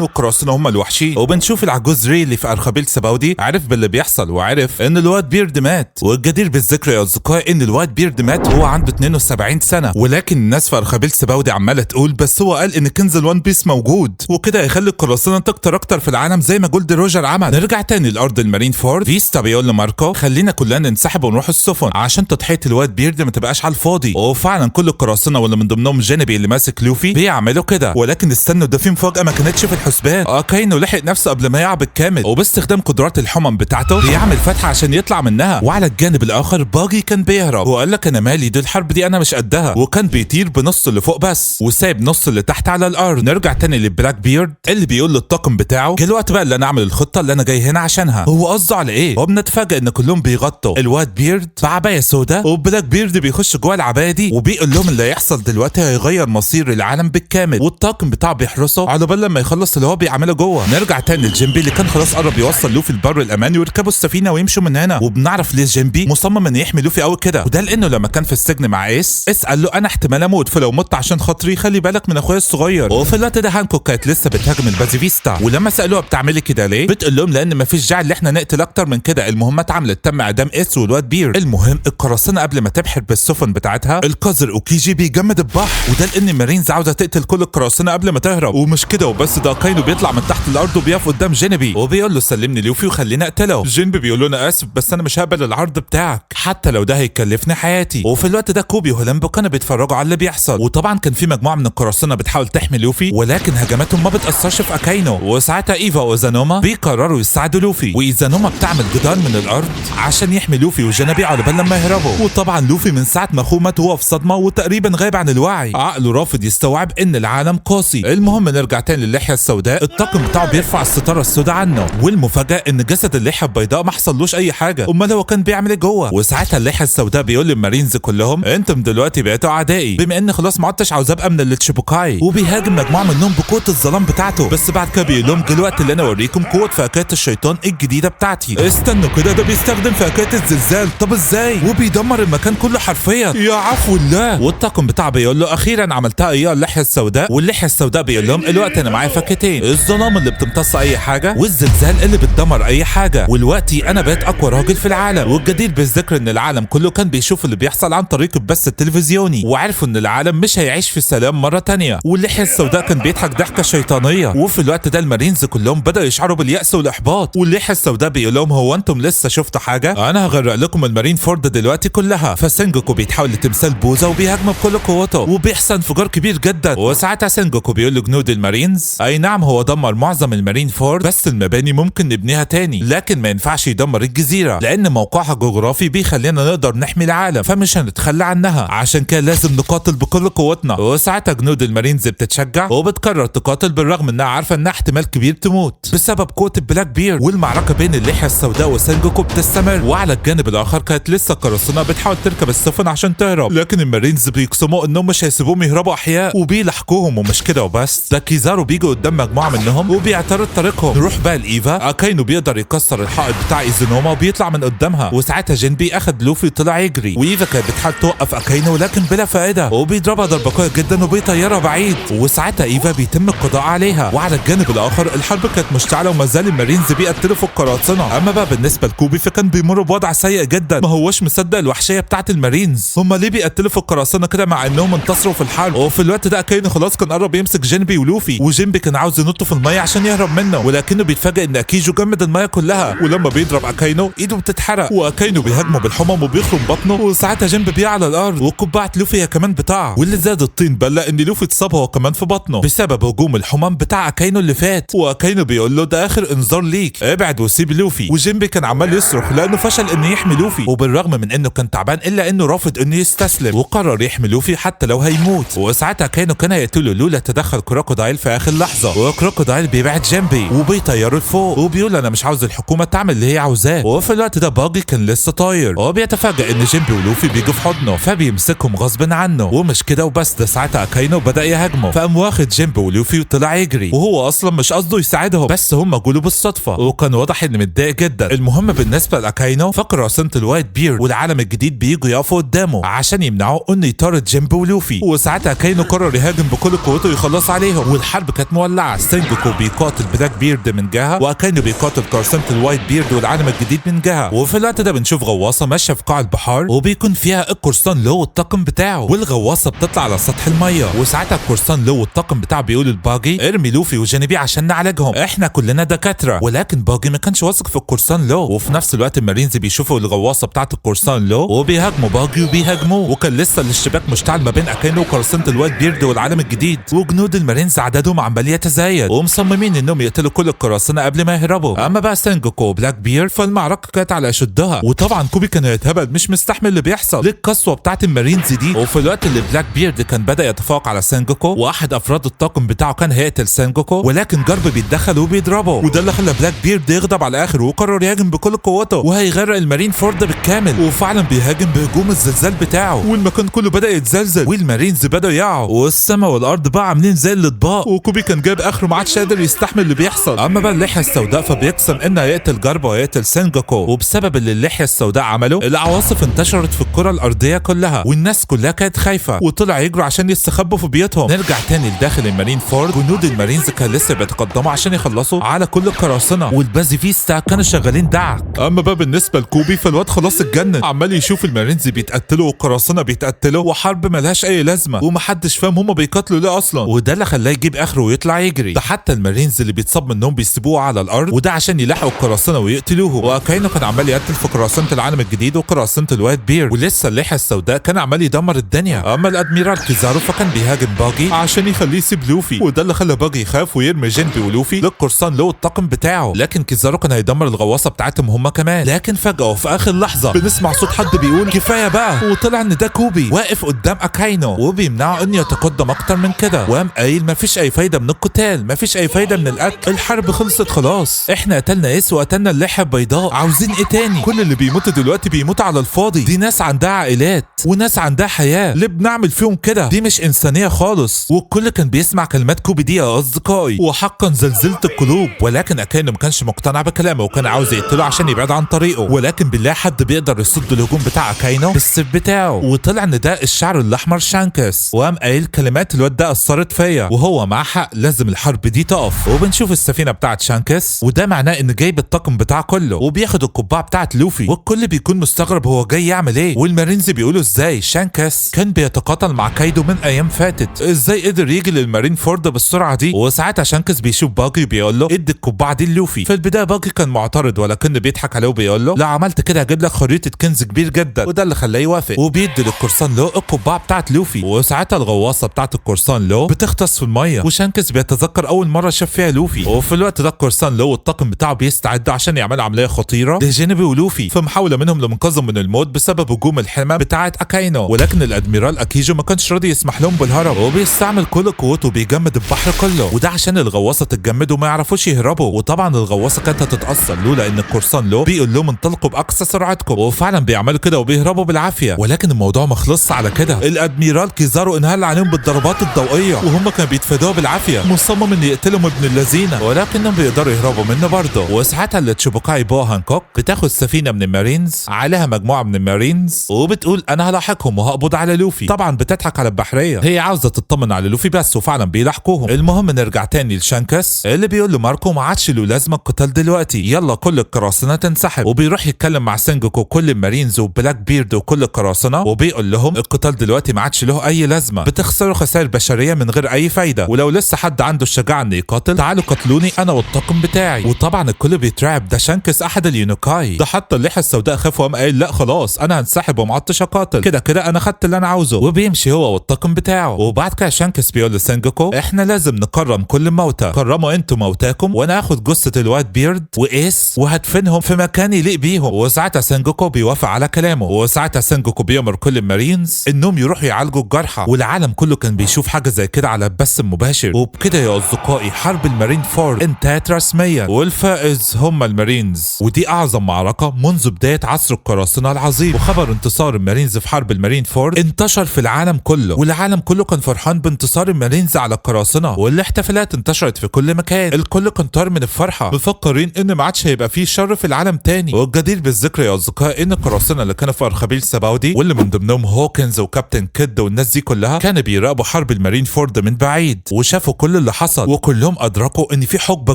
والقراصنه هم الوحشين. وبنشوف العجوز ريلي في ارخبيل سباودي عرف باللي بيحصل وعرف ان الوايت بيرد مات. والجدير بالذكر يا اصدقائي ان الوايت بيرد مات وهو عنده 72 سنه، ولكن الناس في ارخبيل سباودي عماله تقول بس هو قال ان كنز الوان بيس موجود، وكده هيخلي القراصنه تكتر اكتر في العالم زي ما جولد روجر عمل. نرجع تاني لارض المارين فورد. فيستا بيقول لماركو خلينا كلنا ننسحب ونروح السفن عشان تضحيه الوايت بيرد ما تبقاش على الفاضي. وفعلا كل القراصنه واللي من ضمنهم جينيبي اللي ماسك لوفي بيعملوا كده. ولكن استنوا، ده في مفاجاه ما كانتش في الحسبان. كاينو لحق نفسه قبل ما يقع بالكامل، وباستخدام قدرات الحمم بتاعته بيعمل فتحه عشان يطلع منها. وعلى الجانب الاخر باجي كان بيهرب وقال لك انا مالي، دي الحرب دي انا مش قدها، وكان بيطير بنص اللي فوق بس وسايب نص اللي تحت على الارض. نرجع تاني لبلاك بيرد اللي بيقول للطاقم بتاعه جه الوقت بقى اللي انا اعمل الخطه اللي انا جاي هنا عشانها. هو قصده على ايه؟ وبنتفاجئ ان كلهم بيغطوا الوايت بيرد بعبايه سودا، وبلاك بيرد بيخش جوه العبايه دي وبيقول لهم اللي هيحصل دلوقتي هيغير مصير العالم بالكامل، والطاقم بتاعه بيحرسه على بال لما يخلص اللي هو بيعمله جوه. نرجع تاني لجيمبي اللي كان خلاص قرب يوصل لوفي البر الامان ويركبوا السفينه ويمشوا من هنا. وبنعرف ليه جيمبي مصمم ان يحمي لوفي قوي كده، وده لانه لما كان في السجن مع ايس قال له انا احتمال اموت، فلو مت عشان خاطري خلي بالك من اخويا الصغير. وفي الوقت ده هانكوك كانت لسه بتهاجم البازيفيستا، ولما سالوها بتعملي كده ليه بتقول لهم لان مفيش داعي ان احنا نقتل اكتر من كده، المهمه اتعملت، تم اعدام ايس والواد بير. المهم القراصنه قبل ما تبحر بالسفن بتاعتها القذر اوكيجي بيجمد البحر، وده لان المارينز عاوزه تقتل كل القراصنه قبل ما تهرب. ومش كده وبس، ده اكاينو بيطلع من تحت الارض وبيقف قدام جينبي وبيقول له سلمني لوفي وخليني اقتله. جينبي بيقول له انا اسف بس انا مش هقبل العرض بتاعك حتى لو ده هيكلفني حياتي. وفي الوقت ده كوبي وهولمبو كانوا بيتفرجوا على اللي بيحصل، وطبعا كان في مجموعه من القراصنه بتحاول تحمي لوفي ولكن هجماتهم ما بتاثرش في اكاينو. وساعتها ايفا وإيزانوما بيقرروا يساعدوا لوفي، وإيزانوما بتعمل جدار من الارض عشان يحمي لوفي وجينبي على بال لما يهربوا. وطبعا لوفي من ساعه ما اخوه مات وهو في صدمه وتقريبا غايب عن الوعي، عقله رافض يستوعب ان العالم قاسي. المهم نرجع تاني للحيه السوداء، الطاقم بتاعه بيرفع الستاره السوداء عنه، والمفاجاه ان جسد اللحيه البيضاء ما حصلوش اي حاجه، امال هو كان بيعمل ايه جوه؟ وساعتها اللحيه السوداء بيقول للمارينز كلهم انتم دلوقتي بقيتوا اعدائي بما ان خلاص ما عدتش عاوز ابقى من التشيبوكاي، وبيهاجم مجموعه منهم بقوه الظلام بتاعته. بس بعد كده بيقول لهم دلوقتي اللي انا اوريكم قوه فاكهه الشيطان الجديده بتاعتي. استنوا كده، ده بيستخدم فاكهه الزلزال، طب ازاي؟ وبيدمر المكان كله حرفيا، يا عفو الله. والطاقم بتاعه بيقول له اخيرا عملتها ايها اللحيه السوداء. واللحيه السوداء بيقول لهم الوقت انا معايا فاكهتين، الظلام اللي بتمتص اي حاجه والزلزال اللي بتدمر اي حاجه، والوقتي انا بقيت اقوى راجل في العالم. والجدير بالذكر ان العالم كله كان بيشوف اللي بيحصل عن طريق البث التلفزيوني، وعرفوا ان العالم مش هيعيش في سلام مره تانية. واللحيه السوداء كان بيضحك ضحكه شيطانيه. وفي الوقت ده المارينز كلهم بداوا يشعروا باليأس والاحباط، واللحيه السوداء بيقول لهم هو انتم لسه شفتوا حاجه؟ انا هغرق لكم المارين فورد دلوقتي كلها. فسينجوكو بيتحول لتمثال بوزه وبيهاجم بكل قوته وبيحصل انفجار كبير جدا. وساعتها سينجوكو بيقول لجنود المارينز اي نعم هو دمر معظم المارين فورد بس المباني ممكن نبنيها تاني، لكن ما ينفعش يدمر الجزيره لان موقعها جغرافي بيخلينا نقدر نحمي العالم، فمش هنتخلى عنها، عشان كده لازم نقاتل بكل قوتنا. وساعتها جنود المارينز بتتشجع وبتقرر تقاتل بالرغم انها عارفه انها احتمال كبير تموت بسبب قوه البلاك بير. والمعركه بين اللحيه السوداء وسينجوكو بتستمر، وعلى الجانب الاخر كانت لسه القراصنه بتحاول تركب السفن عشان تهرب، لكن المارينز بيقسموا انهم مش هيسيبوهم يهربوا احياء وبيلاحقوهم. ومش كده وبس، ده كيزارو بيجي قدام مجموعه منهم وبيعترض طريقهم. نروح بقى لايفا، اكاينو بيقدر يكسر الحائط بتاع إيزانوما وبيطلع من قدامها، وساعتها جينبي اخد لوفي وطلع يجري، وايفا كانت بتحاول توقف اكاينو لكن بلا فائده، وبيضربها ضربه قويه جدا وبيطيرها بعيد، وساعتها ايفا بيتم القضاء عليها. وعلى الجانب الاخر الحرب كانت مشتعله وما زال المارينز بيقتلوا في القراصنه. اما بقى بالنسبه لكوبي فكان بيمر بوضع سيء جدا، ما هوش مصدق الوحشيه بتاعه المارينز، هم ليه بيقتلوا في القراصنه كده مع انهم انتصروا في الحرب؟ وفي الوقت ده اكاينو خلاص كان قرب يمسك جينبي ولوفي، وجينبي كان عاوز ينط في الميه عشان يهرب منه، ولكنه بيتفاجئ ان اكيجو جمد الميه كلها، ولما بيضرب اكاينو ايده بتتحرق، واكاينو بيهاجمه بالحمم وبيخرم بطنه، وساعتها جينبي بيقع على الارض، وقبعه لوفي هي كمان بتقع. واللي زاد الطين بله ان لوفي اتصاب هو كمان في بطنه بسبب هجوم الحمم بتاع اكاينو اللي فات، واكاينو بيقول له ده اخر انذار ليك، ابعد وسيب لوفي. وجينبي كان عمال يصرخ لانه فشل انه يحمي لوفي، وبالرغم من انه كان تعبان الا انه رافض انه يستسلم، وقرر يحمي لوفي حتى لو هيموت. وساعتها كان هيقتله لولا تدخل كروكودايل في اخر لحظه، وكروكودايل بيبعد جينبي وبيطيره لفوق وبيقول انا مش عاوز الحكومه تعمل اللي هي عاوزاه. وفي الوقت ده باجي كان لسه طاير، وبيتفاجئ ان جينبي ولوفي بيجوا في حضنه فبيمسكهم غصب عنه. ومش كده وبس، ده ساعتها اكاينو بدا يهاجمه، فقام واخد جينبي ولوفي وطلع يجري، وهو اصلا مش قصده يساعدهم بس هم جوله بالصدفه، وكان واضح انه متضايق جدا. المهم بالنسبه لاكاينو فقراصنه الوايت بير والعالم الجديد بييجوا يقفوا قدامه عشان يمنعوا انه يطارد جينبي ولوفي، وساعتها اكاينو قرر يهاجم بكل قوته ويخلص عليهم، والحرب كانت مولعه. سينجوكو بيقاتل بلاك بيرد من جهه، واكاينو بيقاتل قراصنه الوايت بيرد والعالم الجديد من جهه. وفي الوقت ده بنشوف غواصه ماشيه في قاع البحار وبيكون فيها القرصان لو والطاقم بتاعه، والغواصه بتطلع على سطح الميه، وساعتها القرصان لو والطاقم بتاعه بيقول لباجي ارمي لوفي وجينبي عشان نعالجهم، احنا كلنا دكاتره. ولكن باجي ما كانش واثق في القرصان لو، وفي نفس الوقت المارينز بيشوفوا الغواصه بتاعه القرصان لو وبيهاجموا باجي وبيهاجموه، وكان لسه الاشتباك مشتعل ما بين اكاينو وقرصنه الوايت بيرد والعالم الجديد، وجنود المارينز عددهم عمال يتزايد ومصممين انهم يقتلوا كل القراصنه قبل ما يهربوا. اما بقى سينجوكو وبلاك بير فالمعركه كانت على اشدها، وطبعا كوبي كان هيتهبل مش مستحمل اللي بيحصل، ليه القسوه بتاعه المارينز دي. وفي الوقت اللي بلاك بيرد كان بدا يتفوق على سينجوكو، واحد افراد الطاقم بتاعه كان هيقتل سينجوكو، ولكن جارب بيتدخل وبيضربه، وده اللي خلى بلاك بيرد يغضب على الاخر وقرر يهاجم بكل قوته وهيغرق المارين فورد بالكامل. وفعلا بيهاجم بهجوم الزلزال بتاعه، والمكان كله بدا يتزلزل والمارينز بداوا يقعوا، والسما والارض بقى عاملين زي الاطباق، وكوبي كان جايب اخره ما عادش قادر يستحمل اللي بيحصل. اما بقى اللحيه السوداء فبيقسم انه هيقتل جارب وهيقتل سينجوكو، وبسبب اللي اللحيه السوداء عمله العواصف انتشرت في الكره الارضيه كلها، والناس كلها كانت خايفه وطلع يجروا عشان يستخبوا في بيوتهم. نرجع تاني لداخل المارين فورد، جنود المارينز كان لسه بيتقدموا عشان يخلصوا على كل القراصنه، والبازيفيستا كانوا شغالين دعك. اما بقى بالنسبه لكوبي فالواد خلاص اتجنن، عمال يشوف المارينز بيتقتلوا والقراصنه بيتقتلوا وحرب الحرب ملهاش اي لازمه ومحدش فاهم هما بيقاتلوا ليه اصلا، وده اللي خلاه يجيب اخره ويطلع يجري. ده حتى المارينز اللي بيتصاب منهم بيسيبوه على الارض، وده عشان يلاحقوا القراصنه ويقتلوه. واكاينو كان عمال يقتل في قراصنه العالم الجديد وقراصنه الوايت بيرد، ولسه الليحه السوداء كان عمال يدمر الدنيا. اما الادميرال كيزارو فكان بيهاجم باجي عشان يخليه يسيب لوفي، وده اللي خلى باجي يخاف ويرمي جينبي ولوفي للقرصان لو الطاقم بتاعه. لكن كيزارو كان هيدمر الغواصه بتاعتهم هما كمان. لكن فجاه وفي اخر لحظه بنسمع صوت حد بيقول كفايه بقى، وطلع ان ده كوبي واقف قدام اكاينو وبيمنعه انه يتقدم اكتر من كده، وقام قايل مفيش اي فايده من القتال، مفيش اي فايده من القتل، الحرب خلصت خلاص، احنا قتلنا ايس وقتلنا اللحيه البيضاء، عاوزين ايه تاني؟ كل اللي بيموت دلوقتي بيموت على الفاضي، دي ناس عندها عائلات وناس عندها حياه، ليه بنعمل فيهم كده؟ دي مش انسانيه خالص. والكل كان بيسمع كلمات كوبي دي يا اصدقائي، وحقا زلزلت القلوب. ولكن اكاينو ما كانش مقتنع بكلامه وكان عاوز يقتله عشان يبعد عن طريقه، ولكن بالله حد بيقدر يصد الهجوم بتاع اكاينو بالسيف بتاعه، وطلع ان ده الشعر الاحمر شانكس، وقام قايل كلمات الواد ده اثرت فيا، وهو مع حق لازم الحرب دي تقف. وبنشوف السفينه بتاعت شانكس، وده معناه ان جايب الطاقم بتاعه كله وبياخد القبعه بتاعت لوفي، والكل بيكون مستغرب هو جاي يعمل ايه. والمارينز بيقولوا ازاي شانكس كان بيتقاتل مع كايدو من ايام فاتت، ازاي قدر يجي للمارين فورد بالسرعه دي. وساعتها شانكس بيشوف باجي وبيقول له ادي القبعه دي لوفي. في البدايه باجي كان معترض ولكنه بيضحك عليه وبيقول له لو عملت كده هجيب لك خريطه كنز كبير جدا، وده اللي خلاه يوافق، وبيدي للقرصان لو القبعه بتاعت لوفي. وساعتها الغواصه بتاعت القرصان لو بتغطس في الميه، وشانكس بيتذكر اول مره شاف فيها لوفي. وفي الوقت ده القرصان لو والطاقم بتاعه بيستعدوا عشان يعملوا عمليه خطيره لجينبي ولوفي في محاوله منهم لمنقذهم من الموت بسبب هجوم الحمى بتاعت اكاينو. ولكن الادميرال اكيجو ما كانش راضي يسمح لهم بالهرب، وبيستعمل كل قوته وبيجمد البحر كله، وده عشان الغواصه تتجمد وما يعرفوش يهربوا. وطبعا الغواصه كانت هتتاثر لولا ان القرصان لو بيقول لهم انطلقوا باقصى سرعتكم، وفعلا بيعملوا كده وبيهربوا بالعافيه. ولكن الموضوع ما خلصش على كده، الادميرال كيزارو انهال عليهم بالضربات الضوئيه وهم كانوا بيتفادوها بالعافيه، مصمم ان يقتلهم ابن اللذينه، ولكنهم بيقدروا يهربوا منه برضه. وساعتها التشوبوكاي بو هانكوك بتاخد سفينه من المارينز عليها مجموعه من المارينز، وبتقول انا هلاحقهم وهقبض على لوفي. طبعا بتضحك على البحريه، هي عاوزه تطمن على لوفي بس، وفعلا بيلاحقوهم. المهم نرجع تاني لشانكس اللي بيقول له ماركو ما عادش له لازمه القتال دلوقتي، يلا كل القراصنه تنسحب. وبيروح يتكلم مع سينجوكو وكل المارينز وبلاك بيرد وكل القراصنه، وبيقول لهم القتال دلوقتي ما عادش له اي لازمه، بتخسروا خسائر بشريه من غير اي فايده، ولو لسه حد عنده الشجاعه انه يقاتل تعالوا قتلوني انا والطاقم بتاعي. وطبعا الكل بيترعب، ده شانكس احد اليونيكاي، ده حتى الليحه السوداء خاف وقام قايل لا خلاص انا هنسحب وما عدتش اقاتل، كده كده انا خدت اللي انا عاوزه. وبيمشي هو والطاقم بتاعه. وبعد كده شانكس بيقول لسينجوكو احنا لازم نكرم كل الموتى، كرموا انتوا موتاكم وانا هاخد جثه الوايت بيرد وايس وهدفنهم في مكان يليق بيهم. وساعتها سينجوكو بيوافق على كلامه، وساعتها سينجوكو بيامر كل المارينز انهم يروحوا يعالجوا الجرحى، والعالم كله كان بيشوف حاجه زي كده على البث المباشر. وبكده يا اصدقائي حرب المارين فورد انتهت رسميا، والفائز هم المارينز، ودي اعظم معركه منذ بدايه عصر القراصنه العظيم. وخبر انتصار المارينز في حرب المارين فورد انتشر في العالم كله، والعالم كله كان فرحان بانتصار المارينز على القراصنه، والاحتفالات انتشرت في كل مكان، الكل كان طار من الفرحه مفكرين ان ما عادش هيبقى فيه شر في العالم تاني. والجدير بالذكر يا اصدقائي ان القراصنه اللي كانوا في ارخبيل سباودي واللي من ضمنهم هوكنز وكابتن كيد والناس دي كلها كانوا بيراقبوا حرب المارين فورد من بعيد، وشافوا كل اللي حصل، وكلهم ادركوا ان في حقبه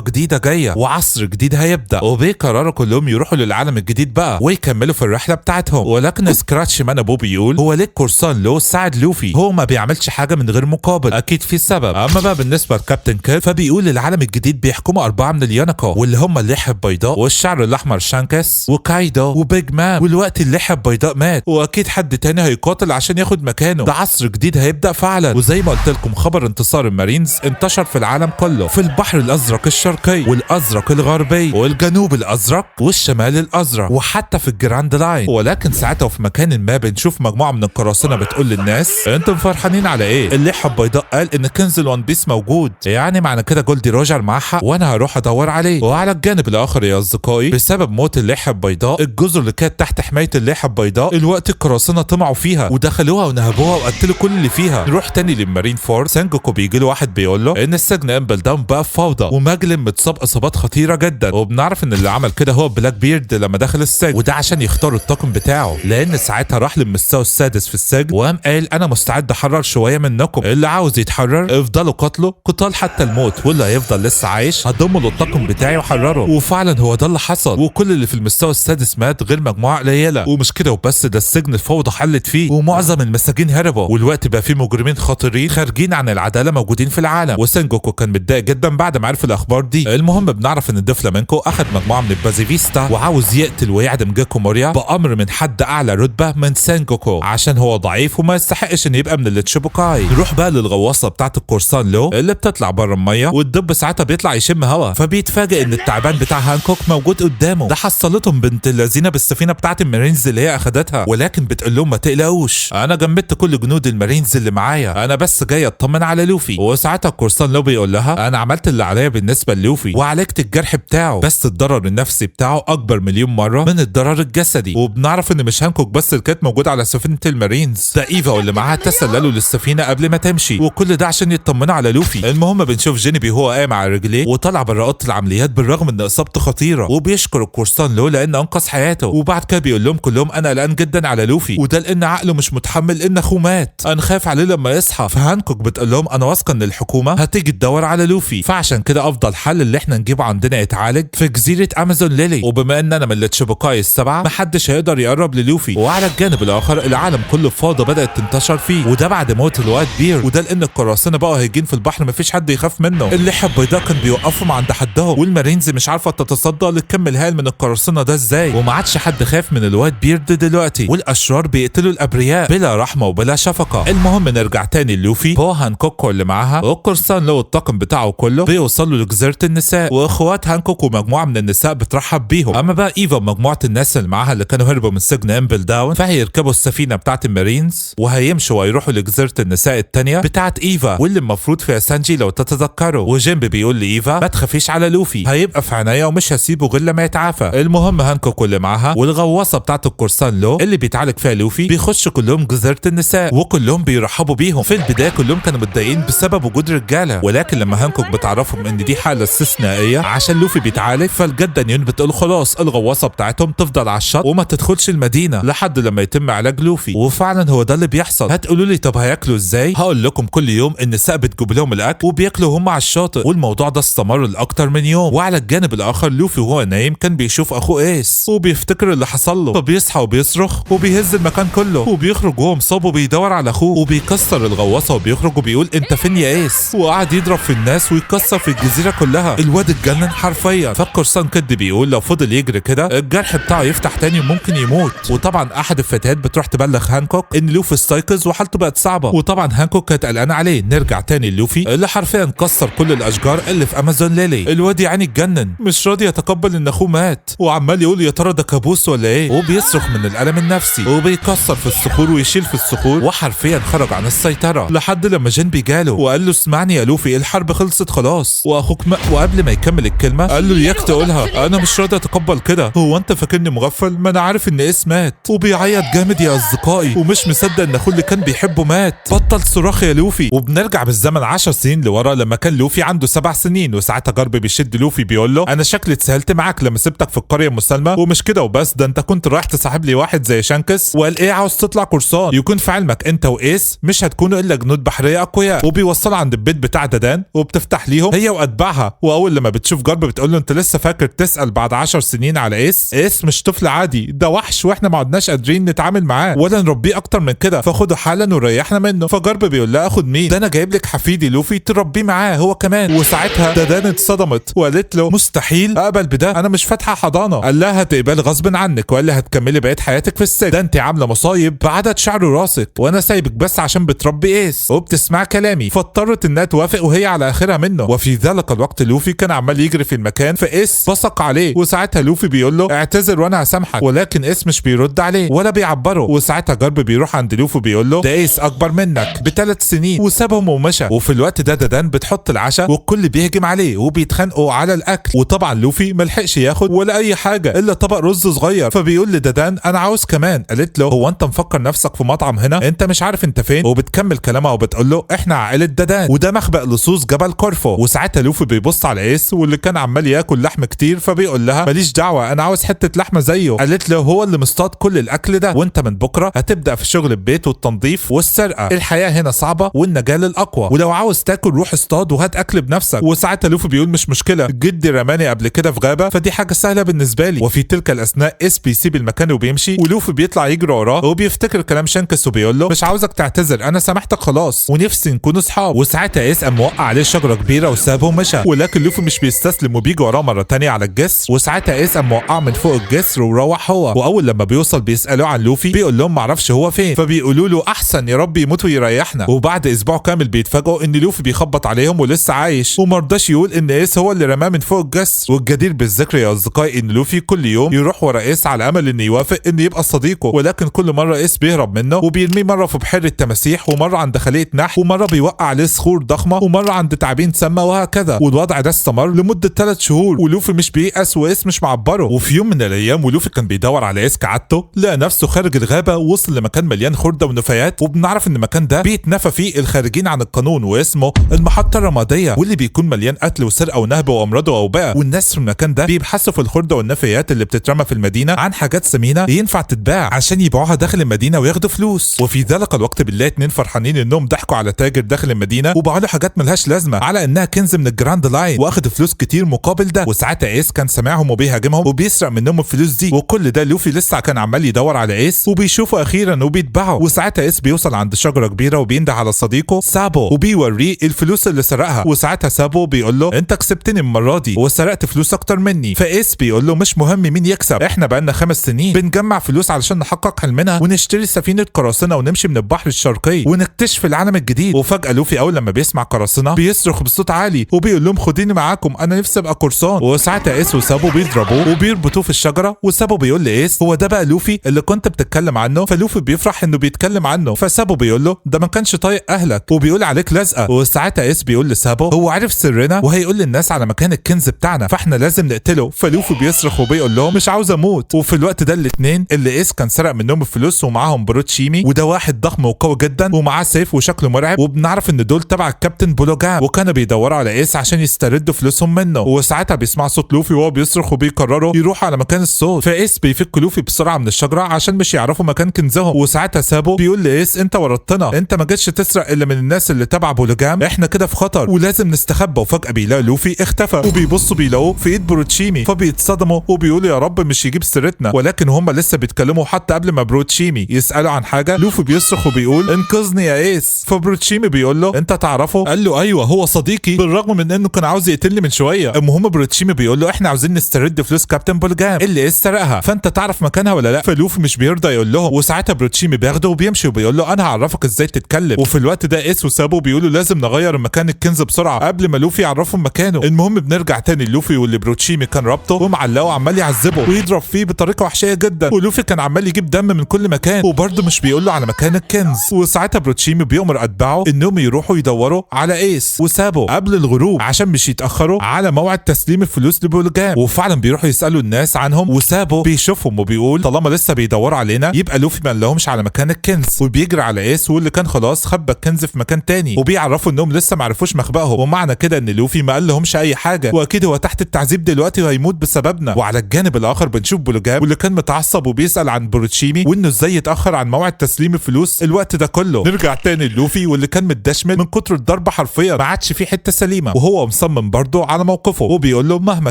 جديده جايه وعصر جديد هيبدا، وبيقرروا كلهم يروحوا للعالم الجديد بقى ويكملوا في الرحله بتاعتهم. ولكن سكراتش مان ابو بيقول هو ليه القرصان لو ساعد لوفي؟ هو ما بيعملش حاجه من غير مقابل، اكيد في سبب. اما بقى بالنسبه لكابتن كيد فبيقول العالم الجديد بيحكموا 4 من اليونيكو، واللي هم اللحيه البيضاء والشعر الاحمر شانكس وكايدو وبيج مان، والوقت اللحيه البيضاء مات واكيد حد تاني هيقاتل عشان ياخد مكانه، ده عصر جديد هيبدا فعلا. وزي ما قلت لكم خبر انتصار المارينز انتشر في العالم كله، في البحر الازرق الشرقي والازرق الغربي والجنوب الازرق والشمال الازرق وحتى في الجراند لاين. ولكن ساعتها في مكان ما بنشوف مجموعه من القراصنه بتقول للناس انتم فرحانين على ايه؟ اللحيه البيضاء قال ان كنز الوان بيس موجود، يعني معنى كده جولدي روجر معاه حق وانا هروح ادور عليه. وعلى الجانب الاخر يا اصدقائي بسبب موت اللحيه البيضاء الجزر اللي كانت تحت حمايه اللحيه البيضاء الوقت القراصنه طمعوا فيها ودخلوها ونهبوها وقتلوا كل اللي فيها. نروح تاني للمارين فورد، سانجوكو بيجي له واحد بيقول له ان السجن امبل داون بقى في فوضى وماجلين متصاب اصابات خطيره جدا، وبنعرف ان اللي عمل كده هو بلاك بيرد لما دخل السجن، وده عشان يختار الطاقم بتاعه لان ساعتها راح للمستوى السادس في السجن وقام قال انا مستعد احرر شويه منكم، اللي عاوز يتحرر افضلوا قتله قتال حتى الموت، واللي هيفضل لسه عايش هضمه للطاقم بتاعي وحرره. وفعلا هو ده اللي حصل، وكل اللي في المستوى السادس مات غير مجموعه قليله. ومش كده وبس، ده السجن الفوضى حلت فيه ومعظم المساجين هربوا، والوقت بقى في مجرمين خطيرين خارجين عن العداله موجودين في العالم. وسانجوكو كان متضايق جدا بعد ما عرف الاخبار دي. المهم بنعرف ان ديفلامينكو اخذ مجموعه من البازيفيستا وعاوز يقتل ويعدم جاكو موريا بامر من حد اعلى رتبه من سانجوكو عشان هو ضعيف وما يستحقش ان يبقى من التشيبوكاي. نروح بقى للغواصه بتاعه القرصان لو اللي بتطلع بره الميه، والدب ساعتها بيطلع يشم هوا، فبيتفاجئ ان التعبان بتاع هانكوك موجود قدامه. ده حصلتهم بنت اللذينه بالسفينه بتاعه المارينز اللي هي اخدتها، ولكن بتقول لهم ما تقلقوش انا جمدت كل جنود المارينز اللي معايا، انا بس جاي اطمن على لوفي. وساعتها القرصان لو بيقول لها انا عملت اللي عليا بالنسبه للوفي وعالجت الجرح بتاعه، بس الضرر النفسي بتاعه اكبر مليون مره من الضرر الجسدي. وبنعرف ان مش هانكوك بس اللي كانت موجود على سفينه المارينز، ده ايفا واللي معاها تسللوا للسفينه قبل ما تمشي، وكل ده عشان يطمنوا على لوفي. المهم بنشوف جينيبي وهو قايم على رجليه وطلع بره اوضه العمليات بالرغم ان اصابته خطيره، وبيشكر القرصان لو لان انقذ حياته. وبعد كده بيقول لهم كلهم انا قلقان جدا على لوفي، وده لان عقله مش متحمل ان اخوه مات، انا خايف عليه لما يصحى. فهانكوك بتقول لهم انا واثقه ان الحكومه هتيجي تدور على لوفي، فعشان كده افضل حل اللي احنا نجيبه عندنا يتعالج في جزيره امازون ليلي، وبما ان انا من التشيبوكاي السبعه محدش هيقدر يقرب للوفي. وعلى الجانب الاخر العالم كله فوضى بدات تنتشر فيه، وده بعد موت الوايت بير، وده لان القراصنه بقوا هيجين في البحر مفيش حد يخاف منه. اللحيه البيضاء كان بيوقفهم عند حدهم، والمارينز مش عارفه تتصدى للكم الهائل من القراصنه ده ازاي، وما عادش حد خاف من الوايت بيرد دلوقتي، والاشرار بيقتلوا الابرياء بلا رحمه وبلا شفقه. المهم نرجع تاني للوفي، هو هانكوك اللي معاها والقرصان لو الطاقم بتاعه كله بيوصلوا لجزيره النساء، واخوات هانكوك ومجموعه من النساء بترحب بيهم. اما بقى ايفا ومجموعه الناس اللي معاها اللي كانوا هربوا من سجن امبل داون، فهيركبوا السفينه بتاعه المارينز وهيمشوا ويروحوا لجزيره النساء الثانيه بتاعه ايفا واللي المفروض فيها سانجي لو تتذكروا. وجيمبي بيقول لايفا ما تخافيش على لوفي، هيبقى في عناية ومش هسيبه غير لما يتعافى. المهم هانكوك اللي معاها والغواصه بتاعه القرصان لو اللي بيتعالج فيها لوفي بيخشوا كلهم جزيره النساء، وكلهم بيرحبوا بيهم. في البدايه كلهم كانوا متضايقين بسبب وجود رجاله، ولكن لما هانكوك بتعرفهم ان دي حاله استثنائيه عشان لوفي بيتعالج، فالجدانيون بتقول خلاص الغواصه بتاعتهم تفضل على الشط وما تدخلش المدينه لحد لما يتم علاج لوفي. وفعلا هو ده اللي بيحصل. هتقولوا لي طب هياكلوا ازاي؟ هقول لكم كل يوم النساء بتجيب لهم الاكل وبياكلوا هم على الشاطئ، والموضوع ده استمر لاكتر من يوم. وعلى الجانب الاخر لوفي وهو نايم كان بيشوف اخوه ايس وبيفتكر اللي حصل له، فبيصحى وبيصرخ وبيهز المكان كله، وبيخرج وهو مصاب وبيدور على اخوه، وبيكسر الغواصه وبيخرج وبيقول انت فين يا ايس، وقعد يضرب في الناس ويكسر في الجزيره كلها. الواد اتجنن حرفيا. فالقرصان كد بيقول لو فضل يجري كده الجرح بتاعه يفتح تاني وممكن يموت. وطبعا احد الفتيات بتروح تبلغ هانكوك ان لوفي استيقظ وحالته بقت صعبه، وطبعا هانكوك كانت قلقانه عليه. نرجع تاني للوفي اللي حرفيا كسر كل الاشجار اللي في امازون ليلي. الواد يعني اتجنن مش راضي يتقبل ان اخوه مات، وعمال يقول يا ترى ده كابوس ولا ايه، وبيصرخ من الالم النفسي وبيكسر في الصخور ويشيل في الصخور، وحرفيا خرج عن السيطره لحد لما جينبي جاله وقال له اسمعني يا لوفي الحرب خلصت خلاص واخوك وقبل ما يكمل الكلمه قال له اياك تقولها انا مش راضي اتقبل كده، هو انت فاكرني مغفل؟ ما انا عارف ان ايس مات. وبيعيط جامد يا اصدقائي ومش مصدق ان اخوه اللي كان بيحبه مات. بطل صراخ يا لوفي. وبنرجع بالزمن 10 سنين لورا لما كان لوفي عنده 7 سنين، وساعتها جارب بيشد لوفي بيقول له انا شكلي اتسهلت معاك لما سبتك في القريه المسالمه، ومش كده وبس ده انت كنت رايح تصاحب لي واحد زي شانكس، وقال ايه عاوز تطلع قرصان، يكون في علمك انت وايس مش هتكونوا الا جنود بحريه اقوياء. وبيوصلها عند البيت بتاع ددان وبتفتح ليهم هي واتباعها، واول لما بتشوف جارب بتقول له انت لسه فاكر تسال بعد 10 سنين على ايس؟ ايس مش طفل عادي، ده وحش واحنا ما عدناش قادرين نتعامل معاه ولا نربيه اكتر من كده، فخده حالا وريحنا منه. فجارب بيقول لها اخد مين؟ ده انا جايب لك حفيدي لوفي تربيه معاه هو كمان. وساعتها ددان اتصدمت وقالت له مستحيل اقبل بده، انا مش فاتحه حضانه. قال لها هتقبل غصب عنك وقال لها هتكملي بقيه حياتك في السجن، ده انت عامله مصايب بعدد شعر راسك، وانا سايبك بس عشان بتربي ايس وبتسمع كلامي. فاضطرت انها توافق وهي على اخرها منه. وفي ذلك الوقت لوفي كان عمال يجري في المكان، فايس بصق عليه، وساعتها لوفي بيقول له اعتذر وانا هسامحك، ولكن ايس مش بيرد عليه ولا بيعبره. وساعتها جارب بيروح عند لوفي بيقول له ده ايس اكبر منك ب3 سنين، وسابهم ومشى. وفي الوقت ده ددان بتحط العشاء والكل بيهجم عليه وبيتخانقوا على الاكل، وطبعا لوفي ملحقش ياخد ولا اي حاجه الا طبق رز صغير، فبيقول لددان انا عاوز كمان. قالت له هو انت مفكر نفسك في مطعم هنا؟ انت مش عارف انت فين؟ وبتكمل كلامها وبتقول له احنا عائله ددان وده مخبأ لصوص جبل كورفو. وساعتها لوفي بيبص على ايس واللي كان عمال ياكل لحم كتير، فبيقول لها ماليش دعوه انا عاوز حته لحمه زيه. قالت له هو اللي مصطاد كل الاكل ده، وانت من بكره هتبدا في شغل البيت والتنظيف والسرقه، الحياه هنا صعبه والنجاه للاقوى، ولو عاوز تاكل روح اصطاد وهات اكل بنفسك. وساعتها لوفي بيقول مش مشكله، جدي رماني قبل كده في غابه فدي حاجه سهله بالنسبه لي. وفي تلك الاثناء ايس بيسيب المكان وبيمشي، ولوفي بيطلع يجري وراه وبيفتكر كلام شانكس وبيقول له مش عاوزك تعتذر، انا سامحتك خلاص ونفسي نكون اصحاب. وساعتها ايس قام موقع عليه شجره كبيره وسابه ومشى، ولكن لوفي مش بيستسلم وبيجي وراه مره تانية على الجسر. وساعتها ايس قام موقعه من فوق الجسر وروح هو. واول لما بيوصل بيسالوه عن لوفي بيقول لهم معرفش هو فين، فبيقولوا له احسن يا رب يموت ويريحنا. وبعد اسبوع كامل بيتفاجئوا ان لوفي بيخبط عليهم ولسه عايش، ومرضاش يقول ان ايس هو اللي رماه من فوق الجسر. والجدير بالذكر يا اصدقائي ان لوفي كل يوم يروح ورا ايس على امل انه يوافق ان يبقى صديقه، ولكن كل مره ايس بيهرب منه وبيرميه مره في بحيره تماسيح، ومره عند خليه نحل، ومره بيوقع عليه صخور ضخمه، ومره عند تعابين سامه، وهكذا. والوضع ده استمر لمده 3 شهور ولوفي مش بييأس وايس مش معبره. وفي يوم من الايام ولوفي كان بيدور على ايس كعادته، لقى نفسه خارج الغابه ووصل لمكان مليان خرده ونفايات، وبنعرف ان المكان ده بيتنفى فيه الخارجين عن القانون واسمه المحطه الرماديه، واللي بيكون مليان قتل وسرقه ونهب وامراض واوبئه. والناس في المكان ده بيبحثوا في الخرده والنفايات اللي بتترمى في المدينه عن حاجات ثمينه ينفع تتباع عشان يبيعوها داخل المدينه وياخدوا فلوس. وفي ذلك الوقت بالله 2 فرحانين انهم ضحكوا على تاجر داخل المدينه وباعوا له حاجات ملهاش لازمه على انها كنز من الجراند لاين، واخدوا فلوس كتير مقابل ده. وساعتها ايس كان سامعهم وبيهاجمهم وبيسرق منهم الفلوس دي، وكل ده لوفي لسه كان عمال يدور على ايس وبيشوفه اخيرا وبيتبعه. وساعتها ايس بيوصل عند شجره كبيره وبينده على صديقه سابو وبيوريه الفلوس اللي سرقها. وساعتها سابو بيقول له انت كسبتني المره دي وسرقت فلوس اكتر مني. فايس بيقول له مش مهم مين يكسب، احنا بقالنا 5 سنين بنجمع فلوس علشان نحقق حلمنا ونشتري سفينه قراصنه ونمشي من البحر الشرقي ونكتشف العالم الجديد. وفجاه لوفي اول لما بيسمع قراصنه بيصرخ بصوت عالي وبيقول لهم خديني معاكم انا نفسي ابقى قرصان. وساعتها ايس وسابو بيضربوه وبيربطوه في الشجره، وسابو بيقول لايس هو ده بقى لوفي اللي كنت بتتكلم عنه. فلوفي بيفرح انه بيتكلم عنه، فسابو بيقول له ده ما كانش طايق اهلك وبيقول عليك لازقه. وساعتها ايس بيقول لسابو هو عارف سرنا وهيقول للناس على مكان الكنز بتاعنا فاحنا لازم نقتله. فلوفي بيصرخ وبيقول لهم مش عاوز اموت. وفي الوقت ده الاثنين اللي ايس كان سرق منهم الفلوس ومعاهم بروتشيمي، وده واحد ضخم وقوي جدا ومعاه سيف وشكله مرعب، وبنعرف ان دول تبع الكابتن بولوجام وكانوا بيدوروا على ايس عشان يستردوا فلوسهم منه. وساعتها بيسمع صوت لوفي وهو بيصرخ وبيقرروا يروحوا على مكان الصوت. فايس بيفك لوفي بسرعه من الشجره عشان مش يعرفوا مكان كنزهم. وساعتها سابو بيقول لايس انت ورطتنا، انت ما جيتش تسرق الا من الناس اللي تبع بولوجام، احنا كده في خطر ولازم نستخبى. وفجاه بيلاقي لوفي اختفى وبيبصوا بيلاقوه في ايد بروتشيمي، فبيتصدموا وبيقولوا يا رب مش يجيب سيرتنا. ولكن هم لسه بيتكلموا حتى قبل ما بروتشيمي يسالوا عن حاجه لوفي بيصرخ وبيقول انقذني يا ايس. فبروتشيمي بيقول له انت تعرفه؟ قال له ايوه هو صديقي بالرغم من انه كان عاوز يقتلني من شويه. المهم بروتشيمي بيقول له احنا عاوزين نسترد فلوس كابتن بولجام اللي ايس سرقها، فانت تعرف مكانها ولا لا؟ فلوفي مش بيرضى يقول لهم. وساعتها بروتشيمي بياخده وبيمشي وبيقول له انا هعرفك ازاي تتكلم. وفي الوقت ده ايس وسابو بيقولوا لازم نغير مكان الكنز بسرعه قبل ما لوفي يعرفهم مكانه. المهم بنرجع تاني لوفي واللي بروتشيمي كان رابطه ومعلقه وعمال يعذبه ويضرب فيه بطريقه وحشيه جدا، ولوفي كان عمال يجيب دم من كل مكان وبرضه مش بيقول له على مكان الكنز. وساعتها بروتشيمي بيأمر اتباعه انهم يروحوا يدوروا على ايس وسابو قبل الغروب عشان مش يتاخروا على موعد تسليم الفلوس لبولجام. وفعلا بيروحوا يسالوا الناس عنهم، وسابو بيشوفهم وبيقول طالما لسه بيدوروا علينا يبقى لوفي ما لهمش على مكان الكنز، وبيجري على ايس واللي كان خلاص خبى الكنز في مكان تاني، وبيعرفوا انهم لسه ما عرفوش مخبأهم، ومعنى كده ان لوفي ما قال لهمش اي حاجه واكيد هو تحت التعذيب دلوقتي وهيموت بسببنا. وعلى الجانب الاخر بنشوف بولجام واللي كان متعصب وبيسال عن بروتشيمي وانه ازاي يتاخر عن موعد تسليم الفلوس الوقت ده كله. نرجع تاني لوفي واللي كان متدشمل من كتر الضرب حرفيا ما عادش فيه حته سليمه، وهو مصمم برضه على موقفه وبيقول له مهما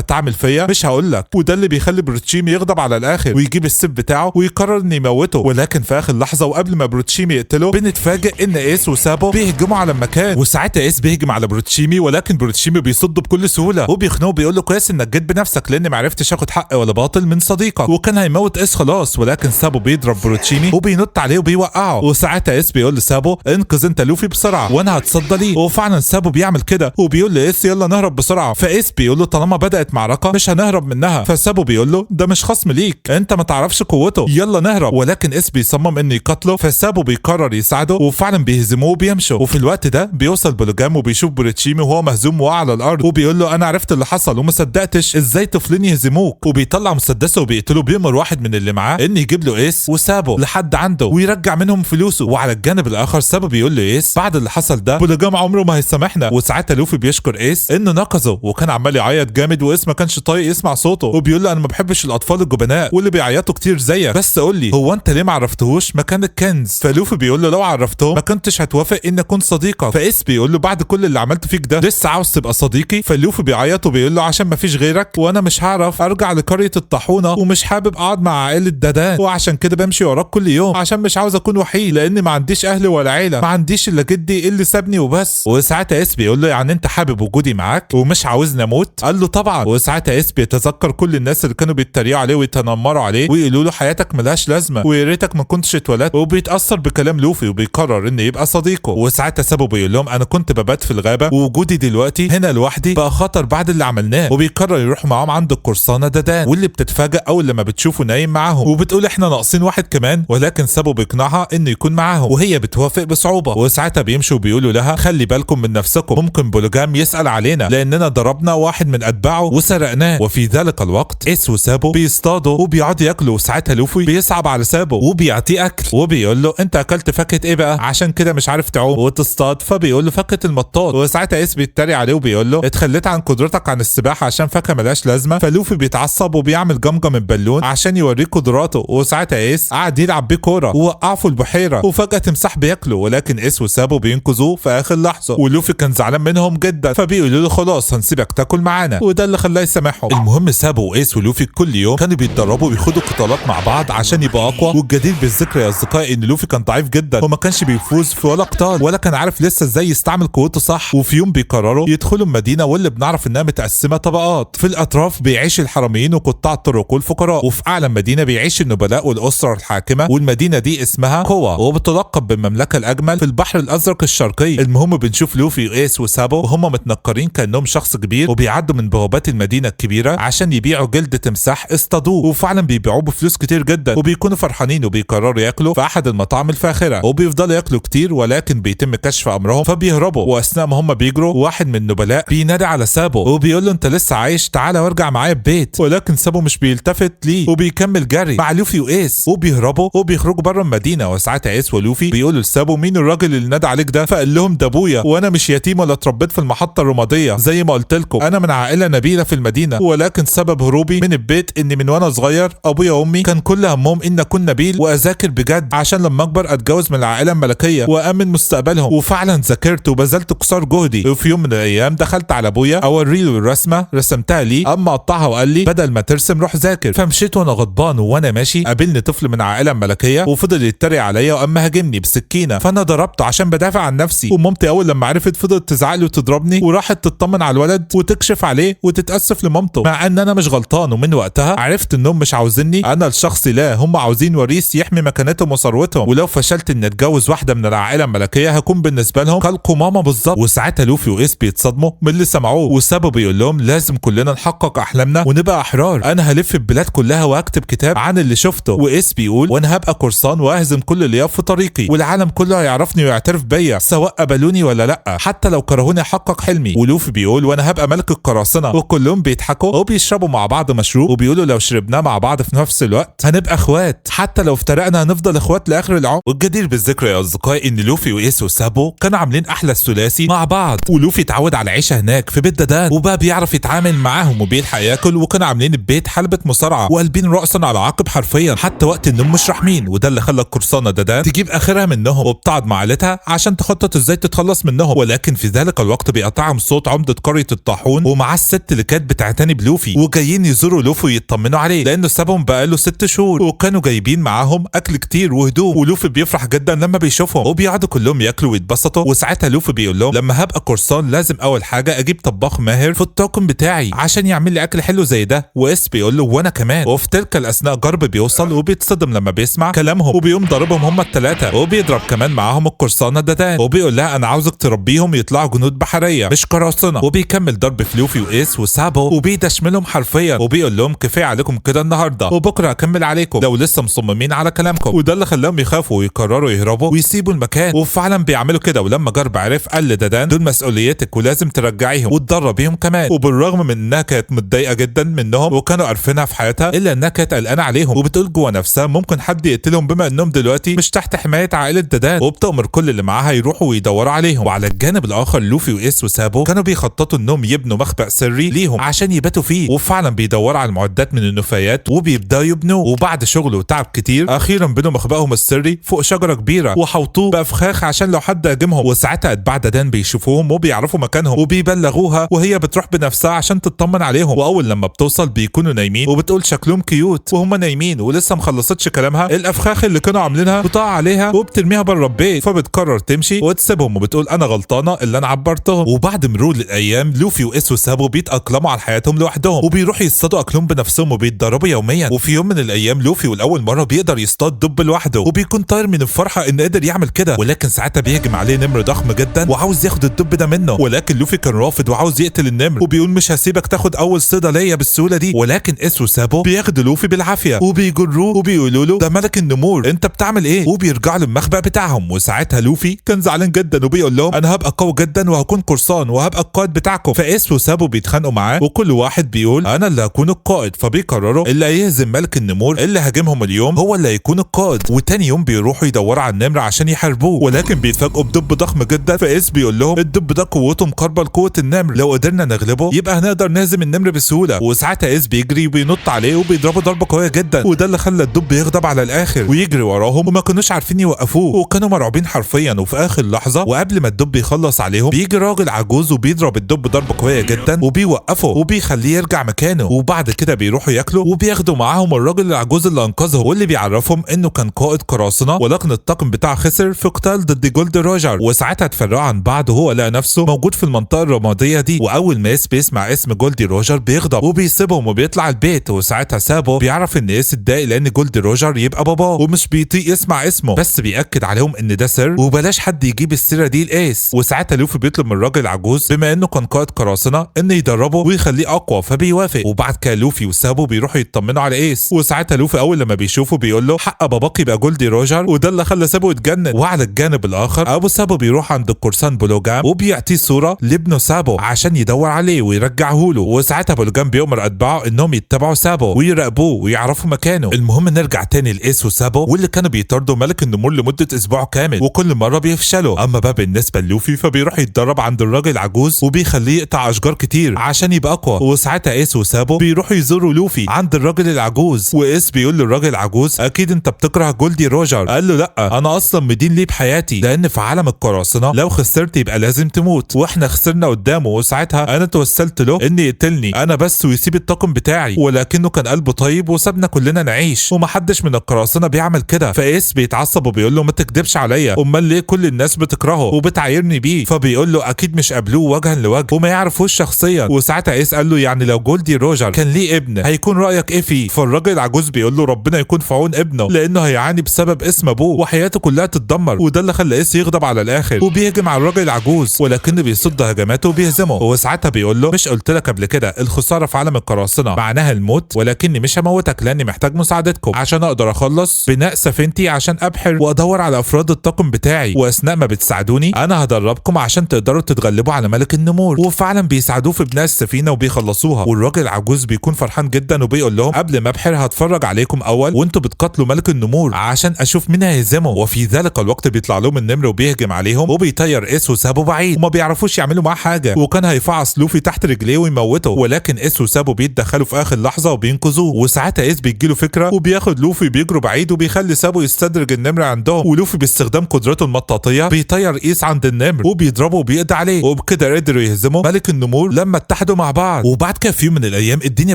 تعمل فيا مش هقول لك. وده اللي بيخلي بروتشيمي يغضب على الاخر ويجيب السيف بتاعه ويقرر انه يموته. ولكن في اخر لحظه وقبل ما بروتشيمي يقتله بنتفاجئ ان ايس وسابو بيهجموا على المكان، وساعتها ايس بيهجم على بروتشيمي ولكن بروتشيمي بيصده بكل سهوله وبيخنقه بيقول له كويس انك جيت بنفسك لان ما عرفتش اخد حق ولا باطل من صديقك، وكان هيموت ايس خلاص. ولكن سابو بيضرب بروتشيمي وبينط عليه وبيوقعه، وساعتها ايس بيقول لسابو انقذ انت لوفي بسرعه وانا هتصدى ليه. وفعلا سابو بيعمل كده وبيقول لايس يلا نهرب بسرعه. فايس بيقول له طالما بدات معركه مش هنهرب منها. فسابو بيقول له ده مش خصم ليك، انت ما تعرفش قوته، يلا نهرب. ولكن ايس بيصمم انه يقتله، فسابو بيقرر يساعده وفعلا بيهزموه وبيمشوا. وفي الوقت ده بيوصل بولوجام وبيشوف بروتشيمي وهو مهزوم وقع على الارض وبيقول له انا عرفت اللي حصل وما صدقتش ازاي طفلين يهزموك، وبيطلع مسدسه وبيقتله. بيأمر واحد من اللي معاه ان يجيب له ايس وسابو لحد عنده ويرجع منهم فلوسه. وعلى الجانب الاخر سابو بيقول له ايس بعد اللي حصل ده بولوجام عمره ما هيسامحنا. وساعتها لوفي بيشكر ايس انه نقذه وكان عمال يعيط جامد، وايس ما كانش طايق يسمع صوته وبيقول له انا ما بحبش الاطفال الجبناء واللي بيعيطوا كتير زيك، بس قول لي هو انت ليه ما عرفتهوش مكان الكنز؟ فلوفي بيقول له لو عرفته ما كنتش هتوافق ان اكون صديقك. فايس بيقول له بعد كل اللي عملته فيك ده لسه عاوز تبقى صديقي؟ فلوفي بيعيط وبيقول له عشان ما فيش غيرك وانا مش هعرف ارجع لقريه الطاحونه ومش حابب اقعد مع عائله دادان، وعشان كده بمشي وراك كل يوم عشان عشان مش عاوز اكون وحيد، لان ما عنديش اهل ولا عيله، ما عنديش الا جدي اللي سابني وبس. وساعتها اس بيقول له يعني انت حابب وجودي معاك ومش عاوزني اموت؟ قال له طبعا. وساعتها اس بيتذكر كل الناس اللي كانوا بيتريقوا عليه ويتنمروا عليه ويقولوا له حياتك ملهاش لازمه ويا ريتك ما كنتش اتولدت، وبيتاثر بكلام لوفي وبيقرر انه يبقى صديقه. وساعتها سابو بيقول لهم انا كنت ببات في الغابه ووجودي دلوقتي هنا لوحدي بقى خطر بعد اللي عملناه، وبيقرر يروح معاهم عند القرصانه ددان، واللي بتتفاجئ اول لما بتشوفه نايم معاهم وبتقول احنا ناقصين واحد كمان، ولكن سابو بيقنعها انه يكون معاهم وهي بتوافق بصعوبه. وساعتها بيمشوا وبيقولوا لها خلي بالكم من نفسكم، ممكن بولوجام يسال علينا لاننا ضربنا واحد من اتباعه وسرقناه. وفي ذلك الوقت اس وسابو بيصطادوا وبيقعدوا ياكلوا، وساعتها لوفي بيصعب على سابو وبيعطيه اكل وبيقول له انت اكلت فاكهه ايه بقى عشان كده مش عارف تعوم وتصطاد؟ فبيقول له فاكهه المطاط. وساعتها اس بيتريق عليه وبيقول له اتخليت عن قدرتك عن السباحه عشان فاكهه ملهاش لازمه. فلوفي بيتعصب وبيعمل جمجم البالون عشان يوريه قدراته. وساعتها اس قعد يلعب بيه كوره ووقعه في البحيره، وفجاه تمساح بياكله، ولكن اس وسابو بينقذوه في اخر لحظه. ولوفي كان زعلان منهم جدا فبيقولوا له خلاص هنسيبك تاكل معانا، وده اللي خلاه يسامحهم. المهم سابو وايس ولوفي كل يوم كانوا بيتدربوا ويخوضوا قتالات مع بعض عشان يبقى اقوى. والجدير بالذكر يا اصدقائي ان لوفي كان ضعيف جدا وما كانش بيفوز في ولا قتال ولا كان عارف لسه ازاي يستعمل قوته صح. وفي يوم بيقرروا يدخلوا المدينه واللي بنعرف انها متقسمه طبقات. في الاطراف بيعيش الحراميين وقطاع الطرق والفقراء، وفي اعلى مدينه بيعيش النبلاء والاسره الحاكمه، والمدينه دي اسمها كوا وبتلقب بالمملكه الاجمل في البحر الازرق الشرقي. المهم بنشوف لوفي وايس وسابو وهم متنكرين كانهم شخص كبير وبيعدوا من بوابات المدينه الكبيره عشان يبيعوا جلد تمساح اصطادوه، وفعلا بيبيعوه بفلوس كتير جدا وبيكونوا فرحانين وبيقرروا ياكلوا في احد المطاعم الفاخره، وبيفضلوا ياكلوا كتير ولكن بيتم كشف امرهم فبيهربوا. واثناء ما هم بيجروا واحد من النبلاء بينادي على سابو وبيقول له انت لسه عايش تعالى وارجع معايا البيت، ولكن سابو مش بيلتفت ليه وبيكمل جري مع لوفي وايس وبيهربوا وبيخرجوا بره المدينه. وساعتها ايس ولوفي بيقولوا لسابو مين الراجل اللي نادى عليك ده؟ فقال لهم ده ابويا وانا مش يتيم ولا اتربيت في المحطه الرماديه زي ما قلت لكم، انا من عائله نبيله في المدينه، ولكن سبب هروبي من البيت ان من وانا صغير ابويا وامي كان كل همهم ان اكون نبيل واذاكر بجد عشان لما اكبر اتجوز من العائله الملكيه وامن مستقبلهم. وفعلا ذاكرت وبذلت قصار جهدي، وفي يوم من الايام دخلت على ابويا اوري له الرسمه رسمتها ليه، اما قطعها وقال لي بدل ما ترسم روح ذاكر. فمشيت وانا غضبان وانا ماشي قابلني طفل من عائله ملكيه وفضل يتريق عليا واما هاجمني بسكينه، فانا ضربته عشان بدافع عن نفسي. ومامتي اول لما عرفت فضلت تزعق لي وتضربني وراحت تطمن على الولد وتكشف عليه وتتاسف لمامته، مع ان انا مش غلطان. ومن وقتها عرفت انهم مش عاوزيني انا الشخص، لا هم عاوزين وريث يحمي مكانتهم وثروتهم، ولو فشلت ان اتجوز واحده من العائله الملكيه هكون بالنسبه لهم كالقمامه بالظبط. وساعتها لوفي وايس بيتصدموا من اللي سمعوه، وسابو بيقول لهم لازم كلنا نحقق احلامنا ونبقى احرار، انا هلف البلاد كلها واكتب كتاب عن اللي شفته. وايس بيقول وانا هبقى قرصان واهزم كل اللي يقف في طريقي، والعالم كله هيعرفني ويعترف بيا سواء قبلوني ولا لا، حتى لو كرهوني احقق حلمي. ولوفي بيقول وانا هبقى ملك القراصنه، وكلهم بيضحكوا وبيشربوا مع بعض مشروب وبيقولوا لو شربناه مع بعض في نفس الوقت هنبقى اخوات، حتى لو افترقنا هنفضل اخوات لاخر العمر. والجدير بالذكر يا اصدقائي ان لوفي وايس وسابو كانوا عاملين احلى الثلاثي مع بعض، ولوفي اتعود على العيشه هناك في بيت ددان وبقى بيعرف يتعامل معاهم وبيلحق ياكل، وكانوا عاملين البيت حلبة مصارعه وقلبين راسا على عقب حرفيا، حتى وقت النوم مش رحمين. وده اللي خلى القرصانه ددان تجيب اخرها منهم وبتقعد مع عيلتها عشان تخطط ازاي تتخلص منهم. ولكن في ذلك الوقت بيقطعهم صوت عمده قريه الطاحون ومعاه الست اللي كانت بتعتني بلوفي، وجايين يزوروا لوفي ويطمنوا عليه لانه سابهم بقاله 6 شهور، وكانوا جايبين معاهم اكل كتير وهدوء. ولوفي بيفرح جدا لما بيشوفهم وبيقعدوا كلهم ياكلوا ويتبسطوا. وساعتها لوفي بيقول لهم لما هبقى قرصان لازم اول حاجه اجيب طباخ ماهر في الطاقم بتاعي عشان يعمل لي اكل حلو زي ده. واس بيقول له وانا كمان. وفي تلك الاثناء جرب بيوصل وبيتصدم لما بيسمع كلامهم وبيقوم ضربهم هم الثلاثه، وبيضرب كمان معاهم القرصانه ددان وبيقول لها انا عاوزك تربيهم يطلعوا جنود بحريه مش قراصنه. وبيكمل ضرب في لوفي وايس وسابو وبيدشملهم حرفيا وبيقول لهم كفايه عليكم كده النهارده وبكره اكمل عليكم لو لسه مصممين على كلامكم. وده اللي خلاهم يخافوا ويقرروا يهربوا ويسيبوا المكان، وفعلا بيعملوا كده. ولما جرب عرف قال لددان دول مسؤوليتك ولازم ترجعيهم وتدربيهم كمان. وبالرغم من انها كانت متضايقه جدا منهم وكانوا عارفينها في حياتها الا انها كانت قلقانه عليهم وبتقول جوه نفسها ممكن حد يقتلهم بما انهم دلوقتي مش تحت حمايه عائله ددان، وبتأمر كل اللي معاها يروحوا ويدوروا عليهم. وعلى الجانب الاخر لوفي وايس وسابو كانوا بيخططوا انهم يبنوا مخبأ سري ليهم عشان يباتوا فيه، وفعلا بيدوروا على المعدات من النفايات وبيبداوا يبنوا. وبعد شغل وتعب كتير اخيرا بنوا مخبأهم السري فوق شجره كبيره وحوطوه بافخاخ عشان لو حد هاجمهم. وساعتها اتباع ددان بيشوفوهم وبيعرفوا مكانهم وبيبلغوها، وهي بتروح بنفسها عشان تطمن عليهم. واول لما بتوصل بيكونوا نايمين وبتقول شكلهم كيوت وهم نايمين ولسه مخلصتش كلامها الافخاخ الاخ اللي كانوا عاملينها بتقع عليها وبترميها بره البيت، فبتقرر تمشي وتسيبهم وبتقول انا غلطانه اللي انا عبرتهم. وبعد مرور الايام لوفي واس وسابو بيتاقلموا على حياتهم لوحدهم وبيروحوا يصطادوا اكلهم بنفسهم وبيتدربوا يوميا. وفي يوم من الايام لوفي والاول مره بيقدر يصطاد دب لوحده وبيكون طاير من الفرحه ان قدر يعمل كده، ولكن ساعتها بيهجم عليه نمر ضخم جدا وعاوز ياخد الدب ده منه، ولكن لوفي كان رافض وعاوز يقتل النمر وبيقول مش هسيبك تاخد اول صيده ليا بالسهوله دي. ولكن اس وسابو بياخدوا لوفي بالعافيه وبيجروه وبيقولوا له ده ملك النمور انت بتعمل ايه، وبيرجعوا للمخبأ بتاعهم. وساعتها لوفي كان زعلان جدا وبيقول لهم انا هبقى قوي جدا وهكون قرصان وهبقى القائد بتاعكم. فاس وسابو بيتخانقوا معاه وكل واحد بيقول انا اللي هكون القائد، فبيقرروا اللي هيهزم ملك النمور اللي هاجمهم اليوم هو اللي هيكون القائد. وتاني يوم بيروحوا يدوروا على النمر عشان يحاربوه، ولكن بيتفاجئوا بدب ضخم جدا. فاس بيقول لهم الدب ده قوته مقاربه لقوه النمر، لو قدرنا نغلبه يبقى هنقدر نهزم النمر بسهوله. وساعتها اس بيجري وبينط عليه وبيضربه ضربه قويه جدا، وده اللي خلى الدب يغضب على الاخر ويجري وراهم وما كانوش عارفين يوقفوه وكانوا مرعوبين حرفيا. وفي اخر لحظه وقبل ما الدب يخلص عليهم بيجي راجل عجوز وبيضرب الدب ضربه قويه جدا وبيوقفه وبيخليه يرجع مكانه. وبعد كده بيروحوا ياكلوا وبياخدوا معاهم الراجل العجوز اللي انقذهم واللي بيعرفهم انه كان قائد قراصنه، ولكن الطاقم بتاعه خسر في قتال ضد جولد روجر. وساعتها اتفرقوا عن بعض وهو لقى نفسه موجود في المنطقه الرماديه دي. واول ما اس بيسمع اسم جولد روجر بيغضب وبيسيبهم وبيطلع البيت. وساعتها سابو بيعرف ان اس اتضايق لان جولد روجر يبقى باباه ومش بيطيق يسمع اسمه، بس بيأكد عليهم ان ده سر وبلاش حد يجيب السيره دي لايس. وساعتها لوفي بيطلب من الراجل العجوز بما انه كان قائد قراصنه ان يدربه ويخليه اقوى، فبيوافق. وبعد كده لوفي وسابو بيروحوا يطمنوا على ايس. وساعتها لوفي اول لما بيشوفه بيقول له حق باباك يبقى جولدي روجر، وده اللي خلى سابو يتجنن. وعلى الجانب الاخر ابو سابو بيروح عند القرصان بولوجام وبيعطيه صوره لابنه سابو عشان يدور عليه ويرجعه له. وساعتها بولوجام بيؤمر اتباعه انهم يتبعوا سابو ويراقبوه ويعرفوا مكانه. المهم نرجع تاني لايس وسابو واللي كانوا بيطاردوا ملك النمور لمده اسبوع كامل وكل مره بيفشلوا. اما بقى بالنسبه للوفي فبيروح يتدرب عند الراجل العجوز وبيخليه يقطع اشجار كتير عشان يبقى اقوى. وساعتها ايس وسابو بيروحوا يزوروا لوفي عند الراجل العجوز، وايس بيقول للراجل العجوز اكيد انت بتكره جولدي روجر. قال له لا انا اصلا مدين ليه بحياتي، لان في عالم القراصنه لو خسرت يبقى لازم تموت واحنا خسرنا قدامه. وساعتها انا توسلت له ان يقتلني انا بس ويسيب الطاقم بتاعي، ولكنه كان قلبه طيب وسابنا كلنا نعيش ومحدش من القراصنه بيعمل كده. فايس بيتعصب وبيقول له ما تكدبش عليا، امال ليه كل الناس بتكرهه وبتعايرني بيه؟ فبيقول له اكيد مش قابلوه وجها لوجه وما يعرفوش شخصيا. وساعتها ايس قال له يعني لو جولدي روجر كان ليه ابن هيكون رايك ايه فيه؟ فالراجل العجوز بيقول له ربنا يكون في عون ابنه لانه هيعاني بسبب اسم ابوه وحياته كلها تتدمر. وده اللي خلى ايس يغضب على الاخر وبيهجم على الراجل العجوز، ولكنه بيصد هجماته وبيهزمه. وساعتها بيقول له مش قلت لك قبل كده الخساره في عالم القراصنه معناها الموت؟ ولكني مش هموتك لاني محتاج مساعدتكم عشان اقدر اخلص بناء سفينتي عشان ابحر وادور على افراد الطاقم بتاعي، واثناء ما بتساعدوني انا هدربكم عشان تقدروا تتغلبوا على ملك النمور. وفعلا بيساعدوه في بناء السفينه وبيخلصوها. والراجل العجوز بيكون فرحان جدا وبيقول لهم قبل ما ابحر هتفرج عليكم اول وانتوا بتقاتلوا ملك النمور عشان اشوف مين هيهزمه. وفي ذلك الوقت بيطلع لهم النمر وبيهجم عليهم وبيطير ايس وسابو بعيد وما بيعرفوش يعملوا معاه حاجه، وكان هيفعص لوفي تحت رجليه ويموته، ولكن ايس وسابو بيتدخلوا في اخر لحظه وبينقذوه. وساعتها ايس بيجيله فكره وبياخد لوفي بيجروا بعيد وبيخلي سابو يستدرج النمر عندهم، ولوفي باستخدام قدرته المطاطيه بيطير ايس عند النمر وبيضربه وبيقضي عليه، وبكده قدروا يهزموا ملك النمور لما اتحدوا مع بعض. وبعد كده في يوم من الايام الدنيا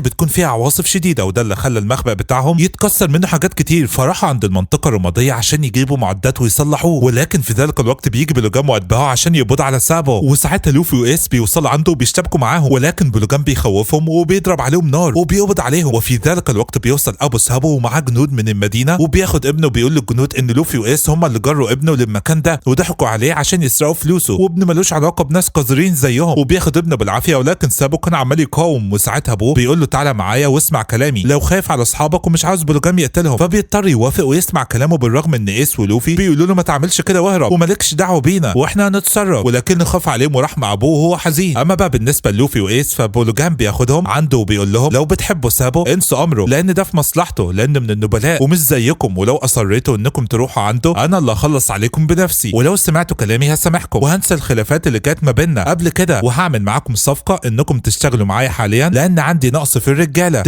بتكون فيها عواصف شديده، وده اللي خلى المخبأ بتاعهم يتكسر منه حاجات كتير، فراحوا عند المنطقه الرماديه عشان يجيبوا معدات ويصلحوه. ولكن في ذلك الوقت بيجي بلوجام واتباعه عشان يقبضوا على سابو، وساعتها لوفي وايس بيوصلوا عنده وبيشتبكوا معاهم، ولكن بلوجام بيخوفهم وبيضرب عليهم نار وبيقبض عليهم. وفي ذلك الوقت بيوصل ابو سابو ومعاه جنود من المدينه وبياخد ابنه وبيقول للجنود ان لوفي وايس هم اللي جروا ابنه للمكان ده وضحكوا عليه عشان يسرقوا فلوسه، وابنه ملوش علاقه بناس قذرين زيهم، وبياخد ابنه بالعافيه. ولكن سابو كان عمال يقاوم، وساعتها ابوه بيقول له تعالى معايا واسمع كلامي لو خايف على اصحابك ومش عاوز بلوجام يقتلهم، فبيضطر يوافق ويسمع كلامه بالرغم ان ايس ولوفي بيقولوا له ما تعملش كده واهرب ومالكش دعوه بينا واحنا هنتصرف، ولكن خاف عليهم وراح مع ابوه وهو حزين. اما بقى بالنسبه لوفي وايس فبولوجام بياخدهم عنده وبيقول لهم لو بتحبوا سابو انسوا امره لان ده في مصلحته لان من النبلاء ومش زيكم، ولو اصريتوا انكم تروحوا عنده انا اللي هخلص عليكم بنفسي، ولو سمعتوا كلامي هسامحكم وهنسى الخلافات اللي كانت ما بيننا قبل كده، وهعمل معاكم صفقه انكم تشتغلوا معايا حاليا لان عندي نقص في الرجاله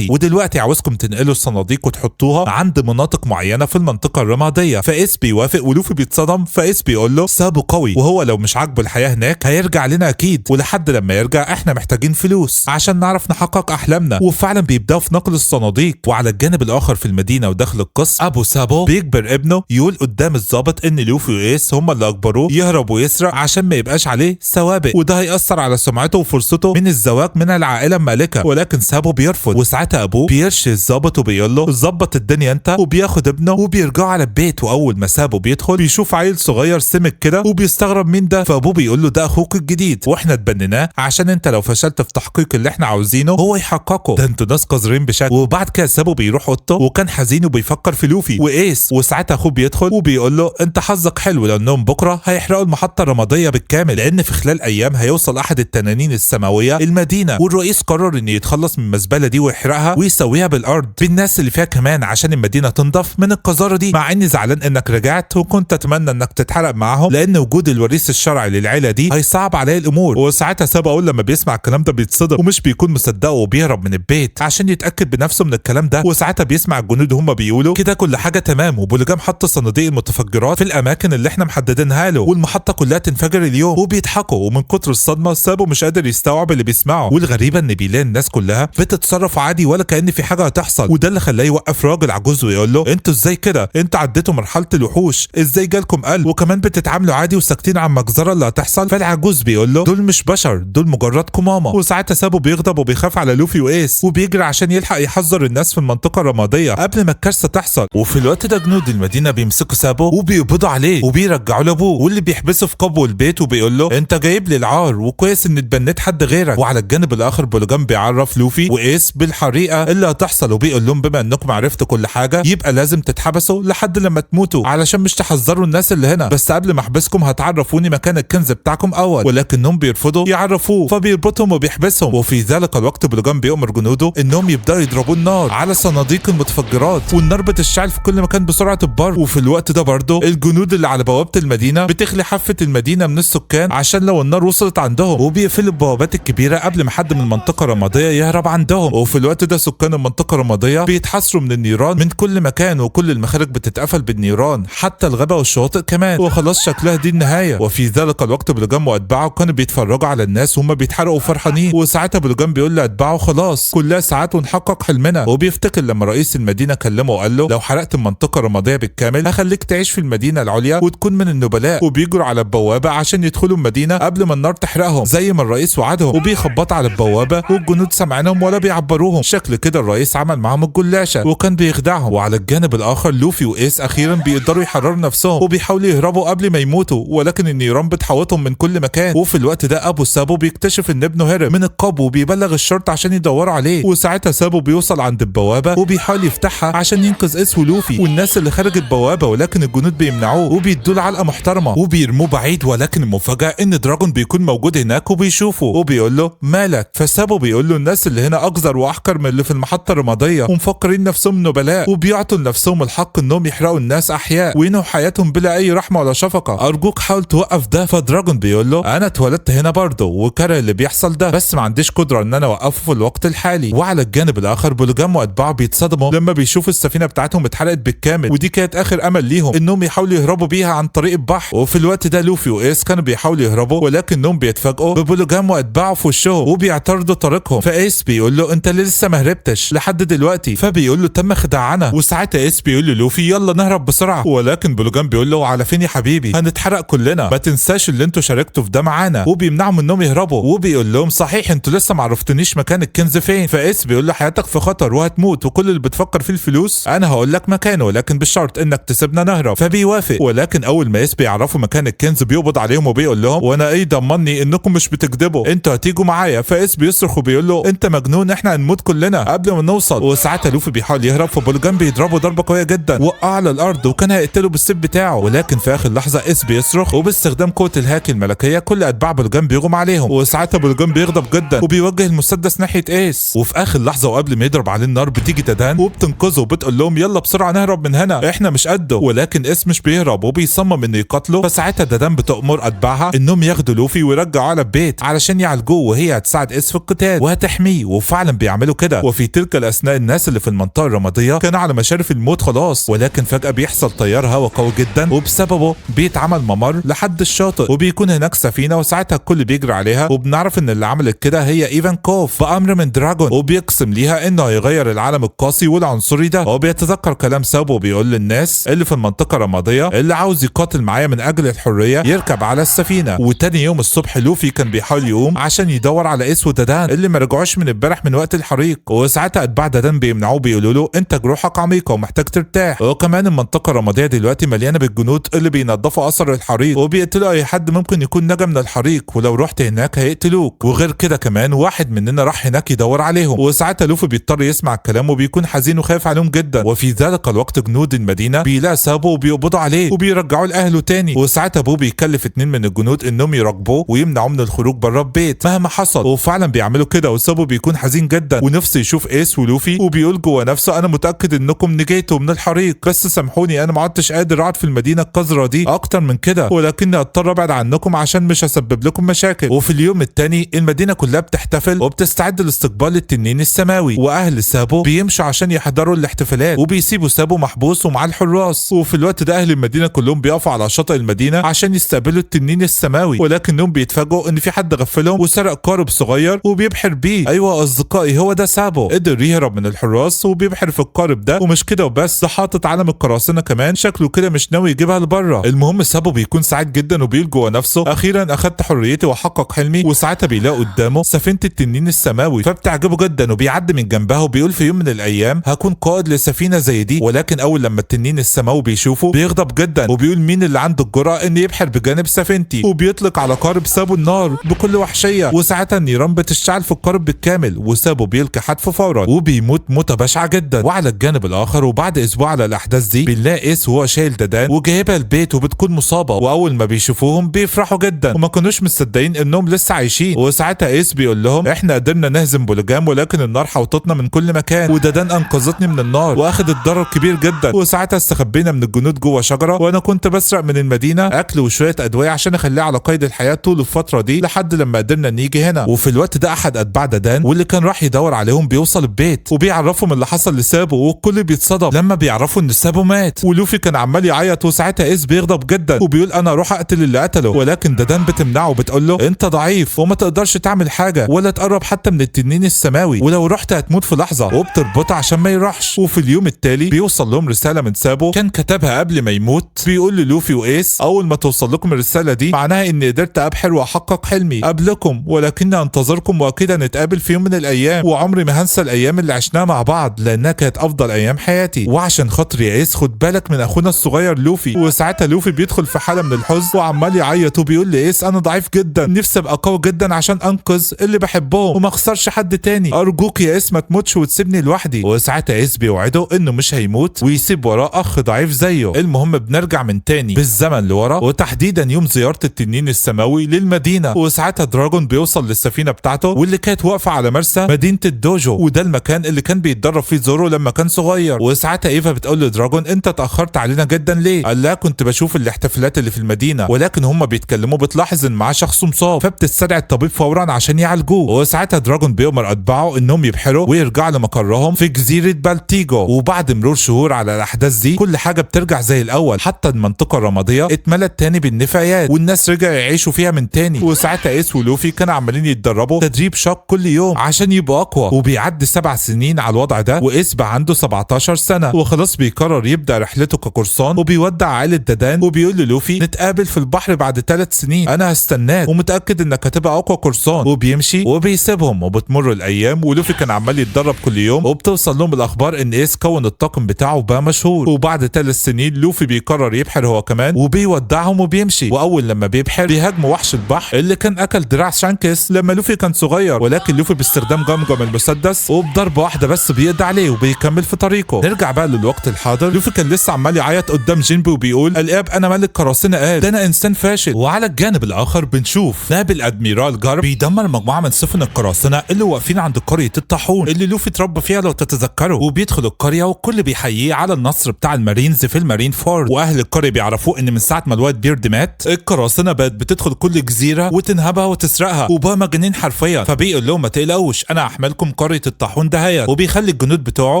ودلوقتي عاوزكم تنقلوا الصناديق وتحطوها عند مناطق معينه في المنطقه الرماديه. فايس بيوافق ولوفي بيتصدم، فايس بيقول له سابو قوي وهو لو مش عاجبه الحياه هناك هيرجع لنا اكيد، ولحد لما يرجع احنا محتاجين فلوس عشان نعرف نحقق احلامنا. وفعلا بيبداوا في نقل الصناديق. وعلى الجانب الاخر في المدينه وداخل القصر بس ابو سابو بيجبر ابنه يقول قدام الضابط ان لوفي وايس هم اللي اجبروه يهرب ويسرق عشان ما يبقاش عليه سوابق، وده هيأثر على سمعته وفرصته من الزواج من العائله المالكه. ولكن سابو بيرفض، وساعتها ابوه بيرشي الضابط وبيقول له ظبط الدنيا انت، وبياخد ابنه وبيرجعوا على البيت. واول ما سابو بيدخل بيشوف عيل صغير سمك كده وبيستغرب مين ده، فابوه بيقول له ده اخوك الجديد واحنا اتبنيناه عشان انت لو فشلت في تحقيق اللي احنا عاوزينه هو يحققه، ده انتوا ناس قذرين بشكل. وبعد كده سابو بيروح اوضته وكان حزين وبيفكر في لوفي وايس، وساعتها اخوه بيدخل وبيقول له انت حظك حلو لانهم بكره هيحرقوا المحطه الرماديه بالكامل، لان في خلال ايام هيوصل احد التنانين السماويه المدينه، والرئيس قرر ان يتخلص من المزبله دي ويحرقها ويسويها بالارض بالناس اللي فيها كمان عشان المدينه تنضف من القذاره دي. مع اني زعلان انك رجعت وكنت اتمنى انك تتحرق معاهم، لان وجود الوريث الشرعي للعيله دي هيصعب عليا الامور. وساعتها سابو اول لما بيسمع الكلام ده بيتصدم ومش بيكون مصدقه وبيهرب من البيت عشان يتاكد بنفسه من الكلام ده. وساعتها بيسمع الجنود هم بيقولوا كده كل حاجه تمام، وبولجام حط صناديق المتفجرات في الاماكن اللي احنا محددينها له، والمحطه كلها تنفجر اليوم. وبيضحكوا، ومن كتر الصدمه سابو مش قادر يستوعب اللي بيسمعه. والغريبه ان بيلاقي الناس كلها بتتصرف عادي ولا كأن في حاجه هتحصل، وده اللي خلاه يوقف راجل عجوز ويقول له انتوا ازاي كده؟ انتوا عديتوا مرحله الوحوش، ازاي جالكم قلب وكمان بتتعاملوا عادي وساكتين عن المجزره اللي هتحصل؟ فالعجوز بيقول له دول مش بشر، دول مجرد قمامه. وساعتها سابو بيغضب وبيخاف على لوفي وايس وبيجري عشان يلحق يحذر الناس في المنطقه الرماديه قبل ما الكارثه تحصل. وفي الوقت ده جنود المدينه بيمسكوا سابو وبيقبضوا عليه وبيرجعوا لابوه، واللي بيحبسه في قبو البيت وبيقول له انت جايب لي العار وكويس ان اتبنيت حد غيرك. وعلى الجانب الاخر بولجام بيعرف لوفي وايس بالحريقه اللي هتحصل، وبيقول لهم بما انكم عرفتوا كل حاجه يبقى لازم تتحبسوا لحد لما تموتوا علشان مش تحذروا الناس اللي هنا، بس قبل ما احبسكم هتعرفوني مكان الكنز بتاعكم اول. ولكنهم بيرفضوا يعرفوه فبيربطهم وبيحبسهم. وفي ذلك الوقت بولجام بيأمر جنوده انهم يبداوا يضربوا النار على صناديق المتفجرات، والنار بتشتعل في كل مكان بسرعه البرق. وفي الوقت ده برضه الجنود اللي على بوابه المدينه بتخلي حافه المدينه من السكان عشان لو النار وصلت عندهم، وبيقفلوا البوابات الكبيره قبل ما حد من المنطقه الرماديه يهرب عندهم. وفي الوقت ده سكان المنطقه الرماديه بيتحاصروا من النيران من كل مكان، وكل المخارج بتتقفل بالنيران حتى الغابه والشواطئ كمان، وخلاص شكلها دي النهايه. وفي ذلك الوقت بولجام واتباعه كانوا بيتفرجوا على الناس وهم بيتحرقوا فرحانين. وساعتها بولجام بيقول لاتباعه خلاص كلها ساعات ونحقق حلمنا. وبيفتكر لما رئيس المدينه كلمه وقال له لو حرقت المنطقه الرماديه بالكامل هخليك تعيش في المدينه العليا وتكون من النبلاء. وبيجروا على البوابه عشان يدخلوا المدينه قبل ما النار تحرقهم زي ما الرئيس وعدهم، وبيخبط على البوابه والجنود سامعينهم ولا بيعبروهم. شكل كده الرئيس عمل معاهم الجلاشه وكان بيخدعهم. وعلى الجانب الاخر لوفي وايس اخيرا بيقدروا يحرروا نفسهم وبيحاولوا يهربوا قبل ما يموتوا، ولكن النيران بتحوطهم من كل مكان. وفي الوقت ده ابو سابو بيكتشف ان ابنه هرب من القبو وبيبلغ الشرطه عشان يدوروا عليه. وساعتها سابو بيوصل عند البوابه وبيحاول يفتحها عشان ينقذ ايس ولوفي والناس اللي خارج البوابه، ولكن الجنود بيمنعوه وبيدوا له علقه محترمه وبيرموه بعيد. ولكن المفاجاه ان دراجون بيكون موجود هناك وبيشوفه وبيقول له مالك؟ فسابو بيقول له الناس اللي هنا اقذر واحقر من اللي في المحطه الرماديه ومفكرين نفسهم نبلاء وبيعطوا لنفسهم الحق انهم يحرقوا الناس احياء وينهوا حياتهم بلا اي رحمه ولا شفقه. ارجوك حاول توقف ده. فدراجون بيقول له انا اتولدت هنا برضه وكره اللي بيحصل ده، بس ما عنديش قدره ان انا اوقفه في الوقت الحالي. وعلى الجانب الاخر بولجام واتباعه بيتصدموا لما بيشوفوا السفينه بتاعتهم اتحرقت بالكامل، ودي كانت اخر امل ليهم انهم يحاولوا يهربوا بيها عن طريق البحر. وفي الوقت ده لوفي وايس كانوا بيحاولوا يهربوا ولكنهم بيتفاجئوا ببولجام واتباعه في وشهم وبيعترضوا طريقهم. فايس بيقول له انت لسه ما هربتش لحد دلوقتي؟ فبيقول له تم خداعنا. وساعتها ايس بيقول له لوفي يلا نهرب بسرعه، ولكن بولجام بيقول له على فين يا حبيبي؟ هنتحرق كلنا، ما تنساش اللي انتوا شاركتوا في ده معانا. وبيمنعهم انهم يهربوا وبيقول لهم صحيح انتوا لسه ما عرفتونيش مكان الكنز فين. فايس بيقول له حياتك في خطر وهتموت وكل اللي بتفكر فيه الفلوس، انا هقول لك مكانه ولكن بالشرط انك تسيبنا نهرب. فبيوافق، ولكن اول ما ايس بيعرفوا مكان الكنز بيقبض عليهم وبيقول لهم وانا ايه ضمني انكم مش بتكذبوا، انتوا هتيجوا معايا. فايس بيصرخ وبيقول له انت مجنون، احنا هنموت كلنا قبل ما نوصل. وساعتها لوفي بيحاول يهرب فبولجام بيضربه ضربه قويه جدا وقع على الارض وكان هيقتله بالسيف بتاعه، ولكن في اخر لحظه ايس بيصرخ وباستخدام قوه الهاكي الملكيه كل اتباع بولجام بيغم عليهم. وساعتها بولجام بيغضب جدا وبيوجه المسدس ناحيه ايس، وفي اخر لحظه وقبل ما يضرب عليه النار بتيجي دادان وبتنقذه وبتقول لهم يلا بسرعه نهرب من هنا احنا مش قده. ولكن ايس مش بيهرب وبيصمم انه يقاتله. فساعتها دادان بتأمر اتباعها انهم ياخدوا لوفي ويرجعوه على البيت علشان يعالجوه وهي هتساعد ايس في القتال وهتحميه، وفعلا بيعملوا كده. وفي تلك الاثناء الناس اللي في المنطقه الرماديه كانوا على مشارف الموت خلاص، ولكن فجاه بيحصل تيار هواء قوي جدا وبسببه بيتعمل ممر لحد الشاطئ وبيكون هناك سفينه، وساعتها الكل بيجري عليها وبنعرف ان اللي عملت كده هي ايفان كوف بامر من دراجون، وبيقسم ليها انه هيغير العالم القاسي والعنصري ده. وبيتذكر بيتذكر كلام سابو وبيقول للناس اللي في المنطقة الرمادية اللي عاوز يقاتل معايا من اجل الحرية يركب على السفينة. وتاني يوم الصبح لوفي كان بيحاول يقوم عشان يدور على ايس ودادان اللي ما رجعوش من امبارح من وقت الحريق، وساعتها اتباع دادان بيمنعوه بيقولوا له انت جروحك عميقة ومحتاج ترتاح، وكمان المنطقة الرمادية دلوقتي مليانة بالجنود اللي بينظفوا اثر الحريق وبيقتلوا اي حد ممكن يكون نجا من الحريق، ولو رحت هناك هيقتلوك. وغير كده كمان واحد مننا راح هناك يدور عليهم، وساعتها لوفي بيضطر يسمع الكلام وبيكون حزين وخايف عليهم جدا. وفي ذلك الوقت جنود المدينة بيلاقي سابو وبيقبضوا عليه وبيرجعوه لاهله تاني، وساعتها ابوه بيكلف 2 من الجنود انهم يراقبوه ويمنعوه من الخروج بره البيت مهما حصل، وفعلا بيعملوا كده. وسابو بيكون حزين جدا ونفسه يشوف ايس ولوفي، وبيقول جوه نفسه انا متاكد انكم نجيتوا من الحريق، بس سامحوني انا ما عدتش قادر اقعد في المدينه القذره دي اكتر من كده، ولكني اضطر ابعد عنكم عشان مش هسبب لكم مشاكل. وفي اليوم الثاني المدينه كلها بتحتفل وبتستعد لاستقبال التنين السماوي، واهل سابو بيمشوا عشان يحضروا الاحتفالات وبيسيبوا سابو محبوس ومع الحراس. وفي الوقت ده اهل المدينه كلهم بيقفوا على شاطئ المدينه عشان يستقبلوا التنين السماوي، ولكنهم بيتفاجئوا ان في حد غفلهم وسرق قارب صغير وبيبحر بيه. ايوه اصدقائي هو ده سابو، قدر يهرب من الحراس وبيبحر في القارب ده، ومش كده وبس ده حاطط علم القراصنه كمان، شكله كده مش ناوي يجيبها لبره. المهم سابو بيكون سعيد جدا وبيقول جوه نفسه اخيرا اخدت حريتي واحقق حلمي. وساعتها بيلاقي قدامه سفينه التنين السماوي فبتعجبه جدا وبيعدي من جنبها وبيقول في يوم من الايام هكون قائد لسفينه زي دي. ولكن اول لما التنين السماوي بيشوفه بيغضب جدا وبيقول مين اللي عنده الجرأة ان يبحر بجانب سفينتي، وبيطلق على قارب سابو النار بكل وحشيه، وساعتها النيران بتشتعل في القارب بالكامل وسابو بيلقي حتفه فورا وبيموت موته بشعه جدا. وعلى الجانب الاخر وبعد اسبوع على الاحداث دي بنلاقي ايس وهو شايل دادان وجايبها البيت وبتكون مصابه، واول ما بيشوفوهم بيفرحوا جدا وما كانوش مصدقين انهم لسه عايشين. وساعتها ايس بيقول لهم احنا قدرنا نهزم بوليجام ولكن النار حوطتنا من كل مكان، ودادان انقذتني من النار واخدت ضرر كبير جدا، وساعتها استخبينا من الجنود جوه شجره وانا كنت بسرق من المدينه اكل وشويه ادويه عشان اخليه على قيد الحياه طول الفتره دي لحد لما قدرنا نيجي هنا. وفي الوقت ده احد اتباع دادان واللي كان راح يدور عليهم بيوصل البيت وبيعرفهم اللي حصل لسابو، والكل بيتصدم لما بيعرفوا ان سابو مات. ولوفي كان عمال يعيط، وساعتها ايس بيغضب جدا وبيقول انا اروح اقتل اللي قتله، ولكن دادان بتمنعه وبتقول له انت ضعيف وما تقدرش تعمل حاجه ولا تقرب حتى من التنين السماوي، ولو رحت هتموت في لحظه، وبتربطه عشان ما يروحش. وفي اليوم التالي بيوصل لهم رساله من سابو كان كتبها قبل ما يموت، بيقول للوفي وايس اول ما توصل لكم الرساله دي معناها اني قدرت ابحر واحقق حلمي قبلكم، ولكني انتظركم واكيد هنتقابل في يوم من الايام، وعمري ما هنسى الايام اللي عشناها مع بعض لانها كانت افضل ايام حياتي، وعشان خاطري يا ايس خد بالك من اخونا الصغير لوفي. وساعتها لوفي بيدخل في حاله من الحزن وعمال يعيط وبيقول لايس انا ضعيف جدا، نفسي ابقى قوي جدا عشان انقذ اللي بحبهم وما اخسرش حد تاني، ارجوك يا ايس ما تموتش وتسيبني لوحدي. وساعتها ايس بيوعده انه مش هيموت ويسيب وراه اخ ضعيف زيه. المهم بنرجع من تاني بالزمن لورا، وتحديدا يوم زياره التنين السماوي للمدينه، وساعتها دراجون بيوصل للسفينه بتاعته واللي كانت واقفه على مرسى مدينه الدوجو، وده المكان اللي كان بيتدرب فيه زورو لما كان صغير. وساعتها ايفا بتقول لدراجون انت اتاخرت علينا جدا ليه؟ قال لها كنت بشوف الاحتفالات اللي في المدينه ولكن هم بيتكلموا بتلاحظ ان معاه شخص مصاب فبتستدعي الطبيب فورا عشان يعالجوه. وساعتها دراجون بيؤمر اتباعه انهم يبحروا ويرجعوا لمقرهم في جزيره بالتيجو. وبعد مرور شهور على الاحداث دي كل حاجه بترجع زي الاول، حتى المنطقه الرماديه اتملت تاني بالنفايات والناس رجعوا يعيشوا فيها من تاني. وساعتها ايس ولوفي كانوا عمالين يتدربوا تدريب شاق كل يوم عشان يبقوا اقوى، وبيعدي 7 سنين على الوضع ده وايس بقى عنده 17 سنه وخلاص بيقرر يبدا رحلته كقرصان، وبيودع عائله دادان وبيقول للوفي نتقابل في البحر بعد 3 سنين انا هستناك ومتاكد انك هتبقى اقوى قرصان. وبيمشي وبيسيبهم، وبتمر الايام ولوفي كان عمال يتدرب كل يوم، وبتوصل لهم الاخبار ان ايس كون الطاقم بتاعه بقى مشهور. وبعد 3 سنين لوفي بيقرر يبحر هو كمان وبيودعهم وبيمشي، واول لما بيبحر بيهاجموا وحش البحر اللي كان اكل دراع شانكس لما لوفي كان صغير، ولكن لوفي باستخدام جمجم المسدس وبضربه واحده بس بيقضي عليه وبيكمل في طريقه. نرجع بقى للوقت الحاضر، لوفي كان لسه عمال يعيط قدام جينبي وبيقول الاب انا ملك قراصنة قال ده انا انسان فاشل. وعلى الجانب الاخر بنشوف نائب الادميرال جارب بيدمر مجموعه من سفن القراصنة اللي واقفين عند قريه الطاحون اللي لوفي اتربى فيها لو تتذكروا، وبيدخل القريه والكل بيحييه على النصر بتاع المارينز في المارين فورد، واهل القريه بيعرفوه ان من ساعه ما الواد بيرد مات القراصنة بقت بتدخل كل جزيره وتنهبها وتسرقها وبقى مجانين حرفيا، فبيقول لهم ما تقلقوش انا هحملكم قريه الطاحون دهيت، وبيخلي الجنود بتوعه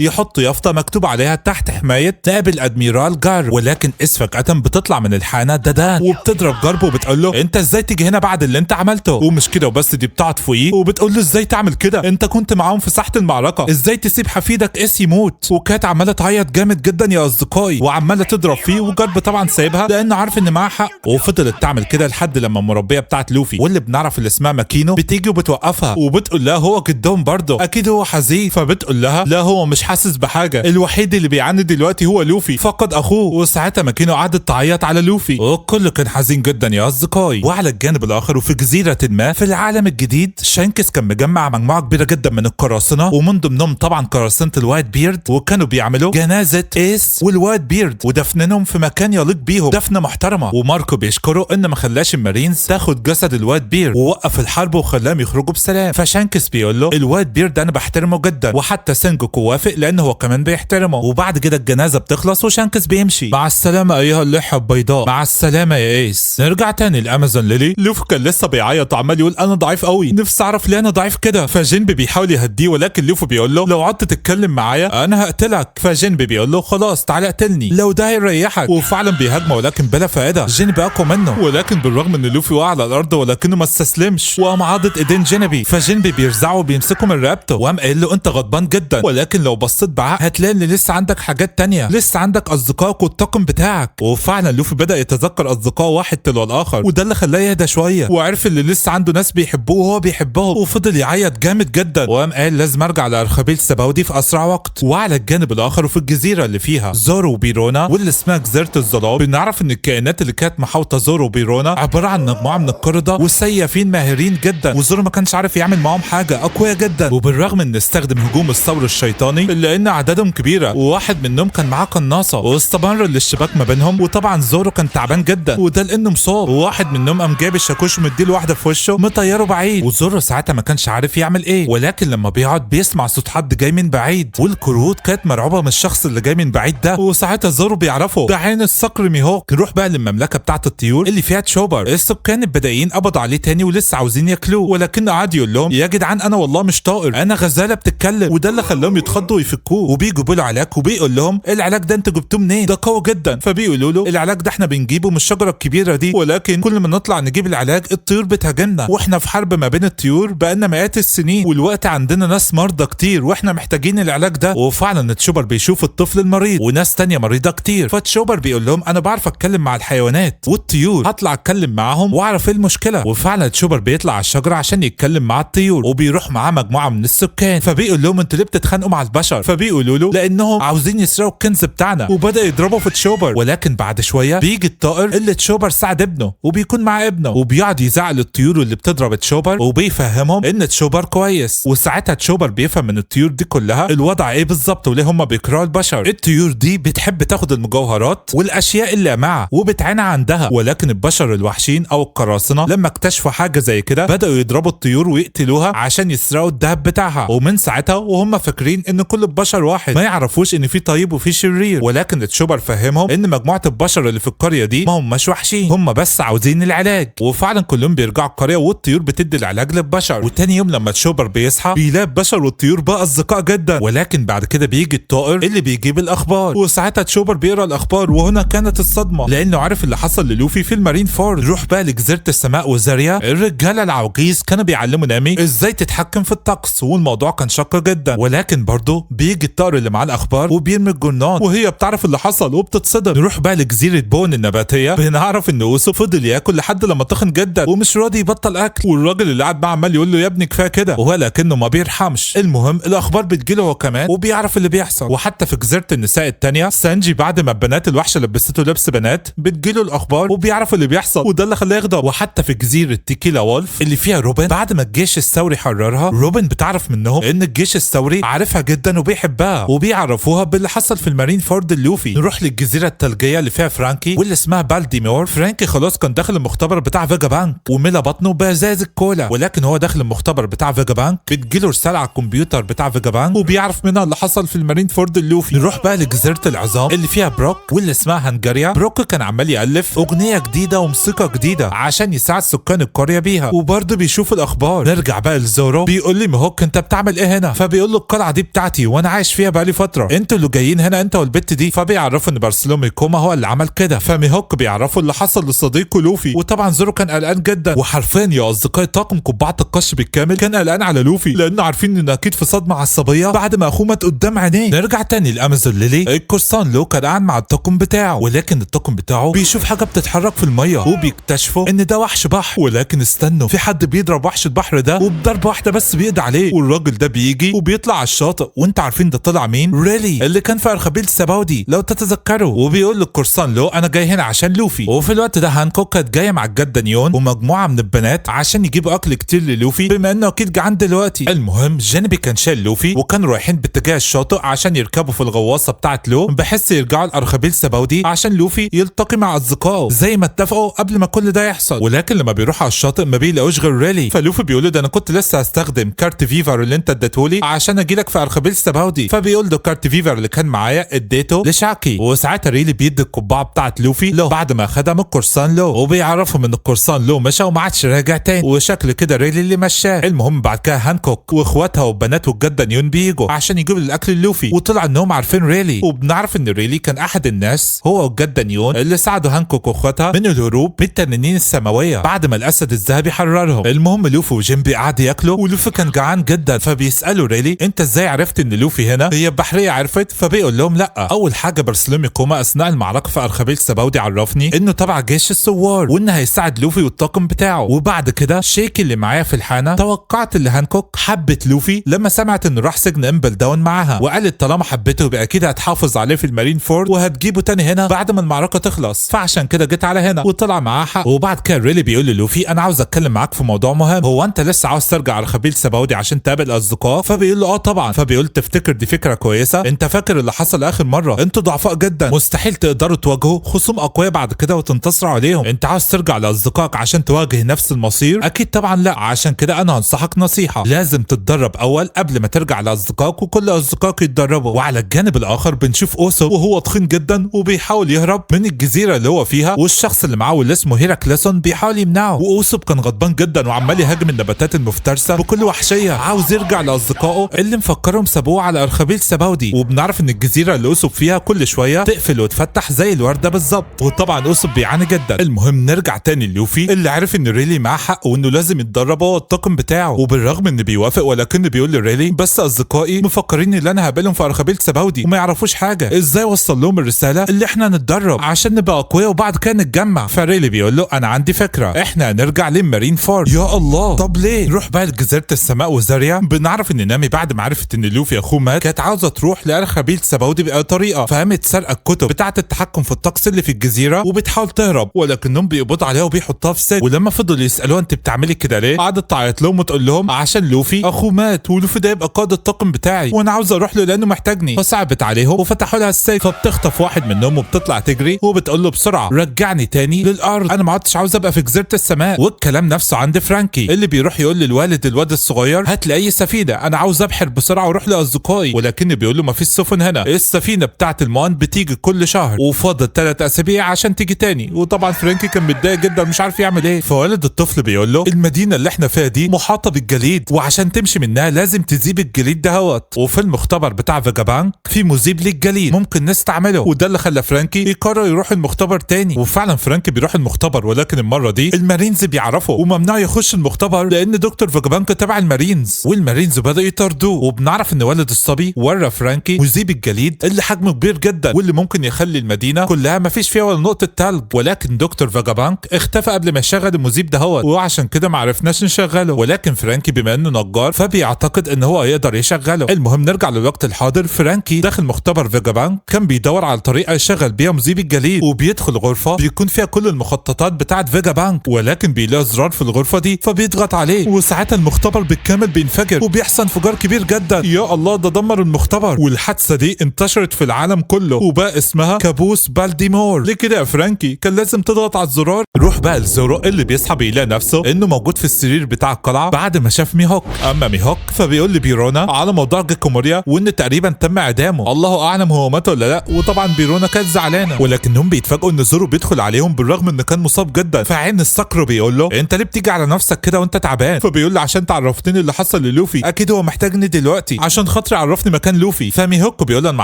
يحطوا يافطه مكتوب عليها تحت حمايه نائب الادميرال جارب. ولكن اس فجاه بتطلع من الحانه دادان وبتضرب جارب وبتقول له انت ازاي تيجي هنا بعد اللي انت عملته؟ ومش كده وبس دي بتقعد فوقيه وبتقول له ازاي تعمل كده؟ انت كنت معاهم في ساحه المعركه، ازاي تسيب حفيدك اس يموت؟ وكانت عماله تعيط جامد جدا يا اصدقائي وعماله تضرب فيه، وجارب طبعا سايبها لانه عارف ان معاها حق. وفضلت تعمل كده لحد لما المربيه بتاعت لوفي واللي بنعرف اللي اسمها ماكينو بتيجي وبتوقفها وبتقول لها هو جدهم برضه اكيد هو حزين، فبتقول لها لا هو مش حاسس بحاجه، الوحيد اللي بيعاني دلوقتي هو لوفي فقد اخوه. وساعتها ماكينو قعدت تعيط على لوفي والكل كان حزين جدا يا اصدقائي. وعلى الجانب الاخر وفي جزيره ما في العالم الجديد شانكس كان مجمع مجموعه كبيره جدا من القراصنه، ومن ضمنهم طبعا قراصنه الوايت بيرد، وكانوا بيعملوا جنازه ايس والوايت بيرد ودفنهم في مكان يليق بيهم دفنه محترمه. وماركو بيشكره ان ما خلاش المارينز تاخد جسد الوايت بيرد ووقف الحرب وخلاهم يخرجوا بسلام. فشانكس بيقول له الوايت بيرد انا بحترمه جدا، وحتى سينجوكو وافق لانه هو كمان بيحترمه. وبعد كده الجنازه بتخلص وشانكس بيمشي. مع السلامه ايها اللحيه البيضاء، مع السلامه يا ايس. نرجع تاني لامازون ليلي. لوفي كان لسه بيعيط وعمال يقول انا ضعيف قوي، نفسي اعرف ليه انا ضعيف كده. فجينبي بيحاول يهديه ولكن لوفي بيقول له لو قعدت تتكلم معايا انا هقتلك. فجينبي بيقول له خلاص تعالى اقتلني لو ده هيريحك. وفعلا بيهاجمه ولكن بلا فائده، جينبي اقوى منه. ولكن بالرغم ان لوفي وقع على الارض ولكنه ما استسلمش وقام عاضد ايدين جينبي. فجينبي بيرزعه وبيمسكه من رقبته وقام قايل له انت غضبان جدا، ولكن لو بصيت بعقل هتلاقي ان لسه عندك حاجات تانية، لسه عندك اصدقائك والطاقم بتاعك. وفعلا لوفي بدا يتذكر اصدقائه واحد تلو الاخر، وده اللي خلاه يهدى شويه وعرف اللي لسه عنده ناس بيحبوه وهو بيحبهم. وفضل يعيط جامد جدا وقام قال لازم ارجع لارخبيل سباودي في اسرع وقت. وعلى الجانب الاخر وفي الجزيره اللي فيها زورو وبيرونا واللي اسمها جزيره الظلام، بنعرف ان الكائنات اللي كانت محاوطه زورو وبيرونا عباره عن مجموعه من القرده والسيافين ماهرين جدا، وزورو ما كانش عارف يعمل معاهم حاجه، اقوياء جدا. وبالرغم ان استخدم هجوم الثور الشيطاني الا ان اعدادهم كبيره وواحد منهم كان معاه قناصه، واستمر الاشتباك ما بينهم. وطبعا زورو كان تعبان جدا وده لانه مصاب، وواحد منهم قام جايب الشاكوش ومديله واحده في وشه مطيره بعيد. وزورو ساعتها ما كانش عارف يعمل ايه، ولكن لما بيقعد بيسمع صوت حد جاي من بعيد، والكروت كانت مرعوبه من الشخص اللي جاي من بعيد ده. وساعتها زورو بيعرفه ده عين الصقر ميهوك. نروح بقى للمملكه بتاعه الطيور اللي فيها تشوبر. السكان البدائيين قبضوا عليه تاني ولسه عاوزين ياكلوه، ولكنه قعد يقول لهم يا جدعان انا والله مش طائر، انا غزاله بتتكلم. وده اللي خلاهم يتخضوا ويفكوه، وبيجيبوا له علاج وبيقول لهم العلاج ده انت جبتوه منين؟ ده قوي جدا. فبيقولوا له العلاج ده احنا بنجيبه من الشجره الكبيره دي، ولكن كل ما نطلع نجيب العلاج الطيور بتهاجمنا، واحنا في حرب ما بين الطيور بقالنا مئات السنين، والوقت عندنا ناس مرضى كتير واحنا محتاجين العلاج ده. وفعلا تشوبر بيشوف الطفل المريض وناس تانية مريضه كتير، فتشوبر بيقول لهم انا بعرف اتكلم مع الحيوانات والطيور، هطلع اتكلم معاهم واعرف ايه المشكله. وفعلا تشوبر بيطلع على الشجره عشان يتكلم مع الطيور، وبيروح معاه مجموعه من السكان. فبيقول لهم انتوا ليه بتتخانقوا مع البشر؟ فبيقولوا له لانهم عاوزين يسرقوا الكنز بتاعنا، وبدا يضربوا في تشوبر. ولكن بعد شويه بيجي الطائر اللي تشوبر ساعد ابنه وبيكون مع ابنه، وبيقعد يزعل الطيور اللي بتضرب تشوبر وبيفهمهم ان تشوبر كويس. وساعتها تشوبر بيفهم من الطيور دي كلها الوضع ايه بالظبط وليه هم بيكرهوا البشر. الطيور دي بتحب تاخد المجوهرات والاشياء اللي معاها وبتعاني عندها، ولكن البشر الوحشين او القراصنه لما اكتشفوا حاجه زي كده بداوا يضربوا الطيور ويقتلوها عشان يسرقوا الذهب بتاعها. ومن ساعتها وهم فاكرين ان كل البشر واحد، ما يعرفوش ان في طيب وفي شرير. ولكن تشوبر فهمهم ان مجموعه البشر اللي في القريه دي ما هماش وحشين، هم بس عاوزين العلاج. وفعلا كلهم بيرجعوا القريه والطيور بتدي العلاج للبشر. وتاني يوم لما تشوبر بيصحى بيلاقي البشر والطيور بقى اصدقاء جدا. ولكن بعد كده بيجي الطائر اللي بيجيب الاخبار، وساعتها تشوبر بيقرا الاخبار، وهنا كانت الصدمه لانه عارف اللي حصل للوفي في المارين فورد. نروح بقى لجزيره السماء وزاريا. الرجاله العواجيز كانوا بيعلموا نامي ازاي تتحكم في الطقس، والموضوع كان شاق جدا. ولكن برضه بيجي الطائر اللي معاه الاخبار وبيرمي الجرنان، وهي بتعرف اللي حصل وبتتصدم. نروح بقى لجزيره بون النباتيه. بنعرف ان اوسو فضل ياكل لحد لما تخن جدا ومش راضي يبطل اكل، والراجل اللي قاعد معاه عمال يقول له يا ابني كفايه كده، ولكنه ما بيرحمش. المهم الاخبار بتجيله هو كمان وبيعرف اللي بيحصل. وحتى في جزيره النساء الثانيه سانجي بعد ما البنات الوحشه لبسته لبس بنات بتجيله الاخبار وبيعرف اللي بيحصل، وده اللي خلاه يغضب. وحتى في جزيره تيكيلا وولف اللي فيها روبن بعد ما الجيش الثوري حررها، روبن بتعرف منهم ان الجيش الثوري عارفها جدا وبيحبها، وبيعرفوها باللي حصل في المارين فورد اللوفي. نروح للجزيره الثلجيه اللي فيها فرانكي واللي اسمها بالديمور. فرانكي خلاص كان داخل المختبر بتاع فيجا بانك وملا بطنه بازاز الكولا، ولكن هو داخل المختبر بتاع فيجا بانك بتجيله رساله على الكمبيوتر بتاع فيجا بانك وبيعرف منها اللي حصل في المارين فورد اللوفي. نروح بقى لجزيره العظام اللي فيها بروك واللي اسمها هنجاريا. بروك كان عمال يالف اغنيه جديده وموسيقى جديده عشان يساعد سكان القريه بيها، وبرضه بيشوف الاخبار. نرجع بقى لزورو بيقول لي ميهوك انت بتعمل ايه هنا؟ فبيقول له القلعه دي بتاعتي وانا عايش فيها بقالي فتره، انتوا اللي جايين هنا انت والبت دي. فبيعرفوا ان بارسلومي كوما هو اللي عمل كده. فميهوك بيعرفوا اللي حصل لصديقه لوفي، وطبعا زورو كان قلقان جدا. وحرفيا يا اصدقائي طاقم قبعه القش بالكامل كان قلقان على لوفي لانه عارفين انه اكيد في صدمه عصبيه بعد ما اخوه مات قدام عينيه. نرجع تاني لامازون ليلي. القرصان لو كان قاعد مع الطاقم بتاعه، ولكن الطاقم بتاعه بيشوف حاجه بتتحرك في الميه وبيكتشفوا ان ده وحش بحر. ولكن استنوا، في حد بيضرب وحش البحر ده وبضربه واحده بس بيقضي عليه، والراجل ده بيجي وبيطلع على الشاطئ. وانت عارفين ده طلع مين؟ ريلي اللي كان في ارخبيل السباودي لو تتذكروا. وبيقول للقرصان لو انا جاي هنا عشان لوفي. وفي الوقت ده هانكوك كانت جايه مع الجده نيون ومجموعه من البنات عشان يجيبوا اكل كتير للوفي بما انه اكيد جعان دلوقتي. المهم جينيبي كان شايل لوفي وكانوا رايحين باتجاه الشاطئ عشان يركبوا في الغواصه بتاعت لو بحيث يرجعوا لارخبيل السباودي عشان لوفي يلتقي مع اصدقائه زي ما اتفقوا قبل ما كل ده يحصل. ولكن لما بيروحوا على الشاطئ ما بيلاقوش غير ريلي. فلوفي بيقول له ده انا كنت لسه هستخدم كارت فيفر اللي انت اديتهولي عشان اجيلك في ارخبيل السباودي. فبيقول له كارت فيفر اللي كان معايا اديته لشاكي. وساعتها ريلي بيدي القبعه بتاعت لوفي له بعد ما اخدها من القرصان لو، وبيعرفهم ان القرصان لو مشى وما عادش راجع تاني، وشكل كده ريلي اللي مشاه. المهم بعد كده هانكوك واخواتها وبنات والجده نيون بيجوا عشان يجيبوا الاكل للوفي، وطلع انهم عارفين ريلي. وبنعرف ان ريلي كان احد الناس هو والجده نيون اللي ساعدوا هانكوك واخواتها من الهروب من التنانين السماويه بعد ما الاسد الذهبي حررهم. المهم لوفي وجيمبي قعدوا ياكلوا ولوفي كان جعان جدا، فبيسالوا ريلي انت ازاي عرفت ان لوفي هنا؟ هي البحريه عرفت؟ فبيقول لهم لا، اول حاجه برسلومي كوما اثناء المعركه في ارخبيل السباودي عرفني انه تبع جيش الثوار وانه هيساعد لوفي والطاقم بتاعه. وبعد كده شيكي اللي معايا في الحانه توقعت ان هانكوك حبت لوفي لما سمعت انه راح سجن امبل داون معاها، وقالت طالما حبته يبقى اكيد هتحافظ عليه في المارين فورد وهتجيبه تاني هنا بعد ما المعركه تخلص، فعشان كده جيت على هنا. وطلع معاه حق. وبعد كده ريلي بيقول للوفي انا عاوز اتكلم معاك في موضوع مهم، هو انت لسه عاوز ترجع ارخبيل السباودي عشان تقابل اصدقاء؟ فبيقول له اه طبعا. فبيقول تفتكر دي فكره كويسه؟ انت فاكر اللي حصل اخر مره؟ انتوا ضعفاء جدا، مستحيل تقدروا تواجهوا خصوم اقوياء بعد كده وتنتصروا عليهم. انت عاوز ترجع لاصدقائك عشان تواجه نفس المصير؟ اكيد طبعا لا. عشان كده انا هنصحك نصيحه، لازم تتدرب اول قبل ما ترجع لاصدقائك وكل اصدقائك يتدربوا. وعلى الجانب الاخر بنشوف اوسو وهو تخين جدا وبيحاول يهرب من الجزيره اللي هو فيها، والشخص اللي معاه واللي اسمه هيراكليسون بيحاول يمنعه. واوسوب كان غضبان جدا وعمال يهاجم النباتات المفترسه بكل وحشيه، عاوز يرجع لاصدقائه اللي مفكرهم سابوه على ارخبيل السباودي. وبنعرف ان الجزيره اللي اوسوب فيها كل شويه تقفل وتفتح زي الورده بالظبط، وطبعا اوسوب بيعاني جدا. المهم نرجع تاني لوفي اللي عارف ان ريلي معاه حق وانه لازم يتدرب هو الطاقم بتاعه، وبالرغم ان بيوافق ولكن بيقول لريلي بس اصدقائي مفكرين ان انا هقابلهم في ارخبيل السباودي وما يعرفوش حاجه، ازاي اوصل لهم الرساله اللي احنا نتدرب عشان نبقى اقوياء وبعد كده نتجمع؟ فريلي بيقول له انا عندي فكره، احنا هنرجع للمارين فورد. يا الله، طب ليه؟ نروح بقى لجزيره السماء وزاريا. بنعرف ان نامي بعد ما عرفت ان لوفي اخوه مات كانت عاوزه تروح لارخبيل السباودي باي طريقه، فقامت سرقه الكتب بتاعه التحكم في الطقس اللي في الجزيره وبتحاول تهرب، ولكنهم بيقبضوا عليها وبيحطوها في سجن. ولما فضلوا يسالوها انت بتعملي كده ليه؟ قعدت تعيط لهم وتقول لهم عشان لوفي اخوه مات ولوفي ده يبقى قائد الطاقم بتاعي وانا عاوزه اروح له لانه محتاجني. فصعبت عليهم وفتحوا لها السجن، فبتخطف واحد منهم وبتطلع تجري وبتقول له بسرعه رجعني تاني للارض، انا ما عدتش عاوز ابقى في جزيره السماء. والكلام نفسه عند فرانكي اللي بيروح يقول للوالد الواد الصغير هات لي اي سفينه، انا عاوز ابحر بسرعه واروح لاصدقائي، ولكن بيقول له ما فيش سفن هنا، السفينه بتاعه الموان بتيجي كل شهر وفاضل 3 اسابيع عشان تيجي تاني. وطبعا فرانكي كان متضايق جدا مش عارف يعمل ايه. فوالد الطفل بيقول له المدينه اللي احنا فيها دي محاطه بالجليد وعشان تمشي منها لازم تذيب الجليد دهوت، وفي المختبر بتاع فيجابانك في مذيب للجليد ممكن نستعمله. وده اللي خلى فرانكي يقرر يروح المختبر تاني. وفعلا فرانكي بيروح المختبر، ولكن المره دي المارينز بيعرفوا وممنوع يخش المختبر لان دكتور فيجابانك تبع المارينز، والمارينز بدأوا يطاردوه. وبنعرف ان ولد الصبي ورى فرانكي مذيب الجليد اللي حجمه كبير جدا واللي ممكن يخلي المدينه كلها ما فيش فيها ولا نقطه تلج، ولكن دكتور فيجابانك اختفى قبل ما يشغل المذيب دهوت وعشان كده ما عرفناش نشغله. ولكن فرانكي بما انه نجار فبيعتقد ان هو يقدر يشغله. المهم نرجع للوقت الحاضر، فرانكي داخل مختبر فيجابانك كان بيدور على طريقه يشغل بيها مذيب الجليد، وبيدخل غرفه بيكون فيها كل المخططات بتاعه فيجابانك، ولكن بيلاقي زرار في الغرفه دي فبيضغط عليه وساعتها المختبر بالكامل بينفجر وبيحصل انفجار كبير جدا. يا الله، ده دمر المختبر، والحادثه دي انتشرت في العالم كله وبقى اسمها كابوس بالديمور. ليه كده يا فرانكي؟ كان لازم تضغط على الزرار. روح بقى لزورو اللي بيصحى بيلاقي نفسه انه موجود في السرير بتاع القلعه بعد ما شاف ميهوك. اما ميهوك فبيقول لبيرونا على موضوع جيكوموريا وان تقريبا تم اعدامه، الله اعلم هو مات ولا لا. وطبعا بيرونا كانت زعلانه، ولكنهم بيتفاجئوا ان زورو بيدخل عليهم بالرغم انه كان مصاب جدا. فعين الصقر بيقول له انت ليه بتيجي على نفسك كده وانت تعبان؟ فبيقول له عشان تعرفتني اللي حصل للوفي، اكيد هو محتاجني دلوقتي عشان خاطري عرفني مكان لوفي. فميهوك بيقول له انا ما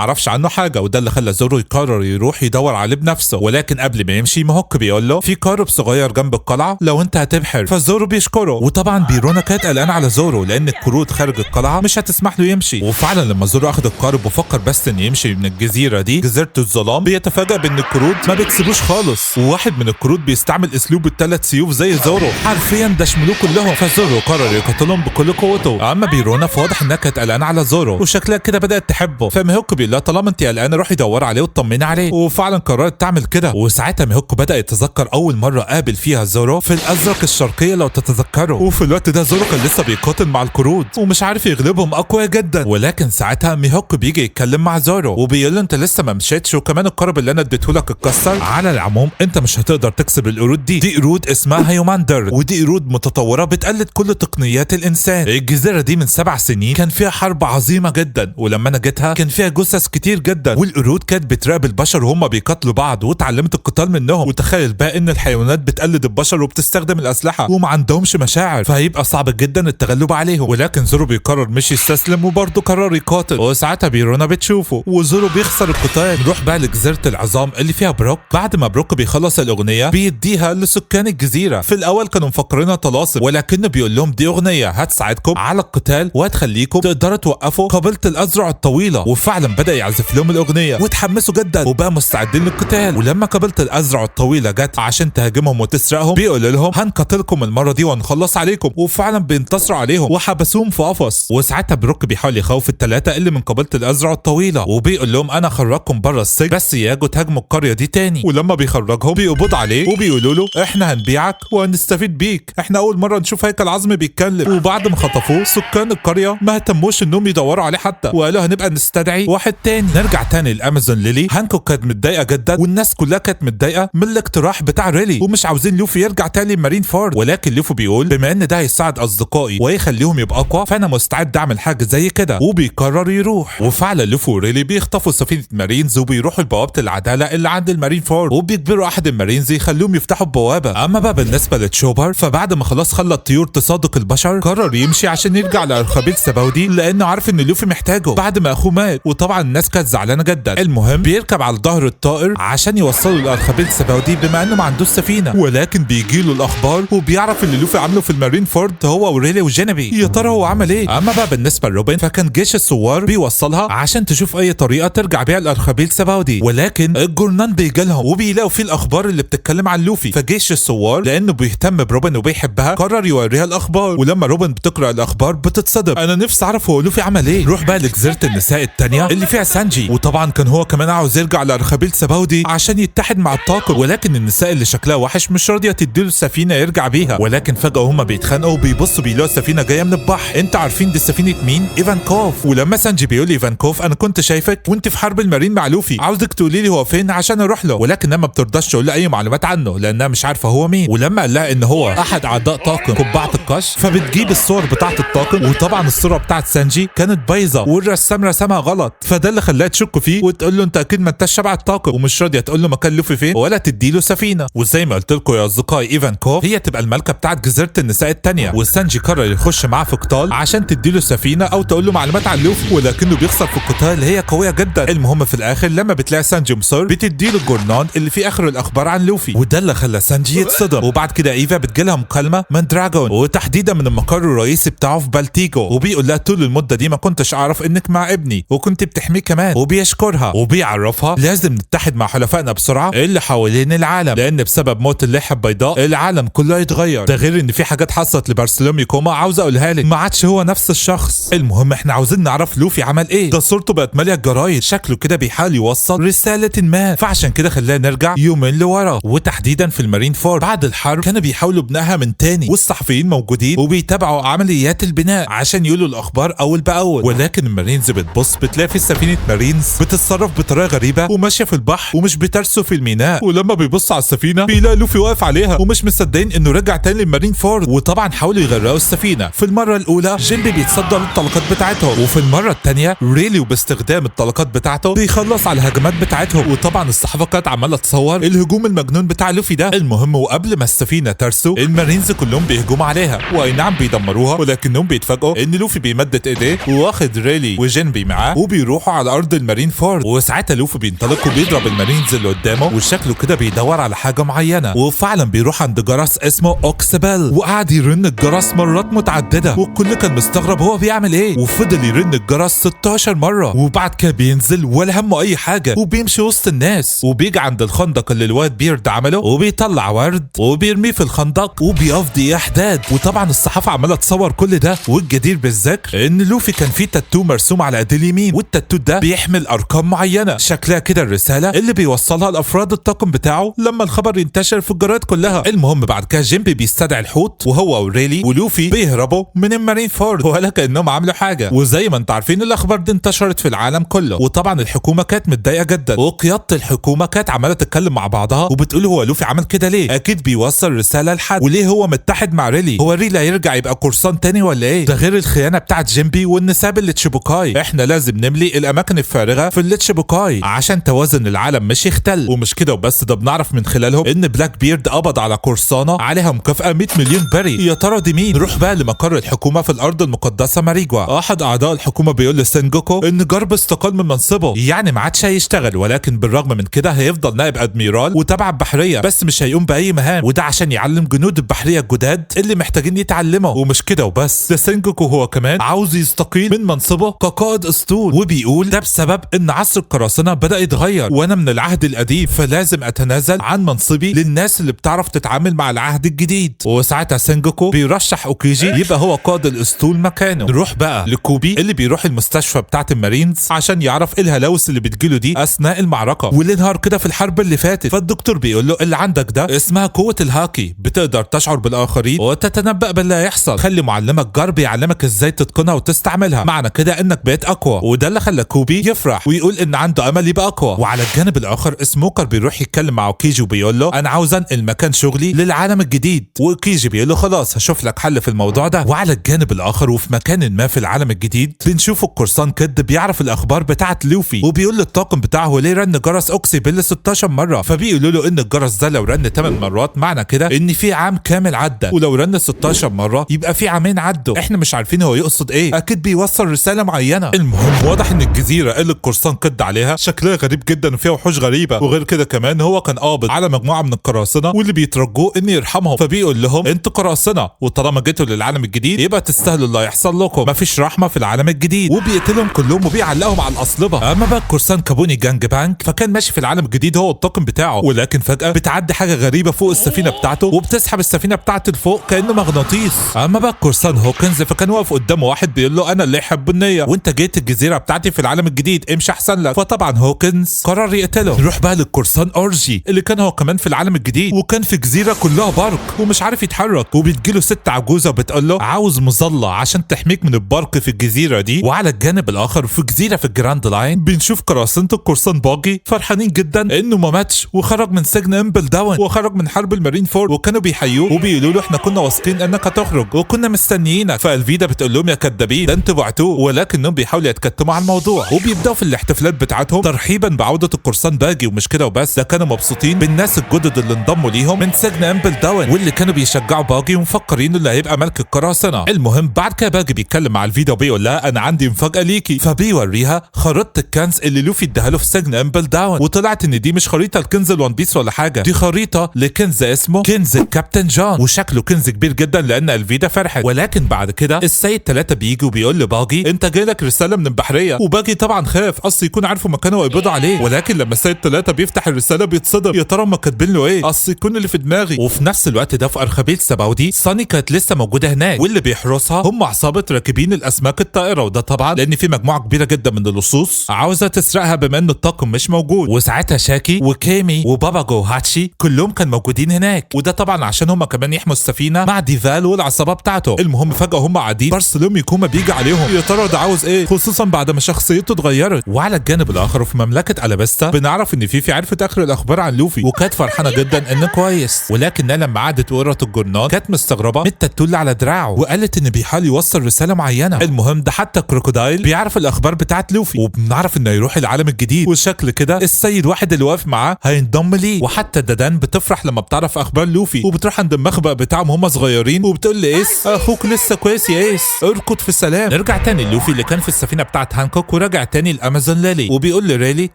اعرفش عنه حاجه، وده اللي خلى زورو يقرر يروح يدور عليه بنفسه. ولكن قبل ما يمشي ميهوك بيقول له في قارب صغير جنب القلعه لو انت هتبحر. فزورو بيشكره، وطبعا بيرونا كانت قلقانه على زورو لان الكروت خارج القلعه مش هتسمح له يمشي. وفعلا لما زورو اخد القارب وفكر بس ان يمشي من الجزيره دي جزيره الظلام، بيتفاجأ بان القرود ما بتسيبوش خالص، وواحد من القرود بيستعمل اسلوب الثلاث سيوف زي زورو، حرفيا دشملوه كلهم. فزورو قرر يقتلهم بكل قوته. اما بيرونا فواضح انها كانت قلقانه على زورو وشكلها كده بدات تحبه، فميهوكو بيقول لها طالما انت قلقانه روحي دور عليه وطمني عليه، وفعلا قررت تعمل كده. وساعتها ميهوكو بدا يتذكر اول مره قابل فيها زورو في الازرق الشرقيه لو تتذكروا، وفي الوقت ده زورو كان لسه بيقاتل مع القرود ومش عارف يغلبهم اقوياء جدا. ولكن ساعتها ميهوكو بيجي يتكلم مع زورو وبيقول له انت لسه ما مشيتش، وكمان القارب اللي انا اديته لك اتكسر. على العموم انت مش هتقدر تكسب القرود دي قرود اسمها هيوماندر، ودي قرود متطوره بتقلد كل تقنيات الانسان. الجزيره دي من 7 سنين كان فيها حرب عظيمه جدا، ولما انا جيتها كان فيها جثث كتير جدا، والقرود كانت بتراقب البشر وهم بيقاتلوا بعض واتعلمت القتال منهم. وتخيل بقى ان الحيوانات بتقلد البشر وبتستخدم الاسلحه وما عندهمش مشاعر، فهيبقى صعب جدا التغلب عليهم. ولكن زورو بيقرر مش يستسلم وبرضه قرر يقاتل، وساعتها بيرونا بتشوفه وزورو بيخسر القتال. نروح بقى لجزيره العظام اللي فيها بروك. بعد ما بروك بيخلص الاغنيه بيديها لسكان الجزيره. في الاول كانوا مفكرينها طلاسم، ولكنه بيقول لهم دي اغنيه هتساعدكم على القتال وهتخليكم تقدروا توقفوا قبيله الازرع الطويله. وفعلا بدا يعزف لهم الاغنيه وتحمسوا جدا وبقى مستعدين للقتال. ولما قبيله الازرع الطويله جت عشان تهاجمهم وتسرقهم بيقول لهم هنقتلكم المره دي ونخلص عليكم، وفعلا بينتصروا عليهم وحبسوهم في قفص. وساعتها بروك بيحاول يخوف الثلاثه اللي من قبيله الازرع الطويله وبيقول لهم انا خرجكم بره السجن بس ياجوا تهاجموا القريه دي تاني. ولما بيخرجهم بيقبض عليه وبيقولوا له احنا هنبيعك وهنستفيد بيك، احنا اول مره نشوف هيكل عظمي بيتكلم. وبعد ما خطفوه سكان القريه ما اهتموش انهم يدوروا عليه حتى، وقالوا هنبقى نستدعي واحد تاني. نرجع تاني لامازون ليلي. هانكوك كانت متضايقه جدا والناس كلها كانت متضايقه من الاقتراح بتاع ريلي ومش عاوزين لوفي يرجع تاني مارين فورد. ولكن لوفي بيقول بما ان ده هيساعد اصدقائي ويخليهم يبقى اقوى فانا مستعد اعمل حاجه زي كده، وبيقرر يروح. وفعلا لوفي وريلي بيخطفوا سفينه مارينز وبيروحوا لبوابه العداله اللي عند المارين فورد، وبيجبروا احد المارينز يخليهم يفتحوا البوابه. اما بقى بالنسبه لتشوبر فبعد ما خلاص خلى الطيور تصادق البشر قرر يمشي عشان يرجع لارخبيل سباودي لانه عارف ان لوفي محتاجه بعد ما اخوه مات، وطبعا الناس كانت زعلانه جدا. المهم بيركب على ظهر الطائر عشان يوصلوا لارخبيل سباودي بما انه ما عندوش سفينه، ولكن بيجيله الاخبار وبيعرف اللي لوفي عامله في المارين فورد هو وريلي وجينيبي. يا ترى هو عمل ايه؟ اما بقى بالنسبه لروبن فكان جيش الثوار بيوصلها عشان تشوف اي طريقه ترجع بيها لارخبيل سباودي، ولكن الجورنان بيجي لهم وبيلاقوا فيه الاخبار اللي بتتكلم عن لوفي. فجيش الثوار لانه بيهتم بروبن وبيحبها قرر يوريها الاخبار، ولما روبن بتقرا الاخبار بتتصدم. انا نفسي اعرف هو لوفي عمل ايه. نروح بقى لجزيره النساء الثانيه اللي فيها سانجي، وطبعا كان هو كمان عاوز يرجع لارخبيل سباودي عشان يتحد مع الطاقم، ولكن النساء اللي شكلها وحش مش راضيه تديله السفينه يرجع بيها. ولكن فجاه هما بيتخانقوا وبيبصوا بيلاقوا السفينه جايه من البحر. انت عارفين دي سفينه مين؟ ايفانكوف. ولما سانجي بيقول ايفانكوف انا كنت شايفك وانت في حرب المارين مع لوفي، عاوزك تقولي لي هو فين عشان اروح له، ولكنها ما بترضاش تقول لها اي معلومات عنه لانها مش عارفه هو مين. ولما قال لها ان هو احد اعضاء طاقم قبعه القش فبتجيب الصور بتاعه الطاقم، وطبعا الصوره بتاعه سانجي كانت بايظه والرسام رسمها غلط، فده اللي خلاها تشك فيه وتقول له انت اكيد ما انتش شبع الطاقم، ومش راضيه تقول له مكان لوفي فين ولا تديله سفينه. وزي ما قلت لكم يا اصدقائي ايفانكوف هي تبقى الملكه بتاعه جزيره النساء الثانيه، وسانجي قرر يخش معاه في قتال عشان تديله سفينه او تقول له معلومات عن لوفي، ولكنه بيخسر في القتال. هي قويه جدا. المهم في الاخر لما بتلاقي سانجي مصر بتديله الجورنان اللي فيه اخر الاخبار عن لوفي، وده اللي خلى سانجي يتصدم. وبعد كده ايفا بتجيلها مكالمه من دراجون وتحديدا من المقر الرئيسي بتاعه في بالتيجو، وبيقول لها طول المده دي ما كنتش اعرف انك مع ابني وكنت بتحميه كمان، وبيشكرها وبيعرفها لازم نتحد مع حلفائنا بسرعه اللي حوالين العالم لان بسبب موت الليحه البيضاء العالم كله يتغير. ده غير ان في حاجات حصلت لبارسلومي كوما عاوز اقولها لك، ما عادش هو نفس الشخص. المهم احنا عاوزين نعرف لوفي عمل ايه، ده صورته بقت ماليه الجرايد، شكله كده بيحاول يوصل رساله ما، فعشان كده خلينا نرجع يومين لورا وتحديدا في المارين فورد. بعد الحرب كانوا بيحاولوا بنائها من تاني والصحفيين موجودين وبيتابعوا عمليات البناء عشان يقولوا الاخبار اول باول، ولكن المارينز بتبص بتلاقي في سفينه مارينز بتتصرف بطريقه غريبه وماشيه في البحر ومش بترسو في الميناء، ولما بيبص على السفينه بيلاقي لوفي واقف عليها ومش مصدقين انه رجع تاني للمارين فورد. وطبعا حاولوا يغرقوا السفينه. في المره الاولى جينبي بيتصدى للطلقات بتاعتهم، وفي المره الثانيه ريلي وباستخدام الطلقات بتاعته بيخلص على الهجمات بتاعتهم. وطبعا الصحافه كانت عماله تصور الهجوم المجنون بتاع لوفي ده. المهم وقبل ما السفينه ترسو المارينز كلهم بيهجموا عليها، واي نعم بيدمروها، ولكنهم بيتفاجئوا ان لوفي بيمدد ايديه واخد ريلي وجينبي معاه وبيروحوا على ارض المارين فورد. وساعتها لوفي بينطلق وبيضرب المارينز اللي قدامه وشكله كده بيدور على حاجه معينه، وفعلا بيروح عند جرس اسمه اوكسبل وقعد يرن الجرس مرات متعدده والكل كان مستغرب هو بيعمل ايه، وفضل يرن الجرس 16 مرة. وبعد كده بينزل ولا همه اي حاجة وبيمشي وسط الناس وبيجي عند الخندق اللي الوايت بيرد عمله وبيطلع ورد وبيرميه في الخندق وبيقضي احداد. وطبعا الصحافة عمالة تصور كل ده. والجدير بالذكر ان لوفي كان فيه تاتو مرسوم على ايديه اليمين والتاتو ده بيحمل ارقام معينة شكلها كده الرسالة اللي بيوصلها لافراد الطاقم بتاعه لما الخبر ينتشر في الجرايد كلها. المهم بعد كده جيمبي بيستدعي الحوت وهو وريلي ولوفي بيهربوا من المارين فورد ولا كانهم عملوا حاجة. وزي ما انتم عارفين الاخبار دي انتشرت في العالم كله وطبعا الحكومة كانت متضايقة جدا وقيادة الحكومة كانت عمالة تتكلم مع بعضها وبتقول هو لوفي عمل كده ليه؟ اكيد بيوصل رسالة لحد وليه هو متحد مع ريلي؟ هو ريلي هيرجع يبقى قرصان تاني ولا ايه؟ ده غير الخيانة بتاعت جيمبي والنساب اللي تشيبوكاي. احنا لازم نملي الاماكن الفارغة في اللي تشيبوكاي عشان توازن العالم مش يختل. ومش كده وبس، ده بنعرف من خلالهم ان بلاك بيرد قبض على قرصانة عليها مكافأة 100 مليون بري. يا ترى دي مين؟ نروح بقى لمقر الحكومة في الارض المقدسة ماريجوا. احد اعضاء الحكومة بيقول لسينجوكو ان جارب استقال من منصبه، يعني ما عادش هيشتغل، ولكن بالرغم من كده هيفضل نائب ادميرال وتبع البحرية بس مش هيقوم باي مهام، وده عشان يعلم جنود البحرية الجداد اللي محتاجين يتعلموا. ومش كده وبس، ده سينجوكو هو كمان عاوز يستقيل من منصبه كقائد اسطول وبيقول ده بسبب ان عصر القراصنة بدأ يتغير وانا من العهد القديم فلازم اتنازل عن منصبي للناس اللي بتعرف تتعامل مع العهد الجديد. وساعتها سينجوكو بيرشح اوكيجي يبقى هو قائد الاسطول مكانه. نروح بقى لكوبي اللي بيروح المستشفى بتاعت المارينز عشان يعرف ايه الهلاوس اللي بتجيله دي اثناء المعركة واللي انهار كده في الحرب اللي فاتت. فالدكتور بيقول له اللي عندك ده اسمها قوة الهاكي، بتقدر تشعر بالاخرين وتتنبأ باللي هيحصل. خلي معلمك جارب يعلمك ازاي تتقنها وتستعملها، معنى كده انك بقيت اقوى. وده اللي خلى كوبي يفرح ويقول ان عنده امل يبقى اقوى. وعلى الجانب الاخر سموكر بيروح يتكلم مع اوكيجي وبيقول له انا عاوز انقل مكان شغلي للعالم الجديد. واوكيجي بيقول له خلاص هشوف لك حل في الموضوع ده. وعلى الجانب الاخر وفي مكان ما في العالم الجديد بنشوف القرصان كد بيعرف الاخبار بتاعت لوفي وبيقول للطاقم بتاعه ليه رن جرس اوكسي بيل 16 مره. فبيقولوا له ان الجرس ده لو رن 8 مرات معنى كده ان في عام كامل عدى، ولو رن 16 مره يبقى في عامين عدوا. احنا مش عارفين هو يقصد ايه، اكيد بيوصل رساله معينه. المهم واضح ان الجزيره اللي القرصان كد عليها شكلها غريب جدا وفيها وحوش غريبه، وغير كده كمان هو كان قابض على مجموعه من القراصنه واللي بيترجوه ان يرحمهم. فبيقول لهم انتوا قراصنه وطالما جيتوا للعالم الجديد يبقى تستاهلوا اللي هيحصل لكم، مفيش رحمه في العالم الجديد. وبيقتلهم كلهم وبيعلقهم على الاصلبه. اما بقى القرصان كابوني جانج بانك فكان ماشي في العالم الجديد هو الطاقم بتاعه، ولكن فجاه بتعدي حاجه غريبه فوق السفينه بتاعته وبتسحب السفينه بتاعته لفوق كانه مغناطيس. اما بقى القرصان هوكنز فكان واقف قدامه واحد بيقول له انا اللي يحب النيه وانت جيت الجزيره بتاعتي في العالم الجديد، امشي احسن لك. فطبعا هوكنز قرر يقتله. نروح بقى للقرصان اورجي اللي كان هو كمان في العالم الجديد وكان في جزيره كلها برق ومش عارف يتحرك، وبتجيله ست عجوزه وبتقول له عاوز مظله عشان تحميك من البرق في الجزيره دي. وعلى الجانب الاخر في جزيره في الجراند لاين بنشوف قراصنه القرصان باجي فرحانين جدا انه ما ماتش وخرج من سجن امبل داون وخرج من حرب المارين فورد، وكانوا بيحيوه وبيقولوا له احنا كنا واثقين انك هتخرج وكنا مستنيينك. فالفيدا بتقول لهم يا كدابين ده انتوا بعتوه، ولكنهم بيحاولوا يتكتموا على الموضوع وبيبداوا في الاحتفالات بتاعتهم ترحيبا بعوده القرصان باجي. ومش كده وبس، ده كانوا مبسوطين بالناس الجدد اللي انضموا ليهم من سجن امبل داون واللي كانوا بيشجعوا باجي ومفكرين اللي هيبقى ملك القراصنه. المهم بعد كده باجي بيتكلم مع الفيدا وبيقول لها انا عندي مفاجاه ليكي، فبيوريها خريطه الكنز اللي لوفي اداها له في سجن امبل داون، وطلعت ان دي مش خريطه لكنز الوان بيس ولا حاجه، دي خريطه لكنز اسمه كنز الكابتن جون، وشكله كنز كبير جدا لان الفيدا فرحت. ولكن بعد كده السيد 3 بيجي وبيقول لباجي انت جايلك رساله من البحريه، وباجي طبعا خاف اصل يكون عارفوا مكانه ويقبضوا عليه. ولكن لما السيد 3 بيفتح الرساله بيتصدم، يا ترى هم كاتبين له ايه، اصل يكون اللي في دماغي. وفي نفس الوقت ده في ارخبيل سباودي صاني كانت لسه موجوده هناك، واللي بيحرسها هم عصابه راكبين الاسماك الطائره، وده طبعا لان في مجموعه كبيره جدا من اللصوص عاوزه تسرقها بما ان الطاقم مش موجود. وساعتها شاكي وكيمي وبابا جو هاتشي كلهم كانوا موجودين هناك، وده طبعا عشان هم كمان يحموا السفينه مع ديفال والعصابه بتاعته. المهم فجاه هم قاعدين بارسلوم يكوما بيجي عليهم، يا ترى ده عاوز ايه، خصوصا بعد ما شخصيته اتغيرت. وعلى الجانب الاخر في مملكه الابستا بنعرف ان فيفي عرفت اخر الاخبار عن لوفي وكانت فرحانه جدا انه كويس، ولكنها لما قعدت وقرت الجورنال كانت مستغربه من التاتو اللي على دراعه وقالت ان بيحاول يوصل رساله معينه. المهم ده حتى كروكودايل بيعرف الاخبار بتاعت لوفي، وبنعرف انه يروح العالم الجديد، وشكل كده السيد واحد اللي واقف معاه هينضم ليه. وحتى دادان بتفرح لما بتعرف اخبار لوفي وبتروح عند المخبأ بتاعهم هم صغيرين وبتقول لايس اخوك لسه كويس يا ايس، اركض في سلام. نرجع تاني لوفي اللي كان في السفينه بتاعت هانكوك ورجع تاني الامازون ليلي وبيقول لريلي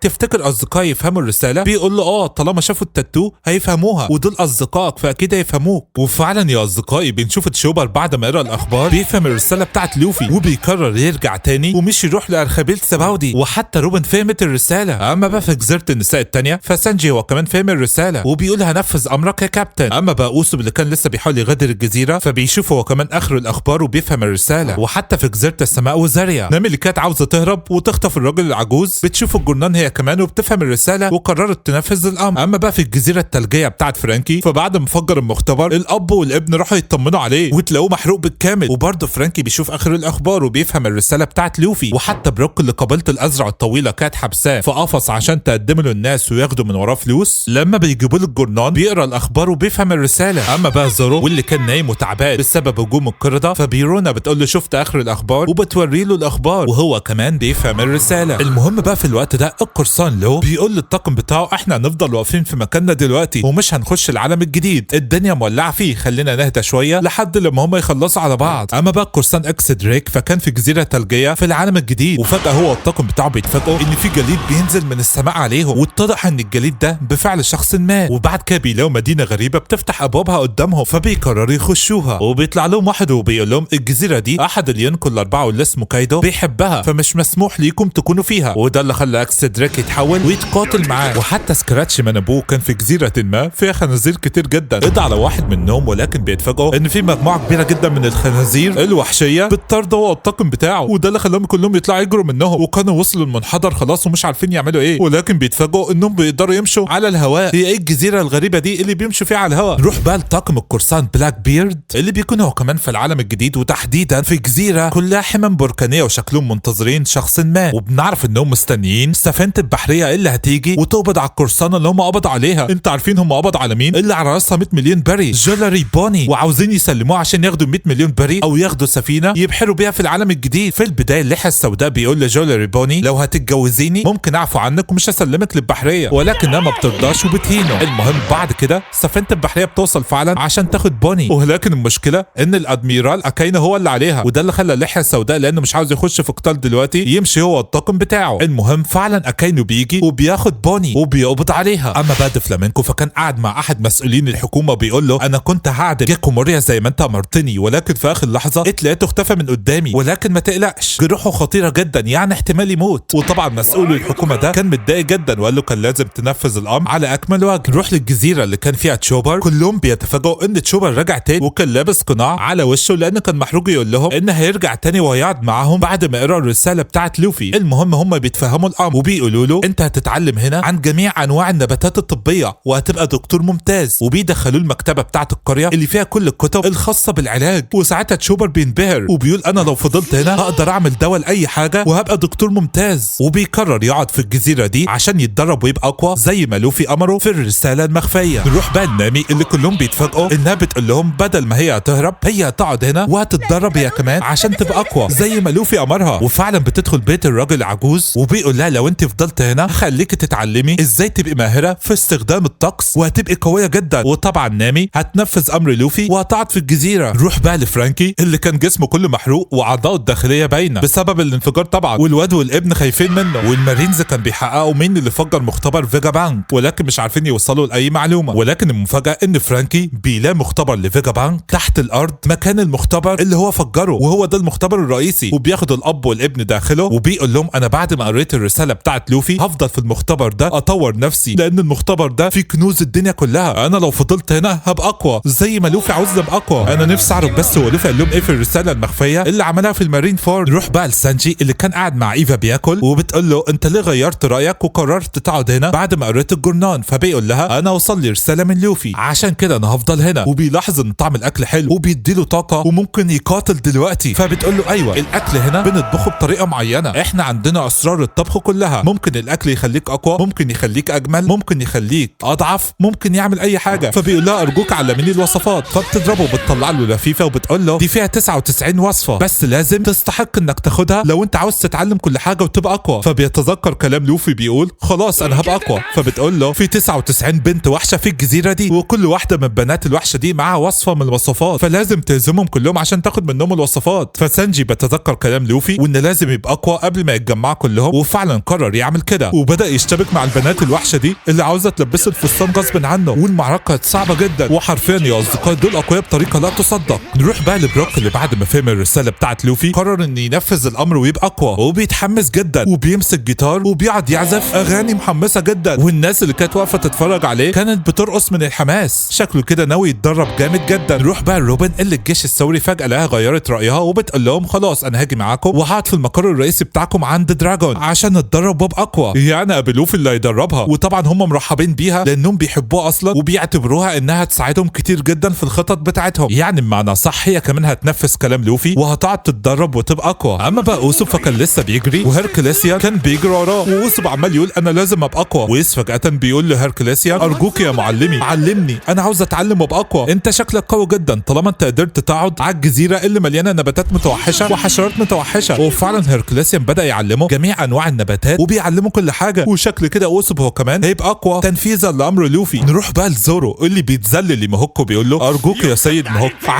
تفتكر اصدقائي يفهموا الرساله؟ بيقول له طالما شافوا التاتو هيفهموها ودول اصدقائك فاكيد هيفهموك. وفعلا يا اصدقائي بنشوف تشوبر بعد ما قرا الاخبار بيفهم الرساله بتاعت لوفي وبيقرر يرجع تاني تاني ومش يروح لارخبيل سباودي، وحتى روبن فهمت الرساله. اما بقى في جزيره النساء التانيه فسانجي هو كمان فهم الرساله وبيقول هنفذ امرك يا كابتن. اما بقى اوسوب اللي كان لسه بيحاول يغادر الجزيره فبيشوف هو كمان اخر الاخبار وبيفهم الرساله. وحتى في جزيره السماء وزاريا نامي اللي كانت عاوزه تهرب وتخطف الراجل العجوز بتشوف الجرنان هي كمان وبتفهم الرساله وقررت تنفذ الامر. اما بقى في الجزيره الثلجيه بتاعت فرانكي فبعد ما فجر المختبر الاب والابن راحوا يطمنوا عليه وتلاقوه محروق بالكامل. وبرضه فرانكي بيشوف اخر الاخبار وبيفهم الرساله بتاعت لوفي. وحتى بروك اللي قبيله الازرع الطويله كانت حبساه في قفص عشان تقدم له الناس وياخدوا من وراه فلوس، لما بيجيبوا له الجرنان بيقرا الاخبار وبيفهم الرساله. اما بقى زورو واللي كان نايم وتعبان بسبب هجوم القرده فبيرونا بتقول له شفت اخر الاخبار وبتوري له الاخبار وهو كمان بيفهم الرساله. المهم بقى في الوقت ده القرصان لو بيقول للطاقم بتاعه احنا هنفضل واقفين في مكاننا دلوقتي ومش هنخش العالم الجديد، الدنيا مولعه فيه، خلينا نهدى شويه لحد لما هم يخلصوا على بعض. اما بقى القرصان اكس دريك فكان في جزيره ثلجيه في العالم الجديد وفجاه هو والطاقم بتاعه بيتفاجئوا ان في جليد بينزل من السماء عليهم واتضح ان الجليد ده بفعل شخص ما. وبعد كده بيلاقوا مدينه غريبه بتفتح ابوابها قدامهم فبيقرروا يخشوها وبيطلع لهم واحد وبيقول لهم الجزيره دي احد اليونكو الاربعه واللي اسمه كايدو بيحبها فمش مسموح ليكم تكونوا فيها. وده اللي خلى اكس دريك يتحول ويتقاتل معاه. وحتى سكراتش من ابوه كان في جزيره ما فيها خنازير كتير جدا قضى على واحد منهم، ولكن بيتفاجئوا ان في مجموعه كبيره جدا من الخنازير الوحشيه بتطارده هو والطاقم بتاعه، وده اللي خلاهم كلهم يطلعوا يجروا منهم وكانوا وصلوا المنحدر خلاص ومش عارفين يعملوا ايه، ولكن بيتفاجئوا انهم بيقدروا يمشوا على الهواء. هي ايه الجزيره الغريبه دي اللي بيمشوا فيها على الهواء؟ نروح بقى لطاقم القرصان بلاك بيرد اللي بيكون هو كمان في العالم الجديد وتحديدا في جزيره كلها حمم بركانيه وشكلهم منتظرين شخص ما، وبنعرف انهم مستنيين سفينه البحريه اللي هتيجي وتقبض على القرصان اللي هم قبضوا عليها. انت عارفين هم قبضوا على مين؟ اللي على راسها 100 مليون بري، جولاري بوني، وعاوزين يسلموها عشان ياخدوا 100 مليون بري او ياخدوا سفينه يبحروا بيها في العالم الجديد. في البدايه اللحيه السوداء بيقول لجولاري بوني لو هتتجوزيني ممكن اعفو عنك ومش هسلمك للبحريه، ولكنها ما بترضاش وبتهينه. المهم بعد كده سفينه البحريه بتوصل فعلا عشان تاخد بوني، ولكن المشكله ان الادميرال اكاينو هو اللي عليها، وده اللي خلى اللحيه السوداء لانه مش عاوز يخش في قتال دلوقتي يمشي هو والطاقم بتاعه. المهم فعلا اكاينو بيجي وبياخد بوني وبيقبض عليها. اما بقى فلامينكو فكان قاعد مع احد مسؤولين الحكومه بيقول له انا كنت هعدم جيكو موريا زي ما انت امرتني، ولكن في اخر لحظه اتلاقيته اختفى من قدامي، ولكن ما تقلقش جروحه خطيره جدا يعني احتمال يموت. وطبعا مسؤول الحكومه ده كان متضايق جدا وقال له كان لازم تنفذ الامر على اكمل وجه. نروح للجزيره اللي كان فيها تشوبر، كلهم بيتفاجئوا ان تشوبر رجع تاني وكان لابس قناع على وشه لان كان محروق يقول لهم ان هيرجع تاني وهيقعد معاهم بعد ما قرا الرساله بتاعت لوفي. المهم هم بيتفهموا الامر وبيقولوا له انت هتتعلم هنا عن جميع انواع النباتات الطبيه وهتبقى دكتور ممتاز، وبيدخلوه المكتبه بتاعت القريه اللي فيها كل الكتب الخاصه بالعلاج. وساعتها تشوبر بينبهر وبيقول انا لو فضلت هنا هقدر اعمل دواء لاي حاجه وهبقى دكتور ممتاز. وبيقرر يقعد في الجزيره دي عشان يتدرب ويبقى اقوى زي ما لوفي امره في الرساله المخفيه. نروح بقى لنامي اللي كلهم بيتفاجئوا انها بتقول لهم بدل ما هي هتهرب هي هتقعد هنا وهتتدرب هي كمان عشان تبقى اقوى زي ما لوفي امرها. وفعلا بتدخل بيت الراجل العجوز وبيقول لها لو انت فضلت هنا هخليكي تتعلمي ازاي تبقي ماهره في استخدام الطقس وهتبقي قويه جدا. وطبعا نامي هتنفذ امر لوفي وهتقعد في الجزيره. نروح بقى لفرانكي اللي كان جسمه كله محروق واعضائه الداخليه باينه بسبب الانفجار طبعا، والواد والابن خايفين منه، والمارينز كان بيحققوا مين اللي فجر مختبر فيجا بانك ولكن مش عارفين يوصلوا لاي معلومه. ولكن المفاجاه ان فرانكي بيلاقي مختبر لفيجا بانك تحت الارض مكان المختبر اللي هو فجره، وهو ده المختبر الرئيسي. وبياخد الاب والابن داخله وبيقول لهم انا بعد ما قريت الرساله بتاعت لوفي هفضل في المختبر ده اطور نفسي لان المختبر ده فيه كنوز الدنيا كلها، انا لو فضلت هنا هبقى اقوى زي ما لوفي عاوز ابقى اقوى. انا نفسي اعرف بس هو لوفي قال لهم ايه في الرساله المخفيه اللي عملها في المارين فور. نروح بقى لسانجي اللي كان قاعد مع ايفا بياكل وبتقول له انت ليه غيرت رايك وقررت تقعد هنا بعد ما قريت الجرنان؟ فبيقول لها انا وصل لي رساله من لوفي عشان كده انا هفضل هنا. وبيلاحظ ان طعم الاكل حلو وبيديله طاقه وممكن يقاتل دلوقتي. فبتقول له ايوه الاكل هنا بنطبخه بطريقه معينه، احنا عندنا اسرار الطبخ كلها، ممكن الاكل يخليك اقوى، ممكن يخليك اجمل، ممكن يخليك اضعف، ممكن يعمل اي حاجه. فبيقول لها ارجوك علميني الوصفات. فبتضربه وبتطلع له لفيفه وبتقول له دي فيها 99 وصفه بس لازم تستحق انك تاخدها لو انت عاوز تتعلم كل حاجه وتبقى اقوى. فبيتذكر كلام لوفي بيقول خلاص انا هبقى اقوى. فبتقول له في 99 بنت وحشه في الجزيره دي وكل واحده من بنات الوحشه دي معاها وصفه من الوصفات فلازم تهزمهم كلهم عشان تاخد منهم الوصفات. فسانجي بيتذكر كلام لوفي وان لازم يبقى اقوى قبل ما يتجمعوا كلهم، وفعلا قرر يعمل كده وبدا يشتبك مع البنات الوحشه دي اللي عاوزه تلبسه الفستان غصب عنه. والمعركه كانت صعبه جدا وحرفيا يا اصدقائي دول اقوياء بطريقه لا تصدق. نروح بقى لبروك اللي بعد ما فهم الرساله بتاعت لوفي قرر ان ينفذ ينفذ الامر ويبقى اقوى، وبيتحمس جدا وبيمسك جيتار وبيقعد يعزف اغاني محمسه جدا، والناس اللي كانت واقفه تتفرج عليه كانت بترقص من الحماس. شكله كده ناوي يتدرب جامد جدا. نروح بقى لروبن اللي الجيش الثوري فجاه لقاها غيرت رايها وبتقول لهم خلاص انا هاجي معاكم وهقعد في المقر الرئيسي بتاعكم عند دراجون عشان نتدرب وابقى اقوى. يعني قابلوه في اللي هيدربها، وطبعا هم مرحبين بيها لانهم بيحبوها اصلا وبيعتبروها انها تساعدهم كتير جدا في الخطط بتاعتهم. يعني بمعنى صح هي كمان هتنفذ كلام لوفي وهتقعد تتدرب وتبقى اقوى. اما بقى اوسوب فكان لسه بيجري وهيركليسيان كان بيجري وراه، واوسوب عمال يقول انا لازم ابقى اقوى، وايس فجاه بيقول لهيركليسيان ارجوك يا معلمي علمني، انا عاوز اتعلم وابقى اقوى. انت شكلك قوي جدا طالما انت قدرت تقعد على الجزيره اللي مليانه نباتات متوحشه وحشرات متوحشه. وفعلا هيركليسيان بدا يعلمه جميع انواع النباتات وبيعلمه كل حاجه، وشكل كده اوسوب هو كمان هيبقى اقوى تنفيذا لامر لوفي. نروح بقى لزورو اللي بيتذلل لمهوكو بيقول له ارجوك يا سيد مهوكو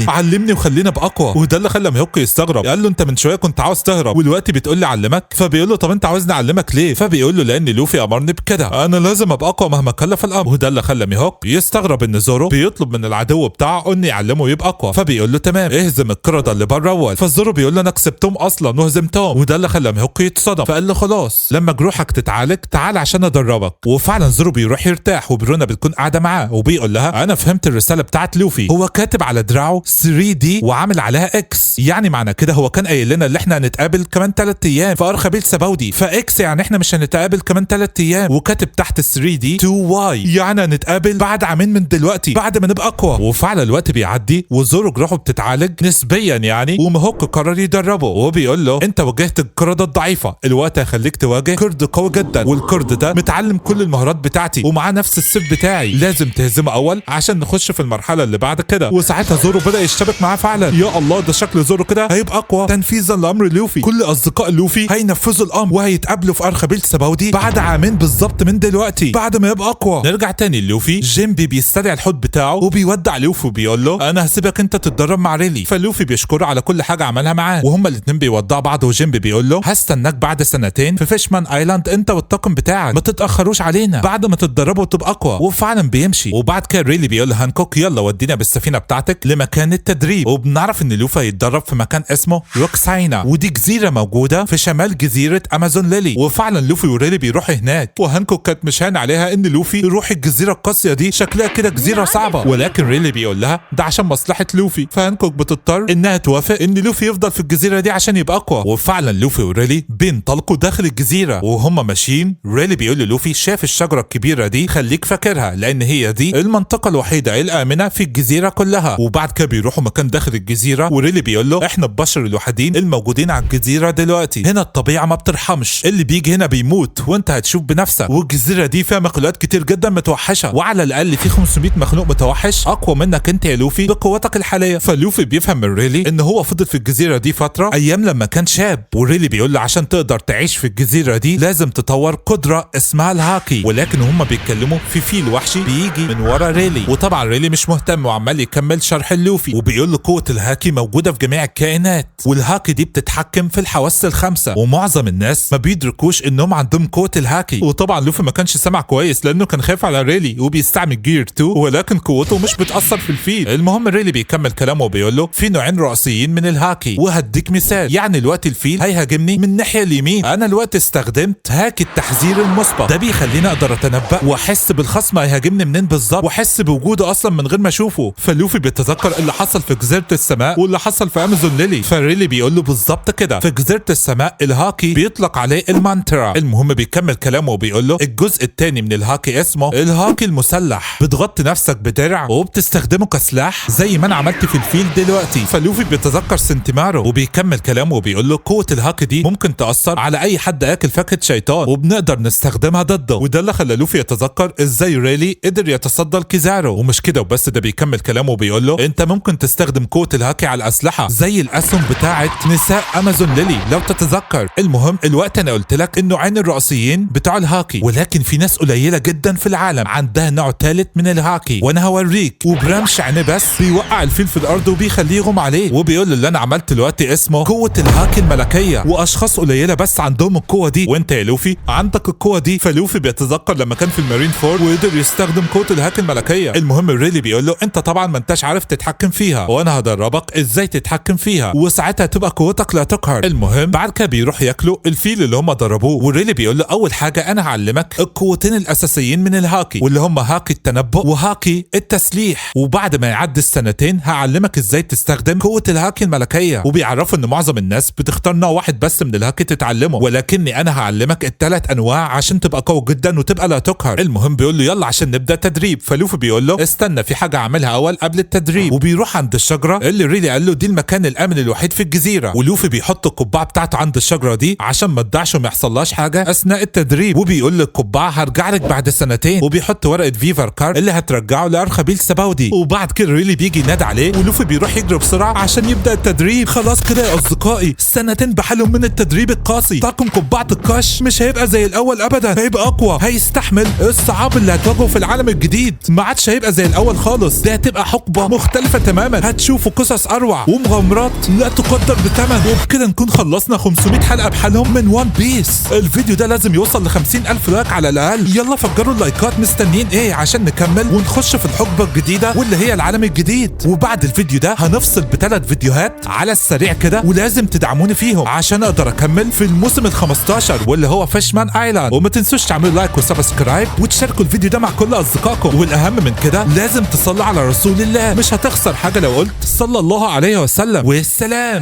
علمني وخلينا ابقى اقوى. وده اللي خلى مهوكو يستغرب، قال له انت من شويه كنت عاوز تهرب ودلوقتي بتقول لي اعلمك؟ فبيقول له طب انت عاوزني اعلمك ليه؟ فبيقول له لان لوفي امرني بكده، انا لازم ابقى اقوى مهما كلف الامر. وده اللي خلى ميهوك يستغرب ان زورو بيطلب من العدو بتاعه انه يعلمه يبقى اقوى. فبيقول له تمام اهزم القرده اللي بره اول. فزورو بيقول له انا كسبتهم اصلا وهزمتهم. وده اللي خلى ميهوك يتصدم، فقال له خلاص لما جروحك تتعالج تعال عشان ادربك. وفعلا زورو بيروح يرتاح وبرونا بتكون قاعده معاه وبيقول لها انا فهمت الرساله بتاعت لوفي، هو كاتب على دراعه 3D وعامل عليها اكس، يعني معنى كده هو كان قايل لنا ان احنا هنتقابل كمان 3 ايام في ارخبيل سباودي، فاكس يعني احنا مش هنتقابل كمان 3 ايام، وكاتب تحت 3D 2Y يعني هنتقابل بعد عامين من دلوقتي بعد ما نبقى اقوى. وفعلا الوقت بيعدي وزورو جروحه بتتعالج نسبيا يعني، ومهوك قرر يدربه وبيقول له انت واجهت القرده الضعيفه، الوقت هخليك تواجه قرد قوي جدا، والقرد ده متعلم كل المهارات بتاعتي ومعاه نفس السيف بتاعي، لازم تهزمه اول عشان نخش في المرحله اللي بعد كده. وساعتها زورو بدا يشتبك معاه فعلا. يا الله ده شكل زورو كده هيبقى اقوى تنفيذا لامر لوفي. كل اصدقاء لوفي هينفذوا الامر وهيتقابلوا في ارخبيل سباودي بعد عامين بالظبط من دلوقتي بعد ما يبقى اقوى. نرجع تاني لوفي، جيمبي بيستدعي الحوت بتاعه وبيودع لوفي وبيقول له انا هسيبك انت تتدرب مع ريلي. فلوفي بيشكره على كل حاجه عملها معاه، وهما الاثنين بيودعوا بعض، وجيمبي بيقول له هستناك بعد سنتين في فيشمان ايلاند انت والطاقم بتاعك، ما تتاخروش علينا بعد ما تتدربوا وتبقى اقوى. وفعلا بيمشي. وبعد كده ريلي بيقول لهانكوك يلا ودينا بالسفينه بتاعتك لمكان التدريب، وبنعرف ان لوفي هيتدرب في مكان اسمه روكساينا، ودي جزيره موجوده في شمال جزيره امازون ليلي. وفعلا لوفي وريلي بيروحوا هناك، وهانكوك كانت مش هان عليها ان لوفي يروح الجزيره القاسيه دي، شكلها كده جزيره صعبه، ولكن ريلي بيقول لها ده عشان مصلحه لوفي. فهانكوك بتضطر انها توافق ان لوفي يفضل في الجزيره دي عشان يبقى اقوى. وفعلا لوفي وريلي بينطلقوا داخل الجزيره، وهم ماشيين ريلي بيقول للوفي شاف الشجره الكبيره دي خليك فاكرها لان هي دي المنطقه الوحيده الامنه في الجزيره كلها. وبعد كده بيروحوا مكان داخل الجزيره، وريلي بيقول له احنا البشر الوحيدين الموجودين على الجزيره دلوقتي، هنا الطبيعه ما بترحمش، اللي بيجي هنا بيموت وانت هتشوف بنفسك، والجزيره دي فيها مخلوقات كتير جدا متوحشه، وعلى الاقل في 500 مخلوق متوحش اقوى منك انت يا لوفي بقوتك الحاليه. فلوفي بيفهم من ريلي ان هو فضل في الجزيره دي فتره ايام لما كان شاب، وريلي بيقول له عشان تقدر تعيش في الجزيره دي لازم تطور قدره اسمها الهاكي. ولكن هم بيتكلموا في فيل وحشي بيجي من ورا ريلي، وطبعا ريلي مش مهتم وعمال يكمل شرح لوفي، وبيقول له قوه الهاكي موجوده في جميع الكائنات، والهاكي دي بتتحكم في الحواس الخمسه، ومعظم الناس ما بيدركوش انهم عندهم قوه الهاكي. وطبعا لوفي ما كانش سامع كويس لانه كان خايف على ريلي وبيستعمل جير 2، ولكن قوته مش بتاثر في الفيل. المهم ريلي بيكمل كلامه وبيقول له في نوعين رئيسيين من الهاكي، وهديك مثال، يعني الوقت الفيل هيهاجمني من الناحيه اليمين، انا الوقت استخدمت هاكي التحذير المسبق، ده بيخليني اقدر اتنبأ واحس بالخصم هيهاجمني منين بالظبط، واحس بوجوده اصلا من غير ما اشوفه. فلوفي بيتذكر اللي حصل في جزيره السماء واللي حصل في امازون ليلي، فريلي بيقول له بالظبط كده، في جزيره السماء الهاكي بيطلق عليه المانترا. المهم بيكمل كلامه وبيقول له الجزء الثاني من الهاكي اسمه الهاكي المسلح، بتغطي نفسك بدرع وبتستخدمه كسلاح زي ما انا عملت في الفيل دلوقتي. فلوفي بيتذكر سنتيمارو وبيكمل كلامه وبيقول له قوه الهاكي دي ممكن تاثر على اي حد اكل فاكهه شيطان وبنقدر نستخدمها ضده. وده اللي خلى لوفي يتذكر ازاي ريلي قدر يتصدى لكيزارو. ومش كده وبس، ده بيكمل كلامه وبيقول له انت ممكن تستخدم قوه الهاكي على الاسلحه زي الاسهم بتاعه نساء امازون ليلي لو تتذكر. المهم الوقت انا قلت لك النوعين الرئيسيين بتوع الهاكي، ولكن في ناس قليله جدا في العالم عندها نوع ثالث من الهاكي وانا هوريك. وبرمش عينيه بس بيوقع الفيل في الارض وبيخليه يغم عليه، وبيقول له اللي انا عملت دلوقتي اسمه قوه الهاكي الملكيه، واشخاص قليله بس عندهم القوه دي، وانت يا لوفي عندك القوه دي. فلوفي بيتذكر لما كان في المارين فور وقدر يستخدم قوه الهاكي الملكيه. المهم ريلي بيقول له انت طبعا ما انتش عارف تتحكم فيها، وانا هدربك ازاي تتحكم فيها وساعتها تبقى قوتك لا تقهر. المهم بعد كده بيروح ياكلوا الفيل اللي هم ضربوه، وريلي بيقول له اول حاجه انا هعلمك القوتين الاساسيين من الهاكي، واللي هم هاكي التنبؤ وهاكي التسليح، وبعد ما يعدي السنتين هعلمك ازاي تستخدم قوه الهاكي الملكيه. وبيعرفوا ان معظم الناس بتختار نوع واحد بس من الهاكي تتعلمه، ولكني انا هعلمك الثلاث انواع عشان تبقى قوي جدا وتبقى لا تقهر. المهم بيقول له يلا عشان نبدا تدريب، فلوفي بيقول له استنى في حاجه اعملها اول قبل التدريب، وبيروح عند الشجره اللي ريلي قال له دي المكان الامن الوحيد في الجزيره، ولوفي بيحط القبعه بتاعته عند الشجره دي عشان ما تضيعش وما يحصلهاش حاجه اثناء التدريب، وبيقول للقبعه هرجع لك بعد سنتين، وبيحط ورقه فيفر كارد اللي هترجعه لارخبيل سباودي. وبعد كده ريلي بيجي ينادي عليه، ولوفي بيروح يجري بسرعه عشان يبدا التدريب. خلاص كده يا اصدقائي، سنتين بحالهم من التدريب القاسي، طاقم قبعه القش مش هيبقى زي الاول ابدا، هيبقى اقوى، هيستحمل الصعاب اللي هتواجهه في العالم الجديد، ما عادش هيبقى زي الاول خالص، دي هتبقى حقبه مختلفه تماما، هتشوفوا قصص اروع ومغامرات لا تقدر بثمن. وبكده نكون خلصنا 500 حلقه بحالهم من وان بيس. الفيديو ده لازم يوصل ل 50,000 لايك على الاقل، يلا فجروا اللايكات، مستنيين ايه عشان نكمل ونخش في الحقبه الجديده واللي هي العالم الجديد. وبعد الفيديو ده هنفصل ب3 فيديوهات على السريع كده، ولازم تدعموني فيهم عشان اقدر اكمل في الموسم ال15 واللي هو فيشمان ايلاند. وما تنسوش تعملوا لايك وسبسكرايب وتشاركوا الفيديو ده مع كل اصدقائكم، والاهم من كده لازم تصلوا على رسول الله، مش هتخسر حاجه لو قلت صلى الله عليه وسلم. والسلام.